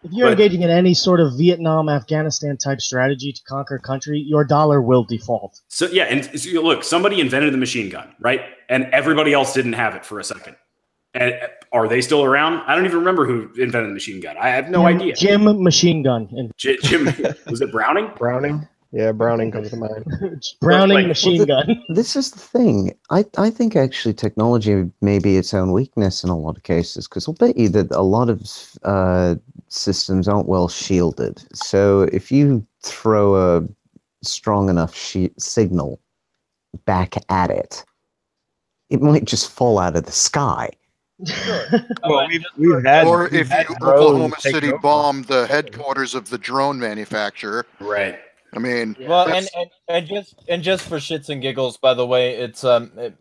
Speaker 11: If you're engaging in any sort of Vietnam, Afghanistan type strategy to conquer a country, your dollar will default.
Speaker 10: So yeah, and so, look, somebody invented the machine gun, right? And everybody else didn't have it for a second. And are they still around? I don't even remember who invented the machine gun. I have no idea.
Speaker 11: Jim Machine Gun.
Speaker 10: Jim, was it Browning?
Speaker 2: Browning. Yeah, Browning comes to mind.
Speaker 11: Browning machine gun.
Speaker 8: This is the thing. I think actually technology may be its own weakness in a lot of cases, because I'll bet you that a lot of systems aren't well shielded. So if you throw a strong enough signal back at it, it might just fall out of the sky.
Speaker 2: Well, we've had,
Speaker 4: or if Oklahoma City bombed the headquarters of the drone manufacturer,
Speaker 10: right?
Speaker 4: I mean,
Speaker 1: well, and just for shits and giggles, by the way, it's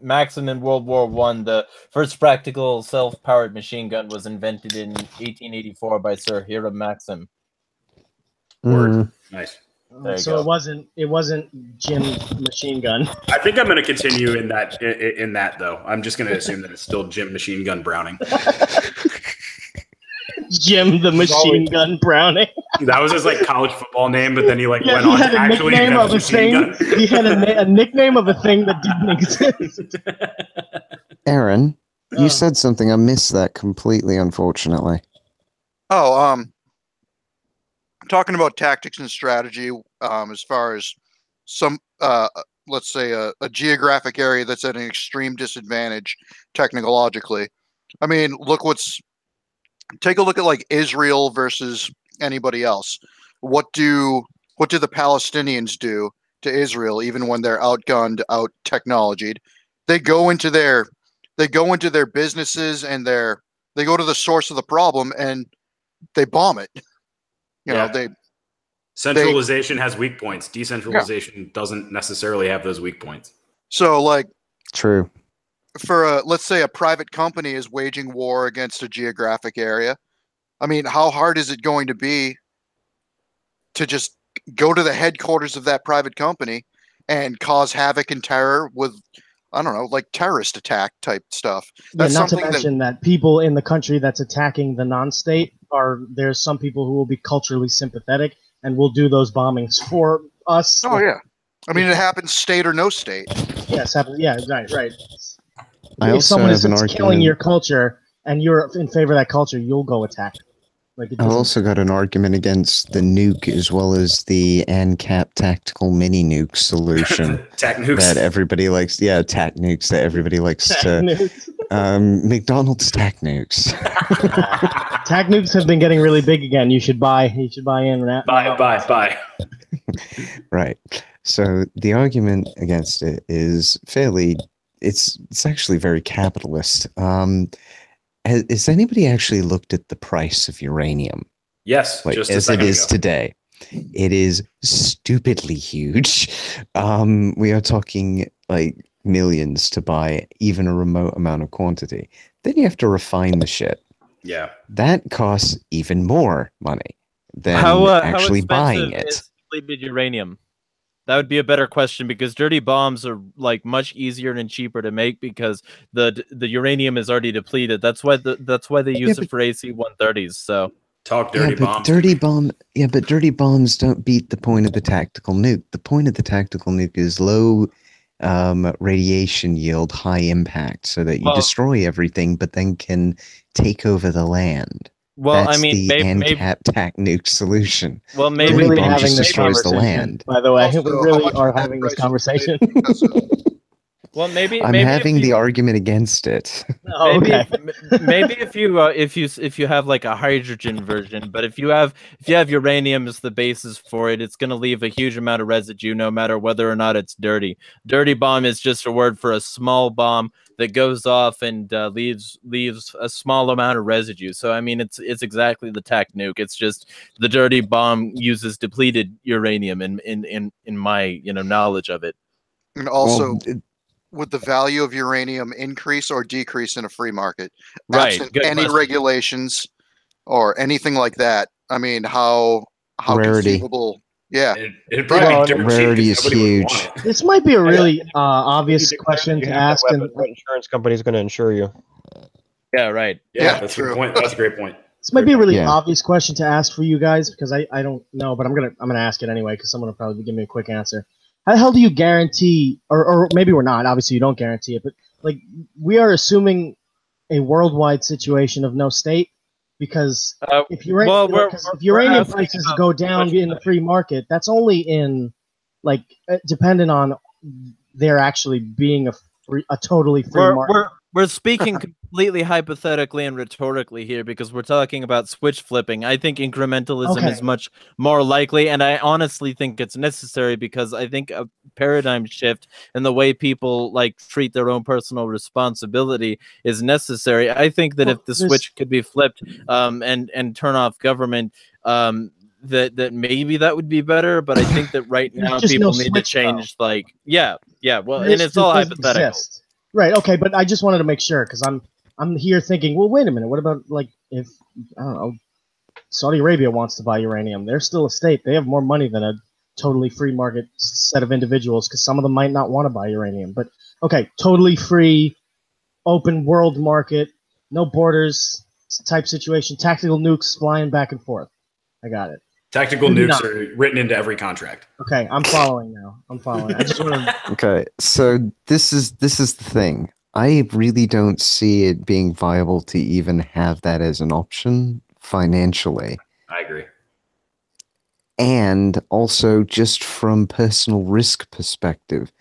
Speaker 1: Maxim in World War I. The first practical self-powered machine gun was invented in 1884 by Sir Hiram Maxim.
Speaker 10: Word, nice.
Speaker 11: So it wasn't Jim Machine Gun.
Speaker 10: I think I'm going to continue in that though. I'm just going to assume that it's still Jim Machine Gun Browning.
Speaker 11: Jim the Machine Gun Browning.
Speaker 10: That was his college football name, but then he went on to actually invent the machine gun.
Speaker 11: He had a nickname of a thing that didn't exist.
Speaker 8: Aaron, you said something. I missed that completely, unfortunately.
Speaker 4: Talking about tactics and strategy, as far as some, let's say a geographic area that's at an extreme disadvantage technologically. I mean, take a look at Israel versus anybody else. What do the Palestinians do to Israel even when they're outgunned, out technologied? They go into their businesses and they go to the source of the problem and they bomb it.
Speaker 10: Centralization has weak points. Decentralization doesn't necessarily have those weak points.
Speaker 4: So
Speaker 8: true.
Speaker 4: For let's say a private company is waging war against a geographic area. I mean, how hard is it going to be to just go to the headquarters of that private company and cause havoc and terror with I don't know, like terrorist attack type stuff.
Speaker 11: That's not to mention that people in the country that's attacking the non-state there's some people who will be culturally sympathetic and will do those bombings for us.
Speaker 4: Oh yeah, I mean it happens state or no state.
Speaker 11: Yes, yeah, right.
Speaker 8: If
Speaker 11: someone is killing your culture and you're in favor of that culture, you'll go attack.
Speaker 8: I've also got an argument against the nuke as well as the ANCAP tactical mini nuke solution.
Speaker 10: TAC nukes.
Speaker 8: That everybody likes. Yeah, TAC nukes that everybody likes to. McDonald's TAC nukes.
Speaker 11: TAC nukes have been getting really big again. You should buy in.
Speaker 10: Buy.
Speaker 8: Right. So the argument against it is fairly. It's actually very capitalist. Has anybody actually looked at the price of uranium?
Speaker 10: Yes,
Speaker 8: like,
Speaker 10: just
Speaker 8: as it is today. It is stupidly huge. We are talking like millions to buy even a remote amount of quantity. Then you have to refine the shit.
Speaker 10: Yeah.
Speaker 8: That costs even more money than actually buying it.
Speaker 1: Is depleted uranium? That would be a better question, because dirty bombs are like much easier and cheaper to make because the uranium is already depleted. That's why they use it for AC-130s. So
Speaker 10: talk dirty bombs.
Speaker 8: But dirty bombs don't beat the point of the tactical nuke. The point of the tactical nuke is low radiation yield, high impact, so that you destroy everything, but then can take over the land.
Speaker 1: Well,
Speaker 8: That's
Speaker 1: I mean,
Speaker 8: the ANCAP TAC nuke solution.
Speaker 1: Well, maybe
Speaker 11: we're really
Speaker 8: bomb
Speaker 11: having
Speaker 8: just
Speaker 11: this
Speaker 8: destroys the land.
Speaker 11: By the way, we really are having this conversation.
Speaker 1: Well, maybe
Speaker 8: I'm having the argument against it.
Speaker 11: Oh, okay.
Speaker 1: Maybe if you have like a hydrogen version, but if you have uranium as the basis for it, it's going to leave a huge amount of residue, no matter whether or not it's dirty. Dirty bomb is just a word for a small bomb that goes off and leaves a small amount of residue. So I mean, it's exactly the TAC nuke. It's just the dirty bomb uses depleted uranium in my knowledge of it.
Speaker 4: And also, would the value of uranium increase or decrease in a free market?
Speaker 1: Right.
Speaker 4: Absent any regulations or anything like that. I mean, how
Speaker 8: rarity.
Speaker 4: Conceivable? Yeah,
Speaker 8: rarity is huge.
Speaker 11: This might be a really obvious question to ask.
Speaker 2: And what insurance company is going to insure you?
Speaker 1: Yeah, right.
Speaker 10: Yeah, that's a good point. That's a great point.
Speaker 11: This might be a really obvious question to ask for you guys, because I don't know, but I'm gonna ask it anyway because someone will probably give me a quick answer. How the hell do you guarantee, or maybe we're not, obviously you don't guarantee it, but like we are assuming a worldwide situation of no state, because if uranium prices go down in the free market, that's only in like dependent on there actually being a totally free market.
Speaker 1: We're speaking completely hypothetically and rhetorically here because we're talking about switch flipping. I think incrementalism is much more likely, and I honestly think it's necessary because I think a paradigm shift in the way people like treat their own personal responsibility is necessary. I think that if the switch could be flipped and turn off government, that maybe that would be better. But I think that right now people need to change. Well, and it's all hypothetical.
Speaker 11: Exist. Right. Okay. But I just wanted to make sure because I'm here thinking, well, wait a minute. What about like if I don't know, Saudi Arabia wants to buy uranium? They're still a state. They have more money than a totally free market set of individuals because some of them might not want to buy uranium. But okay, totally free, open world market, no borders type situation. Tactical nukes flying back and forth. I got it.
Speaker 10: Tactical nukes are written into every contract.
Speaker 11: Okay, I'm following now. I just want to.
Speaker 8: Okay, so this is the thing. I really don't see it being viable to even have that as an option financially.
Speaker 10: I agree.
Speaker 8: And also just from personal risk perspective,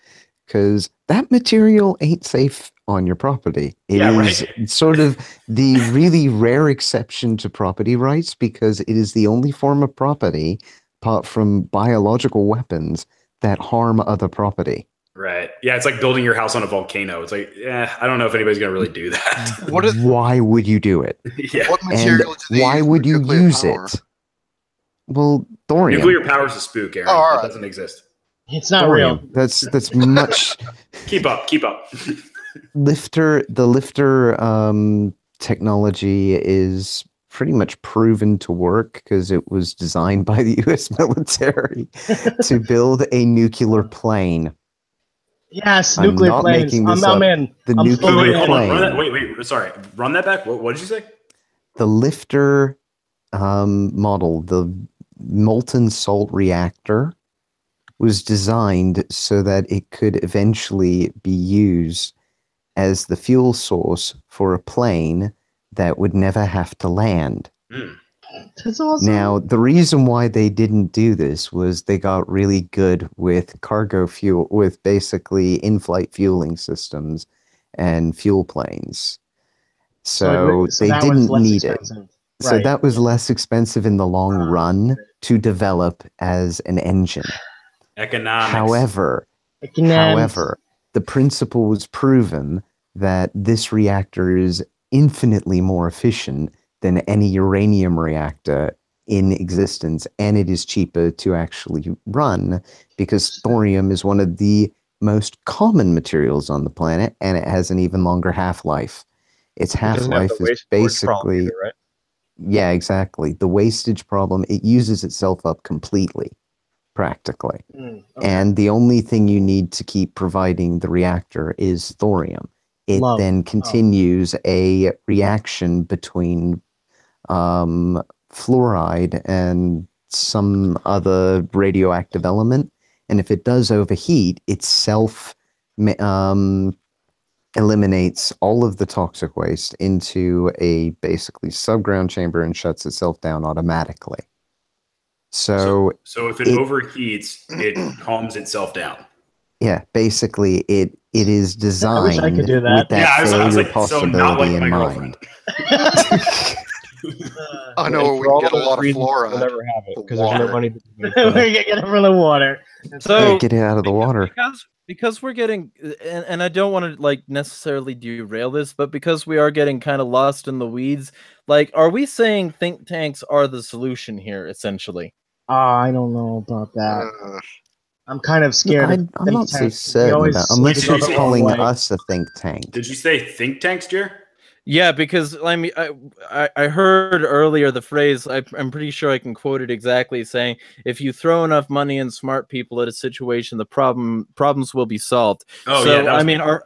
Speaker 8: because that material ain't safe on your property. It is sort of the really rare exception to property rights because it is the only form of property, apart from biological weapons, that harm other property.
Speaker 10: Right. Yeah, it's like building your house on a volcano. It's like, I don't know if anybody's going to really do that.
Speaker 8: Why would you do it?
Speaker 10: Yeah.
Speaker 4: What material do they
Speaker 8: why
Speaker 4: use
Speaker 8: would you use
Speaker 4: power?
Speaker 8: it? Well, thorium.
Speaker 10: Nuclear power is a spook, Aaron.
Speaker 4: Oh,
Speaker 10: it doesn't exist.
Speaker 11: It's not
Speaker 8: thorium.
Speaker 11: real.
Speaker 8: That's much.
Speaker 10: Keep up.
Speaker 8: The lifter technology is pretty much proven to work because it was designed by the U.S. military to build a nuclear plane.
Speaker 11: Yes,
Speaker 8: I'm
Speaker 11: nuclear
Speaker 8: not
Speaker 11: planes.
Speaker 8: making this
Speaker 11: I'm
Speaker 8: up.
Speaker 11: in.
Speaker 8: The
Speaker 11: I'm
Speaker 8: nuclear
Speaker 11: fully
Speaker 10: Wait, hold on.
Speaker 8: plane.
Speaker 10: Wait. Sorry. Run that back. What did you say?
Speaker 8: The lifter model, the molten salt reactor, was designed so that it could eventually be used as the fuel source for a plane that would never have to land.
Speaker 11: That's awesome.
Speaker 8: Now, the reason why they didn't do this was they got really good with cargo fuel, with basically in-flight fueling systems and fuel planes. So they
Speaker 11: that was
Speaker 8: didn't
Speaker 11: less
Speaker 8: need it.
Speaker 11: expensive.
Speaker 8: So
Speaker 11: Right.
Speaker 8: that was less expensive in the long run to develop as an engine.
Speaker 10: Economics.
Speaker 8: However, the principle was proven that this reactor is infinitely more efficient than any uranium reactor in existence, and it is cheaper to actually run because thorium is one of the most common materials on the planet, and it has an even longer half-life. Its half-life is basically...
Speaker 2: either, right?
Speaker 8: Yeah, exactly. The wastage problem, it uses itself up completely, practically.
Speaker 11: Okay.
Speaker 8: And the only thing you need to keep providing the reactor is thorium. It then continues a reaction between fluoride and some other radioactive element. And if it does overheat, it eliminates all of the toxic waste into a basically subground chamber and shuts itself down automatically. So
Speaker 10: if it overheats, it calms itself down.
Speaker 8: Yeah, basically it is designed
Speaker 11: I wish I could do that.
Speaker 8: with that
Speaker 10: I was
Speaker 8: failure
Speaker 10: like,
Speaker 8: possibility
Speaker 10: so not like
Speaker 8: in
Speaker 10: my
Speaker 8: mind.
Speaker 4: I know we get a lot of fluoride.
Speaker 2: We'll never have it because
Speaker 4: The
Speaker 2: there's no
Speaker 4: water.
Speaker 2: money.
Speaker 11: We're getting it from the water.
Speaker 1: So
Speaker 8: Get it out of the water.
Speaker 1: Because we're getting, and I don't want to like necessarily derail this, but because we are getting kind of lost in the weeds, like, are we saying think tanks are the solution here, essentially?
Speaker 11: I don't know about that. I'm kind of scared.
Speaker 8: I'm not so certain about, unless you're calling us a think tank.
Speaker 10: Did you say think tanks, Jer?
Speaker 1: Yeah, because I mean, I heard earlier the phrase. I'm pretty sure I can quote it exactly, saying, "If you throw enough money and smart people at a situation, the problems will be solved."
Speaker 10: Oh,
Speaker 1: so
Speaker 10: yeah,
Speaker 1: I mean, are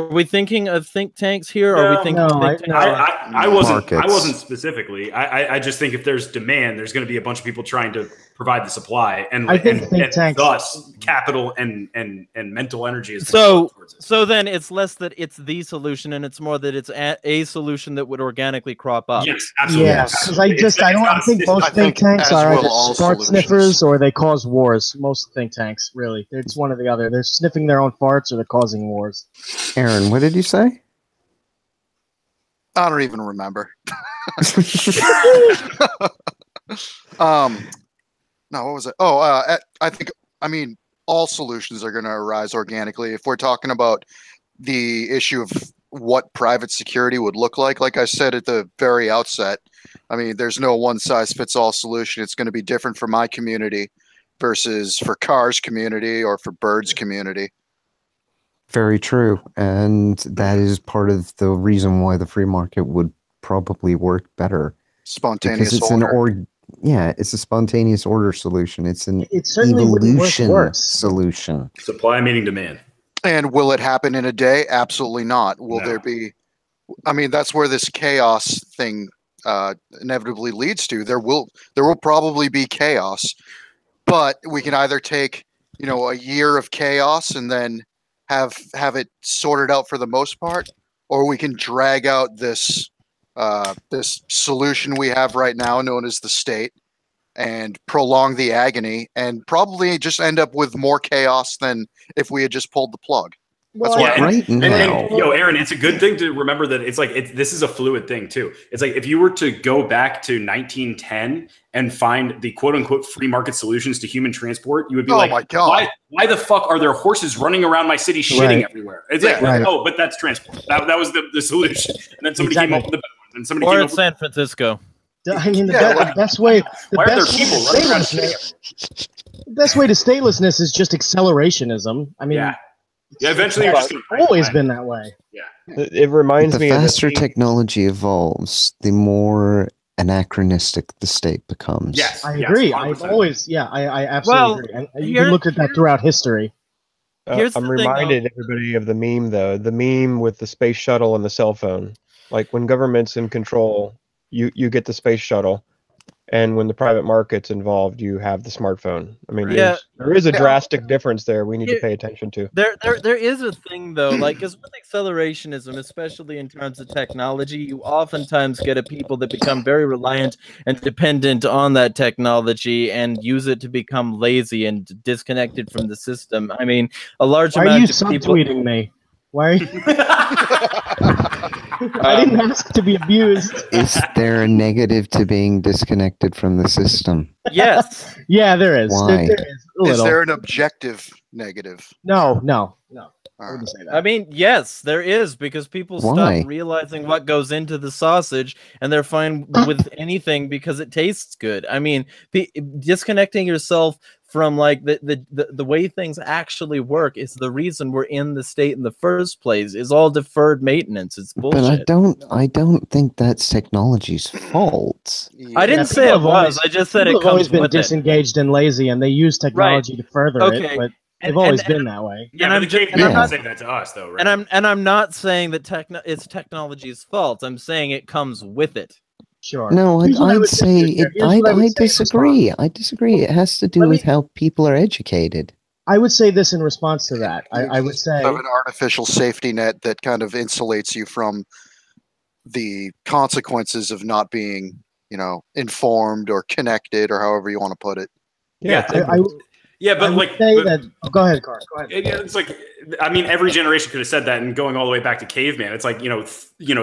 Speaker 1: we thinking of think tanks here? Are we thinking?
Speaker 10: I wasn't specifically. I just think if there's demand, there's going to be a bunch of people trying to provide the supply, and
Speaker 11: I think think tanks,
Speaker 10: thus capital and mental energy is
Speaker 1: so then it's less that it's the solution, and it's more that it's a solution that would organically crop up.
Speaker 10: Yes, absolutely.
Speaker 11: Yeah, because I think most think tanks are either fart sniffers or they cause wars. Most think tanks, really, it's one or the other. They're sniffing their own farts or they're causing wars.
Speaker 8: Aaron, what did you say?
Speaker 4: I don't even remember. No, what was it? I mean, all solutions are going to arise organically. If we're talking about the issue of what private security would look like I said at the very outset, I mean, there's no one-size-fits-all solution. It's going to be different for my community versus for Carr's community or for Bird's community.
Speaker 8: Very true. And that is part of the reason why the free market would probably work better.
Speaker 4: Spontaneous
Speaker 8: because it's
Speaker 4: order.
Speaker 8: It's a spontaneous order solution. It's an
Speaker 11: certainly
Speaker 8: evolution solution.
Speaker 10: Supply meeting demand.
Speaker 4: And will it happen in a day? Absolutely not. Will there be? I mean, that's where this chaos thing inevitably leads to. There will probably be chaos, but we can either take a year of chaos and then have it sorted out for the most part, or we can drag out this solution we have right now, known as the state, and prolong the agony, and probably just end up with more chaos than if we had just pulled the plug.
Speaker 10: Aaron, it's a good thing to remember that it's like this is a fluid thing too. It's like if you were to go back to 1910 and find the quote unquote free market solutions to human transport, you would be
Speaker 4: my God.
Speaker 10: why the fuck are there horses running around my city shitting everywhere? It's but that's transport. That was the solution. And then somebody came up with the better one. And somebody
Speaker 1: or
Speaker 10: came
Speaker 1: in San Francisco.
Speaker 11: I mean, the best way.
Speaker 10: Why are there people running around shitting?
Speaker 11: The best way to statelessness is just accelerationism. I mean.
Speaker 10: Yeah, eventually
Speaker 11: it's always been that way.
Speaker 10: Yeah.
Speaker 2: It reminds me
Speaker 8: the
Speaker 2: of
Speaker 8: faster technology evolves, the more anachronistic the state becomes.
Speaker 11: Yes, I agree. I absolutely agree. And you can look at that throughout history.
Speaker 2: I'm reminded everybody of the meme, though. The meme with the space shuttle and the cell phone. Like when government's in control, you get the space shuttle, and when the private market's involved, you have the smartphone. I mean, there is a drastic difference there we need to pay attention to.
Speaker 1: There is a thing, though, like, because with accelerationism, especially in terms of technology, you oftentimes get a people that become very reliant and dependent on that technology and use it to become lazy and disconnected from the system. I mean, a large amount of people...
Speaker 11: Why are you subtweeting me? Why are you... I didn't ask to be abused.
Speaker 8: Is there a negative to being disconnected from the system?
Speaker 1: Yes.
Speaker 11: Yeah, there is.
Speaker 8: Why?
Speaker 4: Is there an objective negative?
Speaker 11: No.
Speaker 4: I wouldn't
Speaker 1: say that. I mean, yes, there is, because people stop realizing what goes into the sausage, and they're fine with anything because it tastes good. I mean, disconnecting yourself from like the way things actually work is the reason we're in the state in the first place. Is all deferred maintenance. It's bullshit.
Speaker 8: But I don't think that's technology's fault.
Speaker 1: I didn't say it was. I just said it comes with it.
Speaker 11: Always been disengaged and lazy, and they use technology to further it. But they've always been that way.
Speaker 10: Yeah, but the caveman didn't say that to us, though, right?
Speaker 1: And I'm not saying that it's technology's fault. I'm saying it comes with it.
Speaker 11: Sure.
Speaker 8: No, I disagree. I disagree. It has to do with how people are educated.
Speaker 11: I would say this in response to that. I would say
Speaker 4: an artificial safety net that kind of insulates you from the consequences of not being, informed or connected, or however you want to put it.
Speaker 10: But
Speaker 11: go ahead, Carl. Go ahead.
Speaker 10: It's like, I mean, every generation could have said that, and going all the way back to caveman, it's like,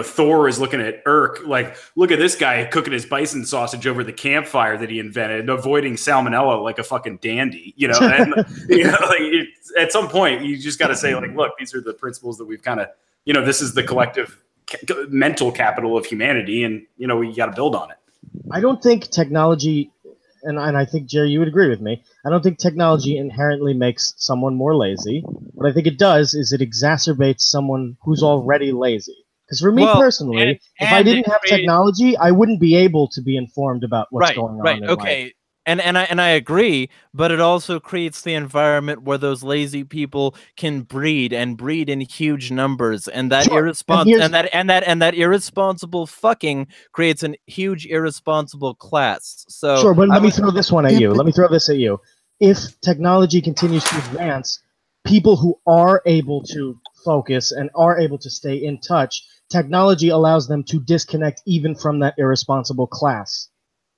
Speaker 10: Thor is looking at Urk, like, look at this guy cooking his bison sausage over the campfire that he invented, and avoiding salmonella like a fucking dandy, and, at some point you just got to say, like, look, these are the principles that we've kind of, this is the collective mental capital of humanity, and, we got to build on it.
Speaker 11: I don't think technology, and I think, Jerry, you would agree with me, I don't think technology inherently makes someone more lazy. What I think it does is it exacerbates someone who's already lazy. Because for me personally, if I didn't have technology, I wouldn't be able to be informed about what's going on in life.
Speaker 1: And I agree, but it also creates the environment where those lazy people can breed in huge numbers, and that irresponsible fucking creates a huge irresponsible class. So
Speaker 11: sure, but let me throw this one at you. Let me throw this at you. If technology continues to advance, people who are able to focus and are able to stay in touch, technology allows them to disconnect even from that irresponsible class.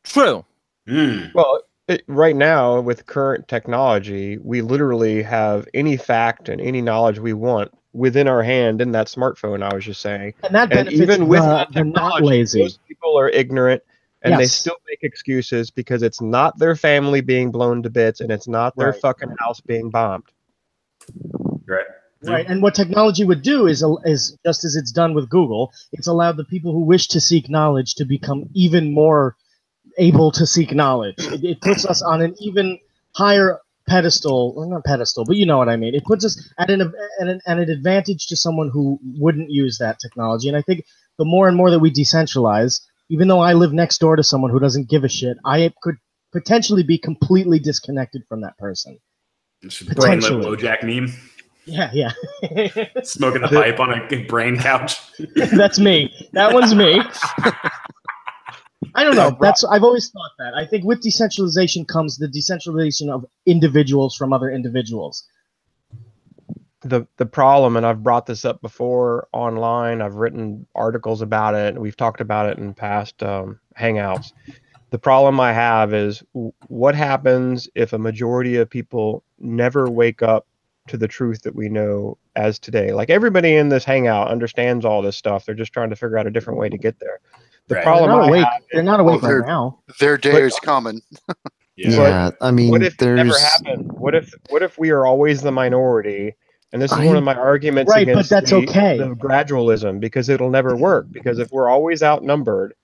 Speaker 1: True.
Speaker 2: Well, right now, with current technology, we literally have any fact and any knowledge we want within our hand in that smartphone, I was just saying.
Speaker 11: And that benefits
Speaker 2: even with that
Speaker 11: they're not
Speaker 2: technology,
Speaker 11: lazy.
Speaker 2: most people are ignorant, and they still make excuses because it's not their family being blown to bits, and it's not their fucking house being bombed.
Speaker 11: Right, and what technology would do is just as it's done with Google, it's allowed the people who wish to seek knowledge to become even more able to seek knowledge. It puts us on an even higher pedestal, or not pedestal, but you know what I mean. It puts us at an advantage to someone who wouldn't use that technology. And I think the more and more that we decentralize, even though I live next door to someone who doesn't give a shit, I could potentially be completely disconnected from that person.
Speaker 10: Brainless Bojack meme.
Speaker 11: Yeah.
Speaker 10: Smoking the pipe on a brain couch.
Speaker 11: That's me. That one's me. I don't know. I've always thought that. I think with decentralization comes the decentralization of individuals from other individuals.
Speaker 2: The problem, and I've brought this up before online, I've written articles about it, and we've talked about it in past hangouts. The problem I have is what happens if a majority of people never wake up to the truth that we know as today? Like, everybody in this hangout understands all this stuff. They're just trying to figure out a different way to get there. The problem
Speaker 11: they're not awake right now.
Speaker 4: Their day is coming.
Speaker 8: I mean,
Speaker 2: what if it never happened? What if we are always the minority? And this is one of my arguments against the gradualism, because it'll never work. Because if we're always outnumbered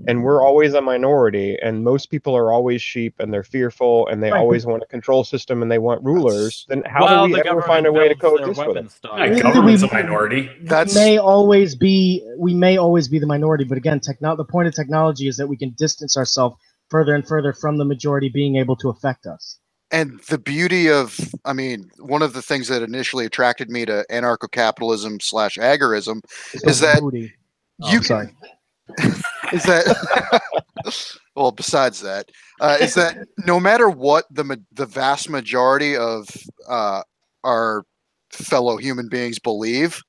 Speaker 2: and we're always a minority, and most people are always sheep and they're fearful and they always want a control system and they want rulers, then how do we ever find a way to coexist with it?
Speaker 10: Government's a minority.
Speaker 11: We may always be the minority, but again, the point of technology is that we can distance ourselves further and further from the majority being able to affect us.
Speaker 4: And the beauty of, I mean, one of the things that initially attracted me to anarcho-capitalism / agorism is that you can, is that, well, besides that, is that no matter what the vast majority of our fellow human beings believe,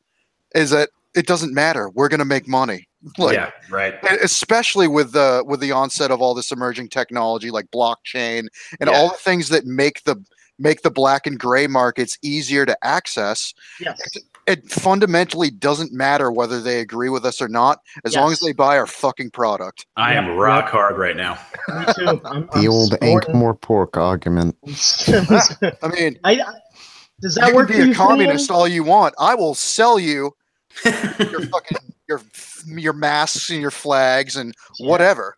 Speaker 4: is that it doesn't matter. We're going to make money. Like,
Speaker 10: yeah, right.
Speaker 4: Especially with the onset of all this emerging technology like blockchain and all the things that make the black and gray markets easier to access.
Speaker 11: Yes.
Speaker 4: It fundamentally doesn't matter whether they agree with us or not, as long as they buy our fucking product.
Speaker 10: I am rock hard right now.
Speaker 11: Me too.
Speaker 5: The old ain't more pork argument.
Speaker 4: I mean,
Speaker 11: does that work
Speaker 4: You can be a communist all you want. I will sell you your fucking your masks and your flags and whatever.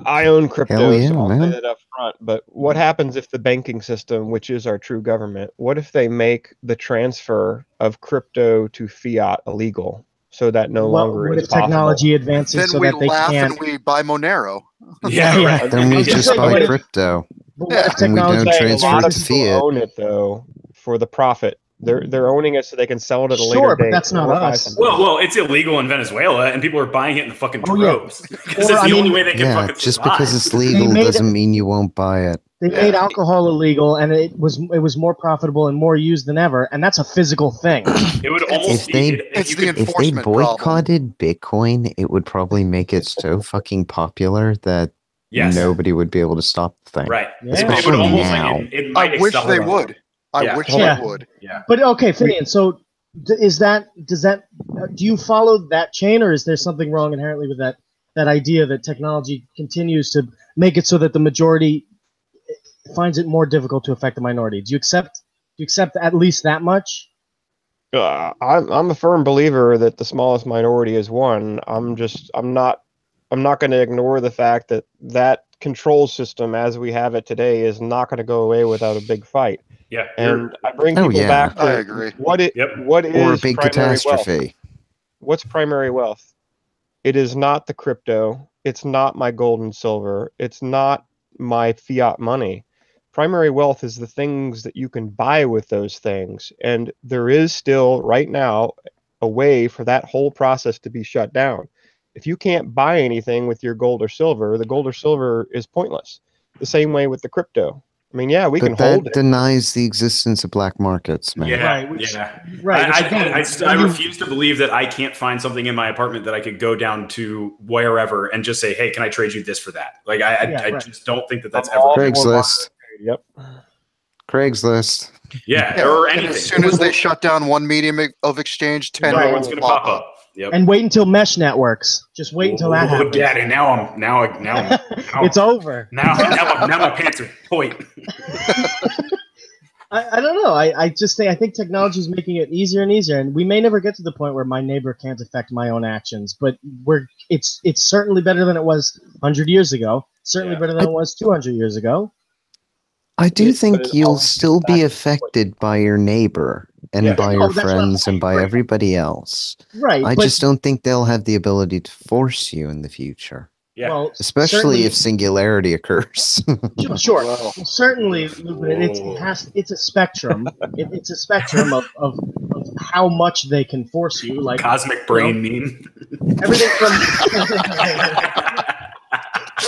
Speaker 2: I own crypto,
Speaker 5: yeah,
Speaker 2: so I'll
Speaker 5: man.
Speaker 2: say that up front. But what happens if the banking system, which is our true government, what if they make the transfer of crypto to fiat illegal, so that no longer
Speaker 11: what
Speaker 2: is
Speaker 11: if technology
Speaker 2: possible?
Speaker 11: advances
Speaker 4: Then
Speaker 11: so
Speaker 4: we
Speaker 11: that they
Speaker 4: laugh
Speaker 11: can't?
Speaker 4: and we buy Monero.
Speaker 11: Yeah.
Speaker 5: Then we just buy crypto.
Speaker 11: But what if
Speaker 5: And we
Speaker 11: technology
Speaker 5: don't
Speaker 2: A
Speaker 5: transfer
Speaker 2: lot
Speaker 5: it
Speaker 2: of
Speaker 5: to
Speaker 2: people
Speaker 5: fiat.
Speaker 2: own it though for the profit. They're owning it so they can sell it at a later
Speaker 11: Sure, but
Speaker 2: date.
Speaker 11: that's not
Speaker 2: or buy
Speaker 11: us.
Speaker 2: something.
Speaker 10: Well, it's illegal in Venezuela, and people are buying it in the fucking
Speaker 11: Oh, yeah.
Speaker 10: droves because that's the only way they can
Speaker 5: Yeah,
Speaker 10: fucking
Speaker 5: just
Speaker 10: survive.
Speaker 5: because it's legal
Speaker 11: made
Speaker 5: doesn't mean you won't buy it.
Speaker 11: They made alcohol illegal, and it was more profitable and more used than ever, and that's a physical thing.
Speaker 10: It would almost
Speaker 5: If they
Speaker 4: It's the
Speaker 5: if they
Speaker 4: enforcement problem.
Speaker 5: boycotted Bitcoin, it would probably make it so fucking popular that
Speaker 10: Yes.
Speaker 5: nobody would be able to stop the thing.
Speaker 10: Right.
Speaker 11: Yeah.
Speaker 10: It would
Speaker 5: Especially
Speaker 10: almost
Speaker 5: now.
Speaker 10: like it might
Speaker 4: I wish they
Speaker 10: accelerate.
Speaker 4: would. I
Speaker 10: Yeah.
Speaker 4: wish
Speaker 11: Yeah.
Speaker 4: they would.
Speaker 10: Yeah.
Speaker 11: But okay, Finian. So, do you follow that chain, or is there something wrong inherently with that idea that technology continues to make it so that the majority finds it more difficult to affect the minority? Do you accept at least that much?
Speaker 2: I'm a firm believer that the smallest minority is one. I'm not going to ignore the fact that control system as we have it today is not going to go away without a big fight.
Speaker 10: Yeah.
Speaker 2: And I bring
Speaker 5: Oh,
Speaker 2: people
Speaker 5: yeah.
Speaker 2: back to
Speaker 4: I agree.
Speaker 2: what is
Speaker 5: Or a big
Speaker 2: primary wealth?
Speaker 5: catastrophe.
Speaker 2: What's primary wealth? It is not the crypto. It's not my gold and silver. It's not my fiat money. Primary wealth is the things that you can buy with those things. And there is still, right now, a way for that whole process to be shut down. If you can't buy anything with your gold or silver, the gold or silver is pointless. The same way with the crypto. I mean, yeah, we can
Speaker 5: But
Speaker 2: hold
Speaker 5: that
Speaker 2: it.
Speaker 5: denies the existence of black markets, man.
Speaker 10: Yeah.
Speaker 11: Right, which-
Speaker 10: Yeah.
Speaker 11: right, which
Speaker 10: I
Speaker 11: again,
Speaker 10: refuse to believe that I can't find something in my apartment that I could go down to wherever and just say, "Hey, can I trade you this for that?" Like I
Speaker 11: right.
Speaker 10: just don't think that that's
Speaker 2: I'm
Speaker 10: ever.
Speaker 2: all for
Speaker 5: Craigslist.
Speaker 2: Yep.
Speaker 5: Craigslist.
Speaker 10: Yeah, or
Speaker 4: And
Speaker 10: anything.
Speaker 4: as soon as they shut down one medium of exchange, 10
Speaker 10: Another
Speaker 4: more
Speaker 10: one's
Speaker 4: will
Speaker 10: gonna pop up. Yep.
Speaker 11: And wait until mesh networks. Just wait until that
Speaker 10: Oh,
Speaker 11: happens.
Speaker 10: Daddy, now
Speaker 11: It's over.
Speaker 10: now my pants are tight.
Speaker 11: I don't know. I think technology is making it easier and easier, and we may never get to the point where my neighbor can't affect my own actions. But it's certainly better than it was 100 years ago. Certainly better than it was 200 years ago.
Speaker 5: I do
Speaker 2: But
Speaker 5: think
Speaker 2: it
Speaker 5: you'll
Speaker 2: all
Speaker 5: still
Speaker 2: back
Speaker 5: be
Speaker 2: to
Speaker 5: affected by your neighbor and
Speaker 10: Yeah.
Speaker 5: by
Speaker 11: Oh,
Speaker 5: your
Speaker 11: that's what I'm
Speaker 5: friends
Speaker 11: saying,
Speaker 5: and by
Speaker 11: right.
Speaker 5: everybody else.
Speaker 11: Right.
Speaker 5: I
Speaker 11: but,
Speaker 5: just don't think they'll have the ability to force you in the future,
Speaker 10: Yeah.
Speaker 11: well,
Speaker 5: especially if singularity occurs.
Speaker 11: Sure.
Speaker 2: Well,
Speaker 11: Well, certainly, it's a spectrum. It's a spectrum of how much they can force you. Like
Speaker 10: Cosmic brain meme.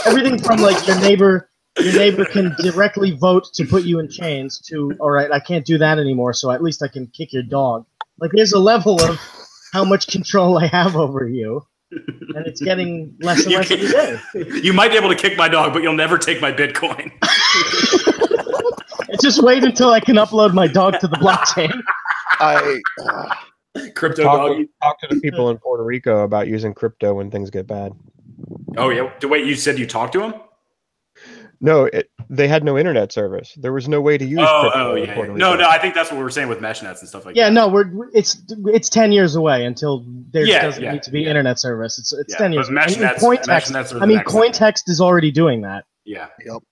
Speaker 11: everything from like your neighbor can directly vote to put you in chains to, all right, I can't do that anymore, so at least I can kick your dog. Like there's a level of how much control I have over you, and it's getting less and less every day.
Speaker 10: You might be able to kick my dog, but you'll never take my Bitcoin.
Speaker 11: Just wait until I can upload my dog to the blockchain.
Speaker 10: Crypto
Speaker 2: talk
Speaker 10: doggy.
Speaker 2: to the people in Puerto Rico about using crypto when things get bad.
Speaker 10: Oh yeah. Wait, you said you talked to him?
Speaker 2: No, they had no internet service. There was no way to use crypto in Puerto Rico.
Speaker 10: No, I think that's what we were saying with mesh nets and stuff like
Speaker 11: Yeah,
Speaker 10: that.
Speaker 11: no, it's 10 years away until there doesn't need to be
Speaker 10: yeah.
Speaker 11: internet service. It's
Speaker 10: Yeah,
Speaker 11: 10 years.
Speaker 10: but mesh
Speaker 11: And
Speaker 10: nets-
Speaker 11: Cointext,
Speaker 10: mesh nets are the
Speaker 11: I mean,
Speaker 10: next thing.
Speaker 11: Cointext is already doing that.
Speaker 10: Yeah.
Speaker 4: Yep.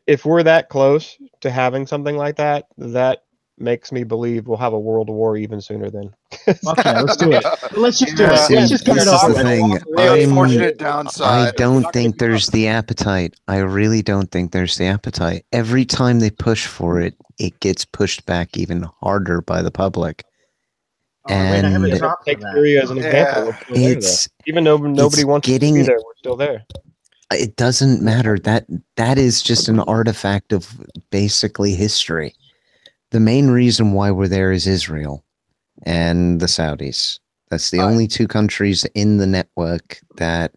Speaker 2: If we're that close to having something like that, that makes me believe we'll have a world war even sooner than.
Speaker 11: Okay, let's do it. Let's just do it.
Speaker 8: See,
Speaker 11: Let's just get
Speaker 8: this
Speaker 11: it
Speaker 8: is
Speaker 11: over
Speaker 8: the
Speaker 11: with.
Speaker 8: thing.
Speaker 4: The unfortunate
Speaker 8: I
Speaker 4: downside.
Speaker 8: don't think there's the appetite. I really don't think there's the appetite. Every time they push for it, it gets pushed back even harder by the public.
Speaker 11: Wait, I haven't
Speaker 8: And
Speaker 11: dropped
Speaker 2: Take
Speaker 11: for that.
Speaker 2: Korea as an example. We're still there, though. Even though nobody wants to be
Speaker 8: getting-
Speaker 2: there, we're still there.
Speaker 8: it doesn't matter. That is just an artifact of basically history. The main reason why we're there is Israel and the Saudis. That's the only two countries in the network that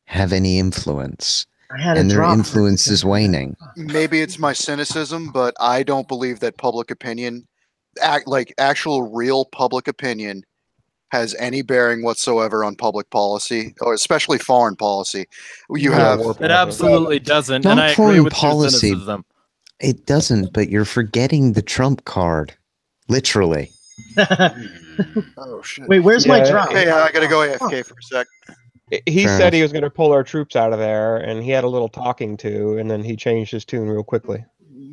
Speaker 8: have any influence. And their influence is waning.
Speaker 4: Maybe it's my cynicism, but I don't believe that public opinion, actual real public opinion, has any bearing whatsoever on public policy, or especially foreign policy. You have
Speaker 1: it absolutely doesn't,
Speaker 8: Not
Speaker 1: and I agree
Speaker 8: foreign
Speaker 1: with
Speaker 8: policy.
Speaker 1: your cynicism.
Speaker 8: It doesn't, but you're forgetting the Trump card, literally.
Speaker 4: Oh shit!
Speaker 11: Wait, where's my drop?
Speaker 4: Hey, I gotta go AFK for a sec.
Speaker 2: He
Speaker 8: Fair
Speaker 2: said
Speaker 8: enough.
Speaker 2: he was going to pull our troops out of there, and he had a little talking to, and then he changed his tune real quickly.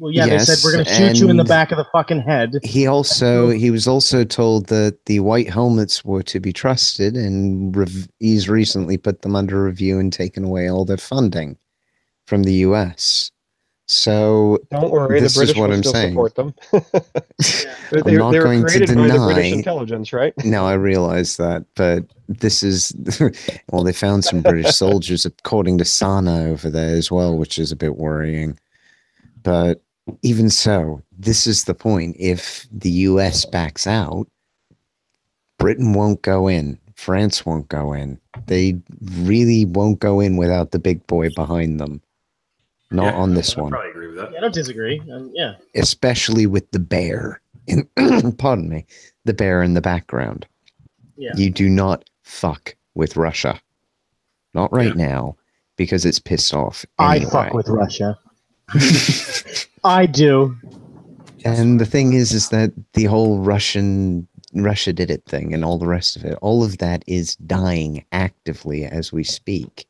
Speaker 11: Well, yeah,
Speaker 8: Yes,
Speaker 11: they said we're going to shoot you in the
Speaker 8: and
Speaker 11: back of the fucking head.
Speaker 8: He was also told that the white helmets were to be trusted, and he's recently put them under review and taken away all their funding from the U.S. So
Speaker 2: Don't worry, the
Speaker 8: this
Speaker 2: British
Speaker 8: is what
Speaker 2: will
Speaker 8: I'm
Speaker 2: still
Speaker 8: saying.
Speaker 2: support them.
Speaker 8: I'm not
Speaker 2: they were
Speaker 8: going to
Speaker 2: created by the British
Speaker 8: deny.
Speaker 2: intelligence, right?
Speaker 8: No, I realize that, but this is well, they found some British soldiers according to Sana over there as well, which is a bit worrying. But even so, this is the point. If the US backs out, Britain won't go in. France won't go in. They really won't go in without the big boy behind them. Not on this one.
Speaker 10: I probably agree with that.
Speaker 11: Yeah, I don't disagree. Yeah.
Speaker 8: Especially with the bear in, pardon me, the bear in the background.
Speaker 11: Yeah.
Speaker 8: You do not fuck with Russia. Not right now, because it's pissed off. Anyway.
Speaker 11: I fuck with Russia. I do.
Speaker 8: And the thing is that the whole Russia did it thing and all the rest of it, all of that is dying actively as we speak.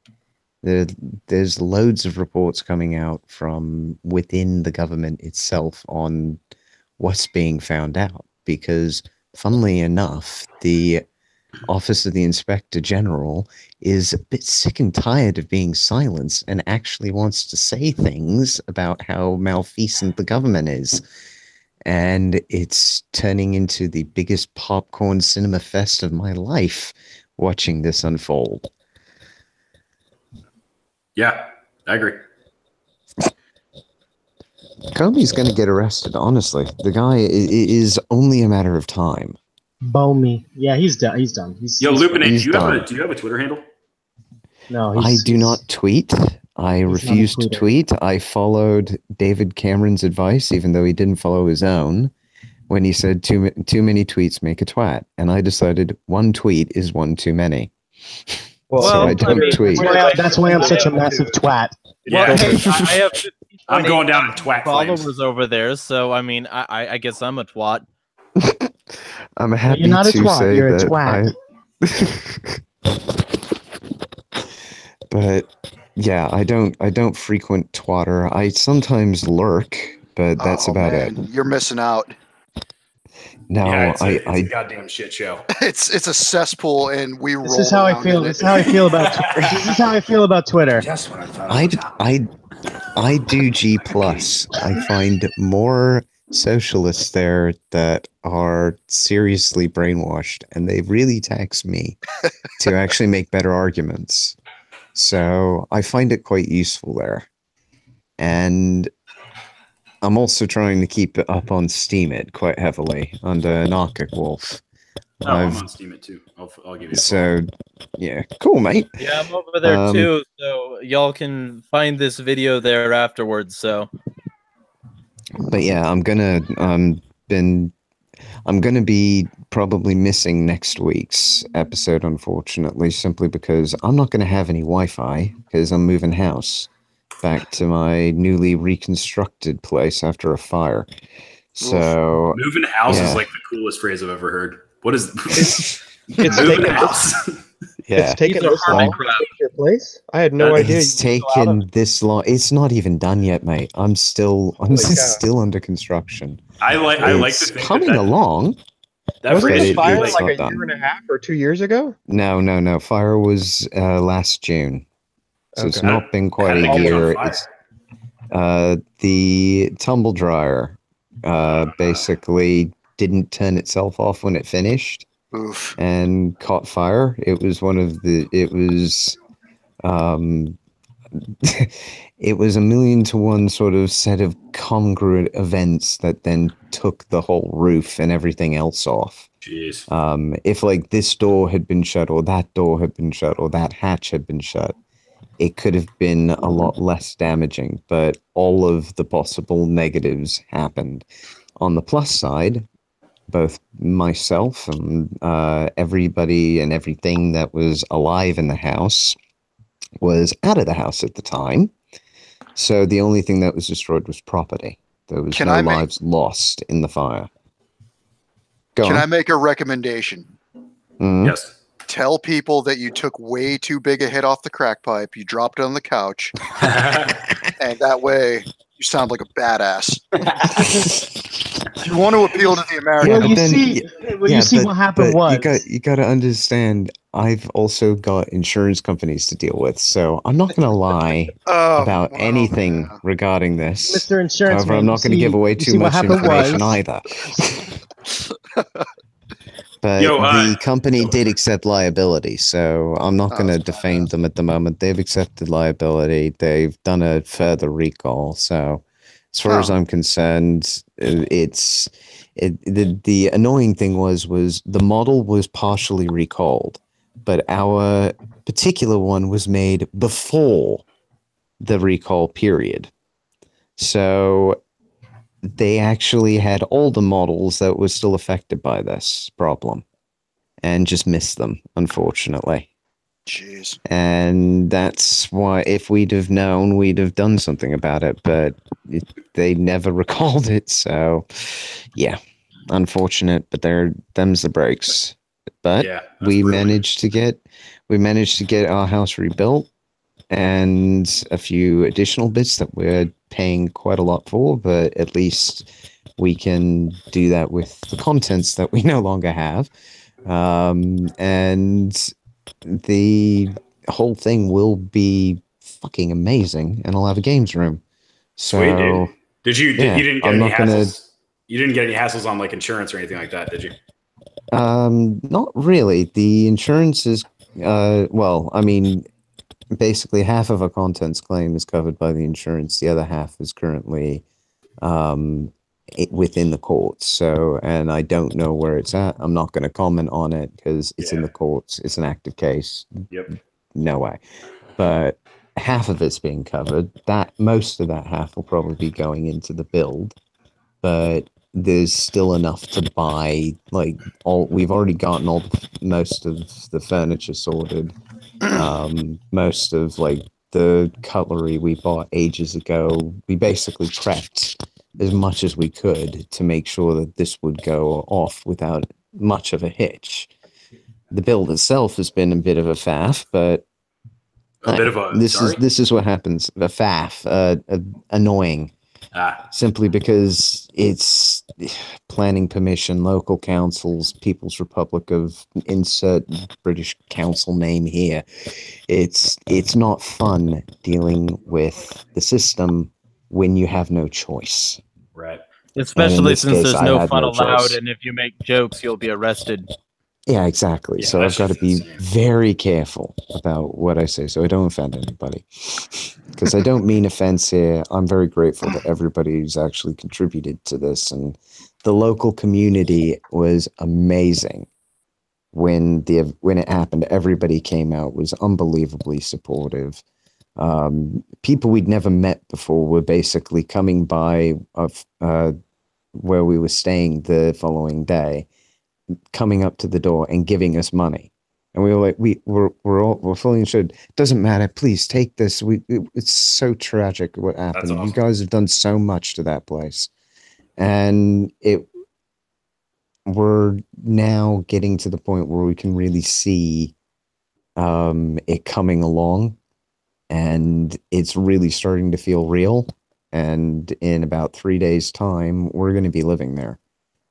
Speaker 8: There's loads of reports coming out from within the government itself on what's being found out, because funnily enough, the Office of the Inspector General is a bit sick and tired of being silenced and actually wants to say things about how malfeasant the government is. And it's turning into the biggest popcorn cinema fest of my life watching this unfold.
Speaker 10: Yeah, I agree.
Speaker 8: Comey's going to get arrested, honestly. The guy is only a matter of time.
Speaker 11: Bomey. Yeah, he's done. He's done.
Speaker 10: Yo, Lupinate,
Speaker 8: he's
Speaker 10: do
Speaker 8: done.
Speaker 10: you have a Twitter handle?
Speaker 11: No,
Speaker 8: I do not tweet. I refuse to
Speaker 11: tweeter.
Speaker 8: tweet. I followed David Cameron's advice, even though he didn't follow his own, when he said too many tweets make a twat. And I decided one tweet is one too many. So I don't tweet.
Speaker 11: That's why I'm such a massive twat.
Speaker 10: Yeah.
Speaker 1: Well, hey, I have
Speaker 10: I'm going down in twat
Speaker 1: followers
Speaker 10: flames.
Speaker 1: over there, so I mean, I guess I'm a twat.
Speaker 8: I'm happy
Speaker 11: You're not a
Speaker 8: to
Speaker 11: twat,
Speaker 8: say
Speaker 11: you're a
Speaker 8: that But yeah, I don't frequent Twitter. I sometimes lurk, but that's about it.
Speaker 4: You're missing out.
Speaker 8: No,
Speaker 10: Yeah, it's a
Speaker 8: I
Speaker 10: goddamn shit show.
Speaker 4: It's a cesspool, and we roll.
Speaker 11: This is how I feel. This is how I feel about. This is how I feel about Twitter.
Speaker 10: Just when I thought
Speaker 8: I do G+. I find more socialists there that are seriously brainwashed, and they really tax me to actually make better arguments. So I find it quite useful there. And I'm also trying to keep it up on Steemit quite heavily under anarcho-chaotic.
Speaker 10: Oh, I'm on Steam it too. I'll give you.
Speaker 8: So yeah, cool, mate.
Speaker 1: Yeah, I'm over there too, so y'all can find this video there afterwards. So,
Speaker 8: but yeah, I'm gonna be probably missing next week's episode, unfortunately, simply because I'm not gonna have any Wi-Fi because I'm moving house back to my newly reconstructed place after a fire. So
Speaker 10: moving house
Speaker 8: yeah.
Speaker 10: is like the coolest phrase I've ever heard. What is
Speaker 2: It's
Speaker 10: moving
Speaker 2: taken
Speaker 10: house?
Speaker 8: yeah,
Speaker 2: It's taken this long to take your place. I had no idea.
Speaker 8: it's taken this long. It's not even done yet, mate. I'm still
Speaker 2: cow.
Speaker 8: still under construction.
Speaker 10: I like
Speaker 8: it's
Speaker 10: to think
Speaker 8: coming along.
Speaker 2: Wasn't
Speaker 10: phrase
Speaker 2: the
Speaker 10: should be
Speaker 2: fire
Speaker 10: like,
Speaker 2: like a year and a half or 2 years ago?
Speaker 8: No. Fire was last June, so it's
Speaker 2: Okay.
Speaker 8: not been
Speaker 10: how
Speaker 8: quite
Speaker 10: did
Speaker 8: a
Speaker 10: it catch on
Speaker 8: year.
Speaker 10: fire?
Speaker 8: It's the tumble dryer basically didn't turn itself off when it finished.
Speaker 4: Oof.
Speaker 8: And caught fire. It was one of the. It was. It was 1,000,000 to 1 sort of set of congruent events that then took the whole roof and everything else off.
Speaker 10: Jeez.
Speaker 8: If like this door had been shut or that door had been shut or that hatch had been shut, it could have been a lot less damaging, but all of the possible negatives happened. On the plus side, both myself and everybody and everything that was alive in the house was out of the house at the time. So the only thing that was destroyed was property. There was no lives lost in the fire.
Speaker 4: Can I make a recommendation?
Speaker 8: Mm-hmm.
Speaker 10: Yes.
Speaker 4: Tell people that you took way too big a hit off the crack pipe. You dropped it on the couch. And that way you sound like a badass. You want to appeal to the American.
Speaker 11: Well, you see what happened was.
Speaker 8: You got to understand, I've also got insurance companies to deal with, so I'm not going to lie about anything regarding this.
Speaker 11: Mr. Insurance
Speaker 8: However,
Speaker 11: Man,
Speaker 8: I'm not going to give away too much information either. But the company did accept liability, so I'm not going to defame them at the moment. They've accepted liability. They've done a further recall. So as far as I'm concerned, the annoying thing was the model was partially recalled, but our particular one was made before the recall period. So they actually had all the models that were still affected by this problem and just missed them, unfortunately.
Speaker 4: Jeez.
Speaker 8: And that's why if we'd have known, we'd have done something about it, but they never recalled it. So yeah, unfortunate, but them's the breaks. But we managed to get our house rebuilt and a few additional bits that we're paying quite a lot for, but at least we can do that with the contents that we no longer have. And the whole thing will be fucking amazing, and I'll have a games room. So,
Speaker 10: sweet, dude. You didn't get any hassles? You didn't get any hassles on like insurance or anything like that, did you?
Speaker 8: Not really. The insurance is, well, I mean, basically half of a contents claim is covered by the insurance. The other half is currently within the courts. So, and I don't know where it's at. I'm not going to comment on it because it's in the courts. It's an active case.
Speaker 10: Yep.
Speaker 8: No way. But half of it's being covered. Most of that half will probably be going into the build, but there's still enough to buy. Like we've already gotten most of the furniture sorted. Most of like the cutlery we bought ages ago. We basically prepped as much as we could to make sure that this would go off without much of a hitch. The build itself has been a bit of a faff, but this is what happens. A faff, annoying. Simply because it's planning permission, local councils, People's Republic of insert British council name here. It's not fun dealing with the system when you have no choice.
Speaker 10: Right.
Speaker 1: Especially since there's no fun allowed, and if you make jokes, you'll be arrested.
Speaker 8: Yeah, exactly. So I've got to be very careful about what I say so I don't offend anybody. Because I don't mean offense here. I'm very grateful to everybody who's actually contributed to this. And the local community was amazing when it happened. Everybody came out, was unbelievably supportive. People we'd never met before were basically coming by where we were staying the following day, coming up to the door and giving us money. And we were like, we're fully insured. Doesn't matter. Please take this. It's so tragic what happened. Awesome. You guys have done so much to that place. And we're now getting to the point where we can really see it coming along, and it's really starting to feel real. and in about 3 days' time, we're going to be living there.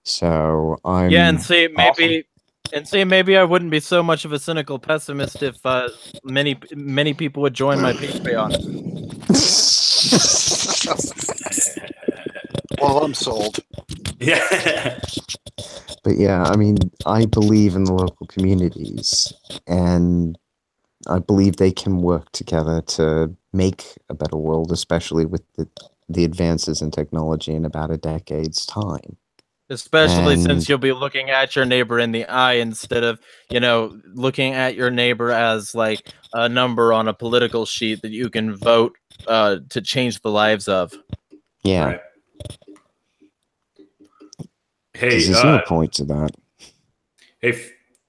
Speaker 8: So I'm
Speaker 1: and see maybe I wouldn't be so much of a cynical pessimist if many people would join my Patreon.
Speaker 4: Well, I'm sold.
Speaker 10: Yeah.
Speaker 8: But yeah, I mean, I believe in the local communities, and I believe they can work together to make a better world, especially with the advances in technology in about a decade's time.
Speaker 1: Especially since you'll be looking at your neighbor in the eye instead of, looking at your neighbor as like a number on a political sheet that you can vote to change the lives of.
Speaker 8: Yeah.
Speaker 10: Right. Hey,
Speaker 8: there's no point to that.
Speaker 10: Hey,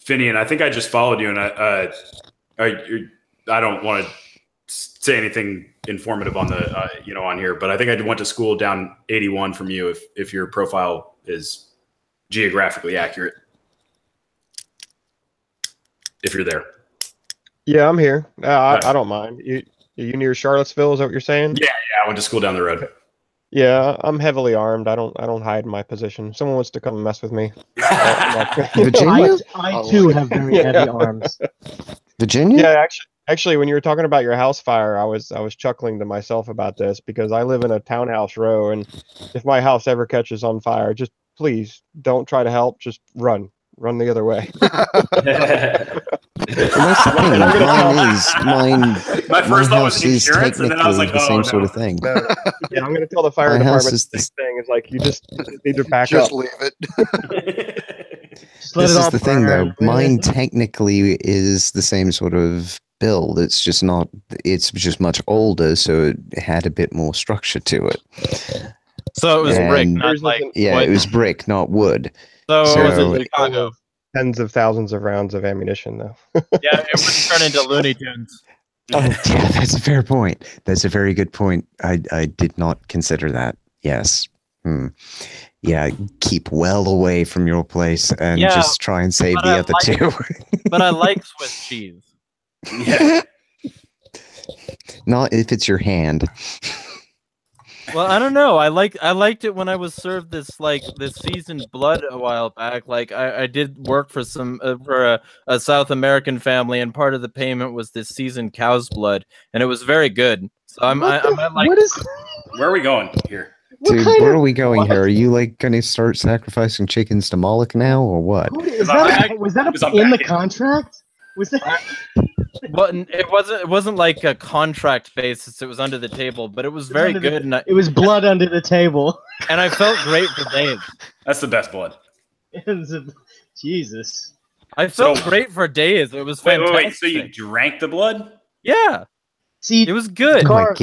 Speaker 10: Finian, I think I just followed you, and I don't want to say anything informative on the on here, but I think I went to school down 81 from you. If your profile is geographically accurate, if you're there.
Speaker 2: Yeah, I'm here. I don't mind. You near Charlottesville? Is that what you're saying?
Speaker 10: Yeah, I went to school down the road.
Speaker 2: Yeah, I'm heavily armed. I don't hide my position. If someone wants to come and mess with me.
Speaker 8: Virginia?
Speaker 11: I too have very heavy arms.
Speaker 8: Virginia?
Speaker 2: Yeah, actually, when you were talking about your house fire, I was chuckling to myself about this because I live in a townhouse row, and if my house ever catches on fire, just please don't try to help. Just run the other way.
Speaker 8: That's the thing.
Speaker 10: My first thought was
Speaker 8: house is
Speaker 10: insurance, and then I was like,
Speaker 8: the same sort of thing.
Speaker 2: No. Yeah, I'm going to tell the fire department the same thing. It's like you just need to back
Speaker 4: Just
Speaker 2: up.
Speaker 4: leave it.
Speaker 8: This is the thing, though. Mine technically is the same sort of build. It's just not. It's just much older, so it had a bit more structure to it.
Speaker 1: So it was brick, not like
Speaker 8: yeah, it was brick, not wood.
Speaker 1: So it was in Chicago.
Speaker 2: Tens of thousands of rounds of ammunition, though.
Speaker 1: Yeah, it would turn into Looney Tunes.
Speaker 8: Oh, yeah, that's a fair point. That's a very good point. I did not consider that. Yes. Yeah, keep well away from your place and just try and save the other two.
Speaker 1: But I like Swiss cheese.
Speaker 10: Yeah.
Speaker 8: Not if it's your hand.
Speaker 1: Well, I don't know. I liked it when I was served this seasoned blood a while back. Like I did work for a South American family, and part of the payment was this seasoned cow's blood, and it was very good. So
Speaker 10: where are we going here?
Speaker 8: Dude, where are we going here? Are you like going to start sacrificing chickens to Moloch now, or what?
Speaker 11: Was that in the contract? Was that?
Speaker 1: Well, it wasn't like a contract basis. It was under the table, but it was very good.
Speaker 11: It was blood under the table,
Speaker 1: and I felt great for days.
Speaker 10: That's the best blood.
Speaker 11: Jesus,
Speaker 1: I felt great for days. It was fantastic.
Speaker 10: Wait. So you drank the blood?
Speaker 1: Yeah.
Speaker 11: See,
Speaker 1: it was good.
Speaker 11: Car,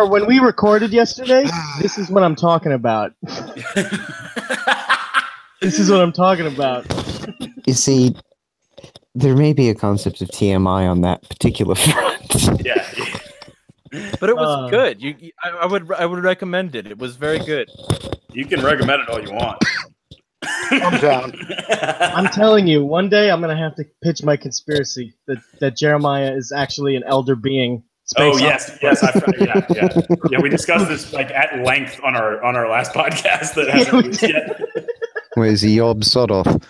Speaker 11: when we recorded yesterday, this is what I'm talking about. This is what I'm talking about.
Speaker 8: You see, there may be a concept of TMI on that particular front.
Speaker 10: Yeah.
Speaker 1: But it was good. I would recommend it. It was very good.
Speaker 10: You can recommend it all you want.
Speaker 4: I'm down.
Speaker 11: I'm telling you, one day I'm gonna have to pitch my conspiracy that Jeremiah is actually an elder being.
Speaker 10: Yes. Yeah. We discussed this like at length on our last podcast that hasn't released yet.
Speaker 8: Where is he Yob Sodoff?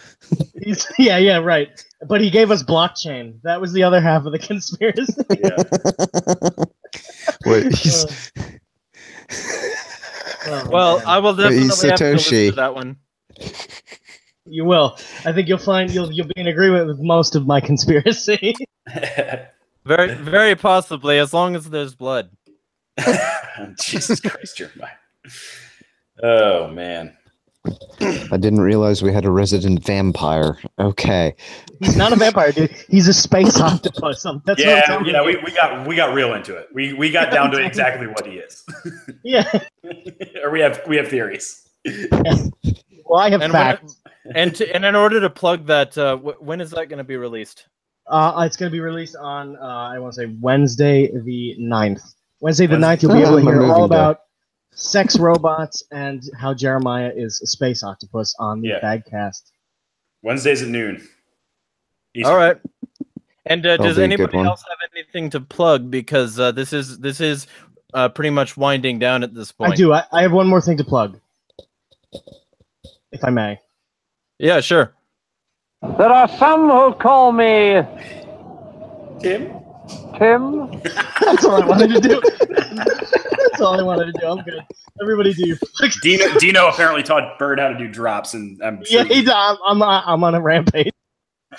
Speaker 11: Yeah, right. But he gave us blockchain. That was the other half of the conspiracy.
Speaker 1: Well, I will definitely have to listen to that one.
Speaker 11: You will. I think you'll find you'll be in agreement with most of my conspiracy.
Speaker 1: Very, very possibly, as long as there's blood.
Speaker 10: Jesus Christ, Jeremiah. Oh, man.
Speaker 8: I didn't realize we had a resident vampire. Okay.
Speaker 11: He's not a vampire, dude. He's a space octopus. That's
Speaker 10: we got real into it. We got down to exactly what he is.
Speaker 11: Yeah.
Speaker 10: Or we have theories.
Speaker 11: Well, I have facts.
Speaker 1: And in order to plug that, when is that going to be released?
Speaker 11: It's going to be released on, I want to say, Wednesday the 9th. Wednesday the 9th, you'll be able to hear all about sex robots and how Jeremiah is a space octopus on the Bagcast.
Speaker 10: Wednesdays at noon. Eastern.
Speaker 1: All right. And does anybody else have anything to plug? Because this is pretty much winding down at this point.
Speaker 11: I do. I have one more thing to plug, if I may.
Speaker 1: Yeah, sure.
Speaker 12: There are some who call me
Speaker 10: Tim.
Speaker 11: That's all I wanted to do. That's all I wanted to do. I'm good. Everybody do your plugs.
Speaker 10: Dino apparently taught Bird how to do drops, and I'm sure
Speaker 11: I'm on a rampage.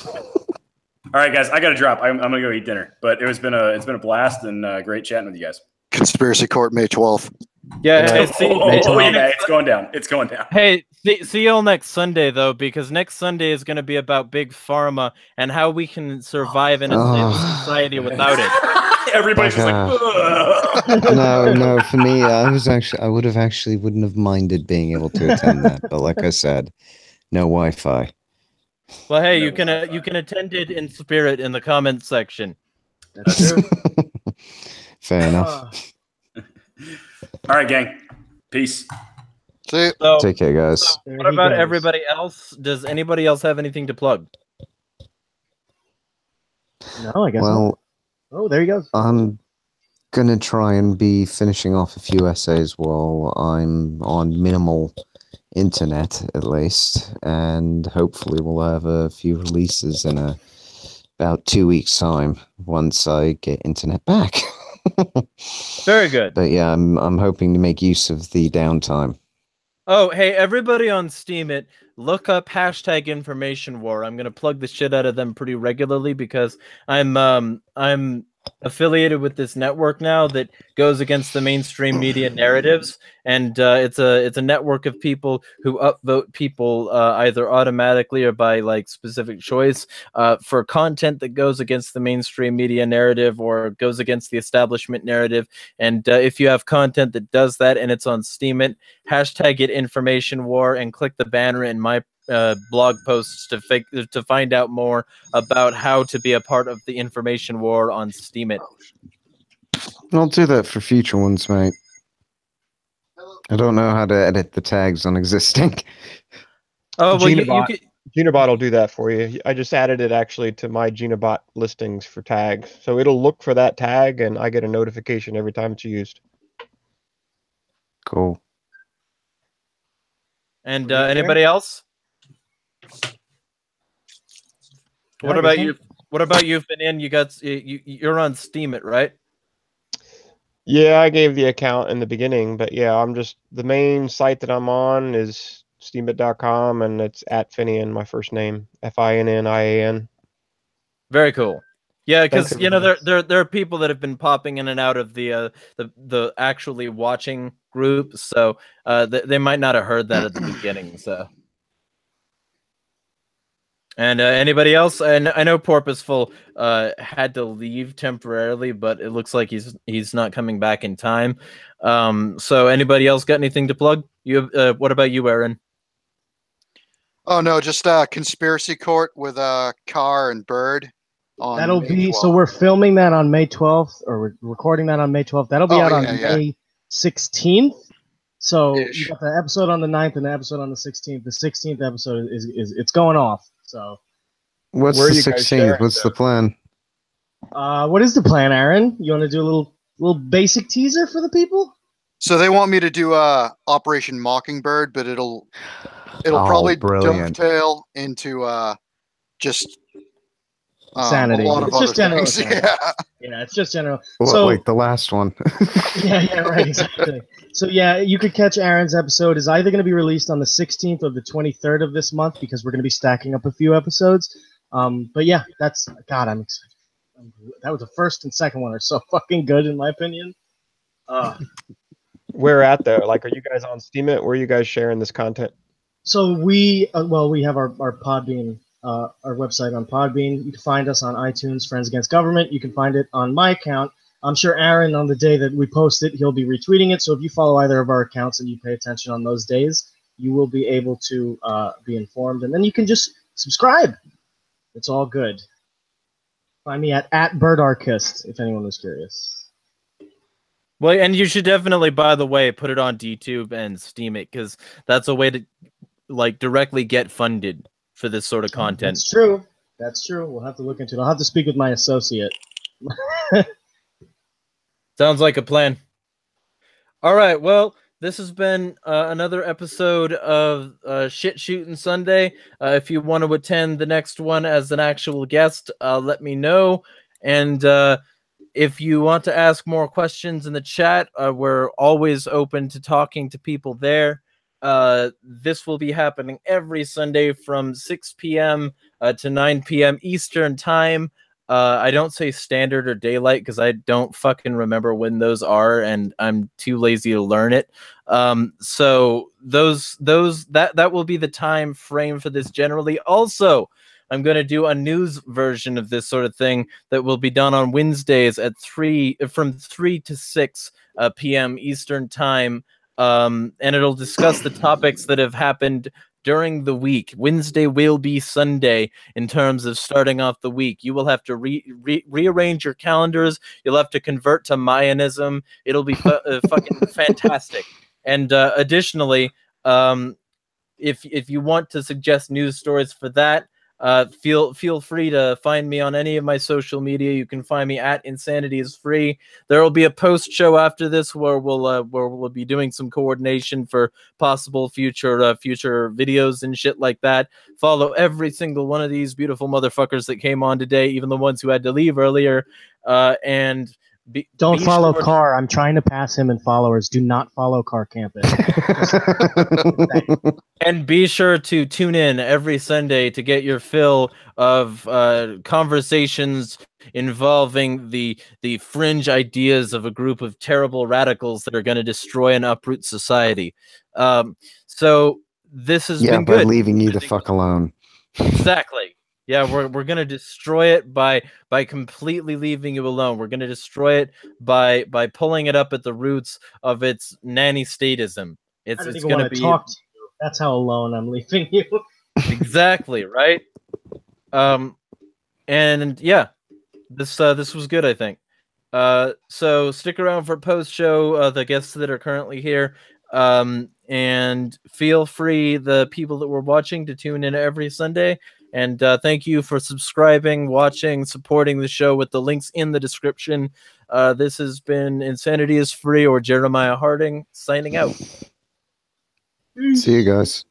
Speaker 10: All right, guys, I got to drop. I'm gonna go eat dinner, but it's been a blast and great chatting with you guys.
Speaker 4: Conspiracy Court, May 12th.
Speaker 1: Yeah, hey, see,
Speaker 10: yeah, it's going down. It's going down.
Speaker 1: Hey, see y'all next Sunday though, because next Sunday is going to be about big pharma and how we can survive in a stable society without it.
Speaker 10: Everybody's just like,
Speaker 5: no. For me, I wouldn't have minded being able to attend that, but like I said, no Wi-Fi.
Speaker 1: Well, hey, you can attend it in spirit in the comments section.
Speaker 11: That's true.
Speaker 5: Fair enough.
Speaker 10: All right, gang. Peace.
Speaker 4: See you.
Speaker 1: So,
Speaker 5: Take care, guys.
Speaker 1: So what about everybody else? Does anybody else have anything to plug?
Speaker 11: No, I guess not. Oh, there you go.
Speaker 5: I'm gonna try and be finishing off a few essays while I'm on minimal internet, at least, and hopefully we'll have a few releases in about 2 weeks' time once I get internet back.
Speaker 1: Very good.
Speaker 5: But yeah, I'm hoping to make use of the downtime.
Speaker 1: Oh, hey, everybody on Steemit, look up hashtag information war. I'm gonna plug the shit out of them pretty regularly because I'm affiliated with this network now that goes against the mainstream media narratives, and it's a network of people who upvote people either automatically or by like specific choice for content that goes against the mainstream media narrative or goes against the establishment narrative. And if you have content that does that and it's on Steemit, hashtag it information war and click the banner in my blog posts to find out more about how to be a part of the information war on Steemit.
Speaker 5: I'll do that for future ones, mate. I don't know how to edit the tags on existing.
Speaker 1: Oh, well,
Speaker 2: Genobot will do that for you. I just added it actually to my Genobot listings for tags. So it'll look for that tag and I get a notification every time it's used.
Speaker 5: Cool.
Speaker 1: And anybody else? What about you? What about you, Finian? You're on Steemit, right?
Speaker 2: Yeah, I gave the account in the beginning, but yeah, I'm just the main site that I'm on is steemit.com and it's at Finian, my first name, FINNIAN.
Speaker 1: Very cool. Yeah, because you know there are people that have been popping in and out of the actually watching group, so they might not have heard that at the beginning. So, and anybody else? And I know Porpoiseful had to leave temporarily, but it looks like he's not coming back in time. So anybody else got anything to plug? You what about you, Aaron?
Speaker 4: Oh no, just Conspiracy Court with Carr and Bird.
Speaker 11: That'll be so we're filming that on May 12th, or we're recording that on May 12th. That'll be out on May 16th. So you got the episode on the 9th and the episode on the 16th. The 16th episode is it's going off. So
Speaker 5: what's the 16th? What's the plan?
Speaker 11: What is the plan, Aaron? You want to do a little basic teaser for the people?
Speaker 4: So they want me to do Operation Mockingbird, but it'll probably dovetail into just
Speaker 11: sanity.
Speaker 4: It's just general.
Speaker 11: Yeah, it's just general.
Speaker 5: So, like the last one.
Speaker 11: yeah, right, exactly. So yeah, you could catch Aaron's episode is either going to be released on the 16th or the 23rd of this month because we're going to be stacking up a few episodes. But yeah, that's God, I'm excited. That was the first and second one are so fucking good in my opinion.
Speaker 2: Where at though? Like, are you guys on Steemit? Where are you guys sharing this content?
Speaker 11: So we have our Podbean. Our website on Podbean. You can find us on iTunes, Friends Against Government. You can find it on my account. I'm sure Aaron, on the day that we post it, he'll be retweeting it. So if you follow either of our accounts and you pay attention on those days, you will be able to be informed. And then you can just subscribe. It's all good. Find me at BirdArchist, if anyone was curious.
Speaker 1: Well, and you should definitely, by the way, put it on DTube and Steemit, because that's a way to like directly get funded for this sort of content.
Speaker 11: That's true. That's true. We'll have to look into it. I'll have to speak with my associate.
Speaker 1: Sounds like a plan. All right. Well, this has been another episode of Shit Shooting Sunday. If you want to attend the next one as an actual guest, let me know. And if you want to ask more questions in the chat, we're always open to talking to people there. This will be happening every Sunday from 6 p.m. To 9 p.m. Eastern Time. I don't say standard or daylight because I don't fucking remember when those are, and I'm too lazy to learn it. So that will be the time frame for this generally. Also, I'm going to do a news version of this sort of thing that will be done on Wednesdays at from 3 to 6 p.m. Eastern Time. And it'll discuss the topics that have happened during the week. Wednesday will be Sunday in terms of starting off the week. You will have to rearrange your calendars. You'll have to convert to Mayanism. It'll be fucking fantastic. And additionally, if you want to suggest news stories for that, feel free to find me on any of my social media. You can find me at Insanity is Free. There will be a post show after this where we'll be doing some coordination for possible future videos and shit like that. Follow every single one of these beautiful motherfuckers that came on today, even the ones who had to leave earlier. And
Speaker 11: don't follow Carr. I'm trying to pass him in followers. Do not follow Carr Campus.
Speaker 1: And be sure to tune in every Sunday to get your fill of conversations involving the fringe ideas of a group of terrible radicals that are going to destroy and uproot society. So this has been good.
Speaker 5: By leaving you the fuck alone.
Speaker 1: Exactly. Yeah, we're gonna destroy it by completely leaving you alone. We're gonna destroy it by pulling it up at the roots of its nanny statism.
Speaker 11: It's gonna be. Talk to you. That's how alone I'm leaving you.
Speaker 1: Exactly right. And yeah, this was good, I think. So stick around for post show. The guests that are currently here. And feel free, the people that were watching, to tune in every Sunday. And thank you for subscribing, watching, supporting the show with the links in the description. This has been Insanity is Free, or Jeremiah Harding, signing out.
Speaker 5: See you guys.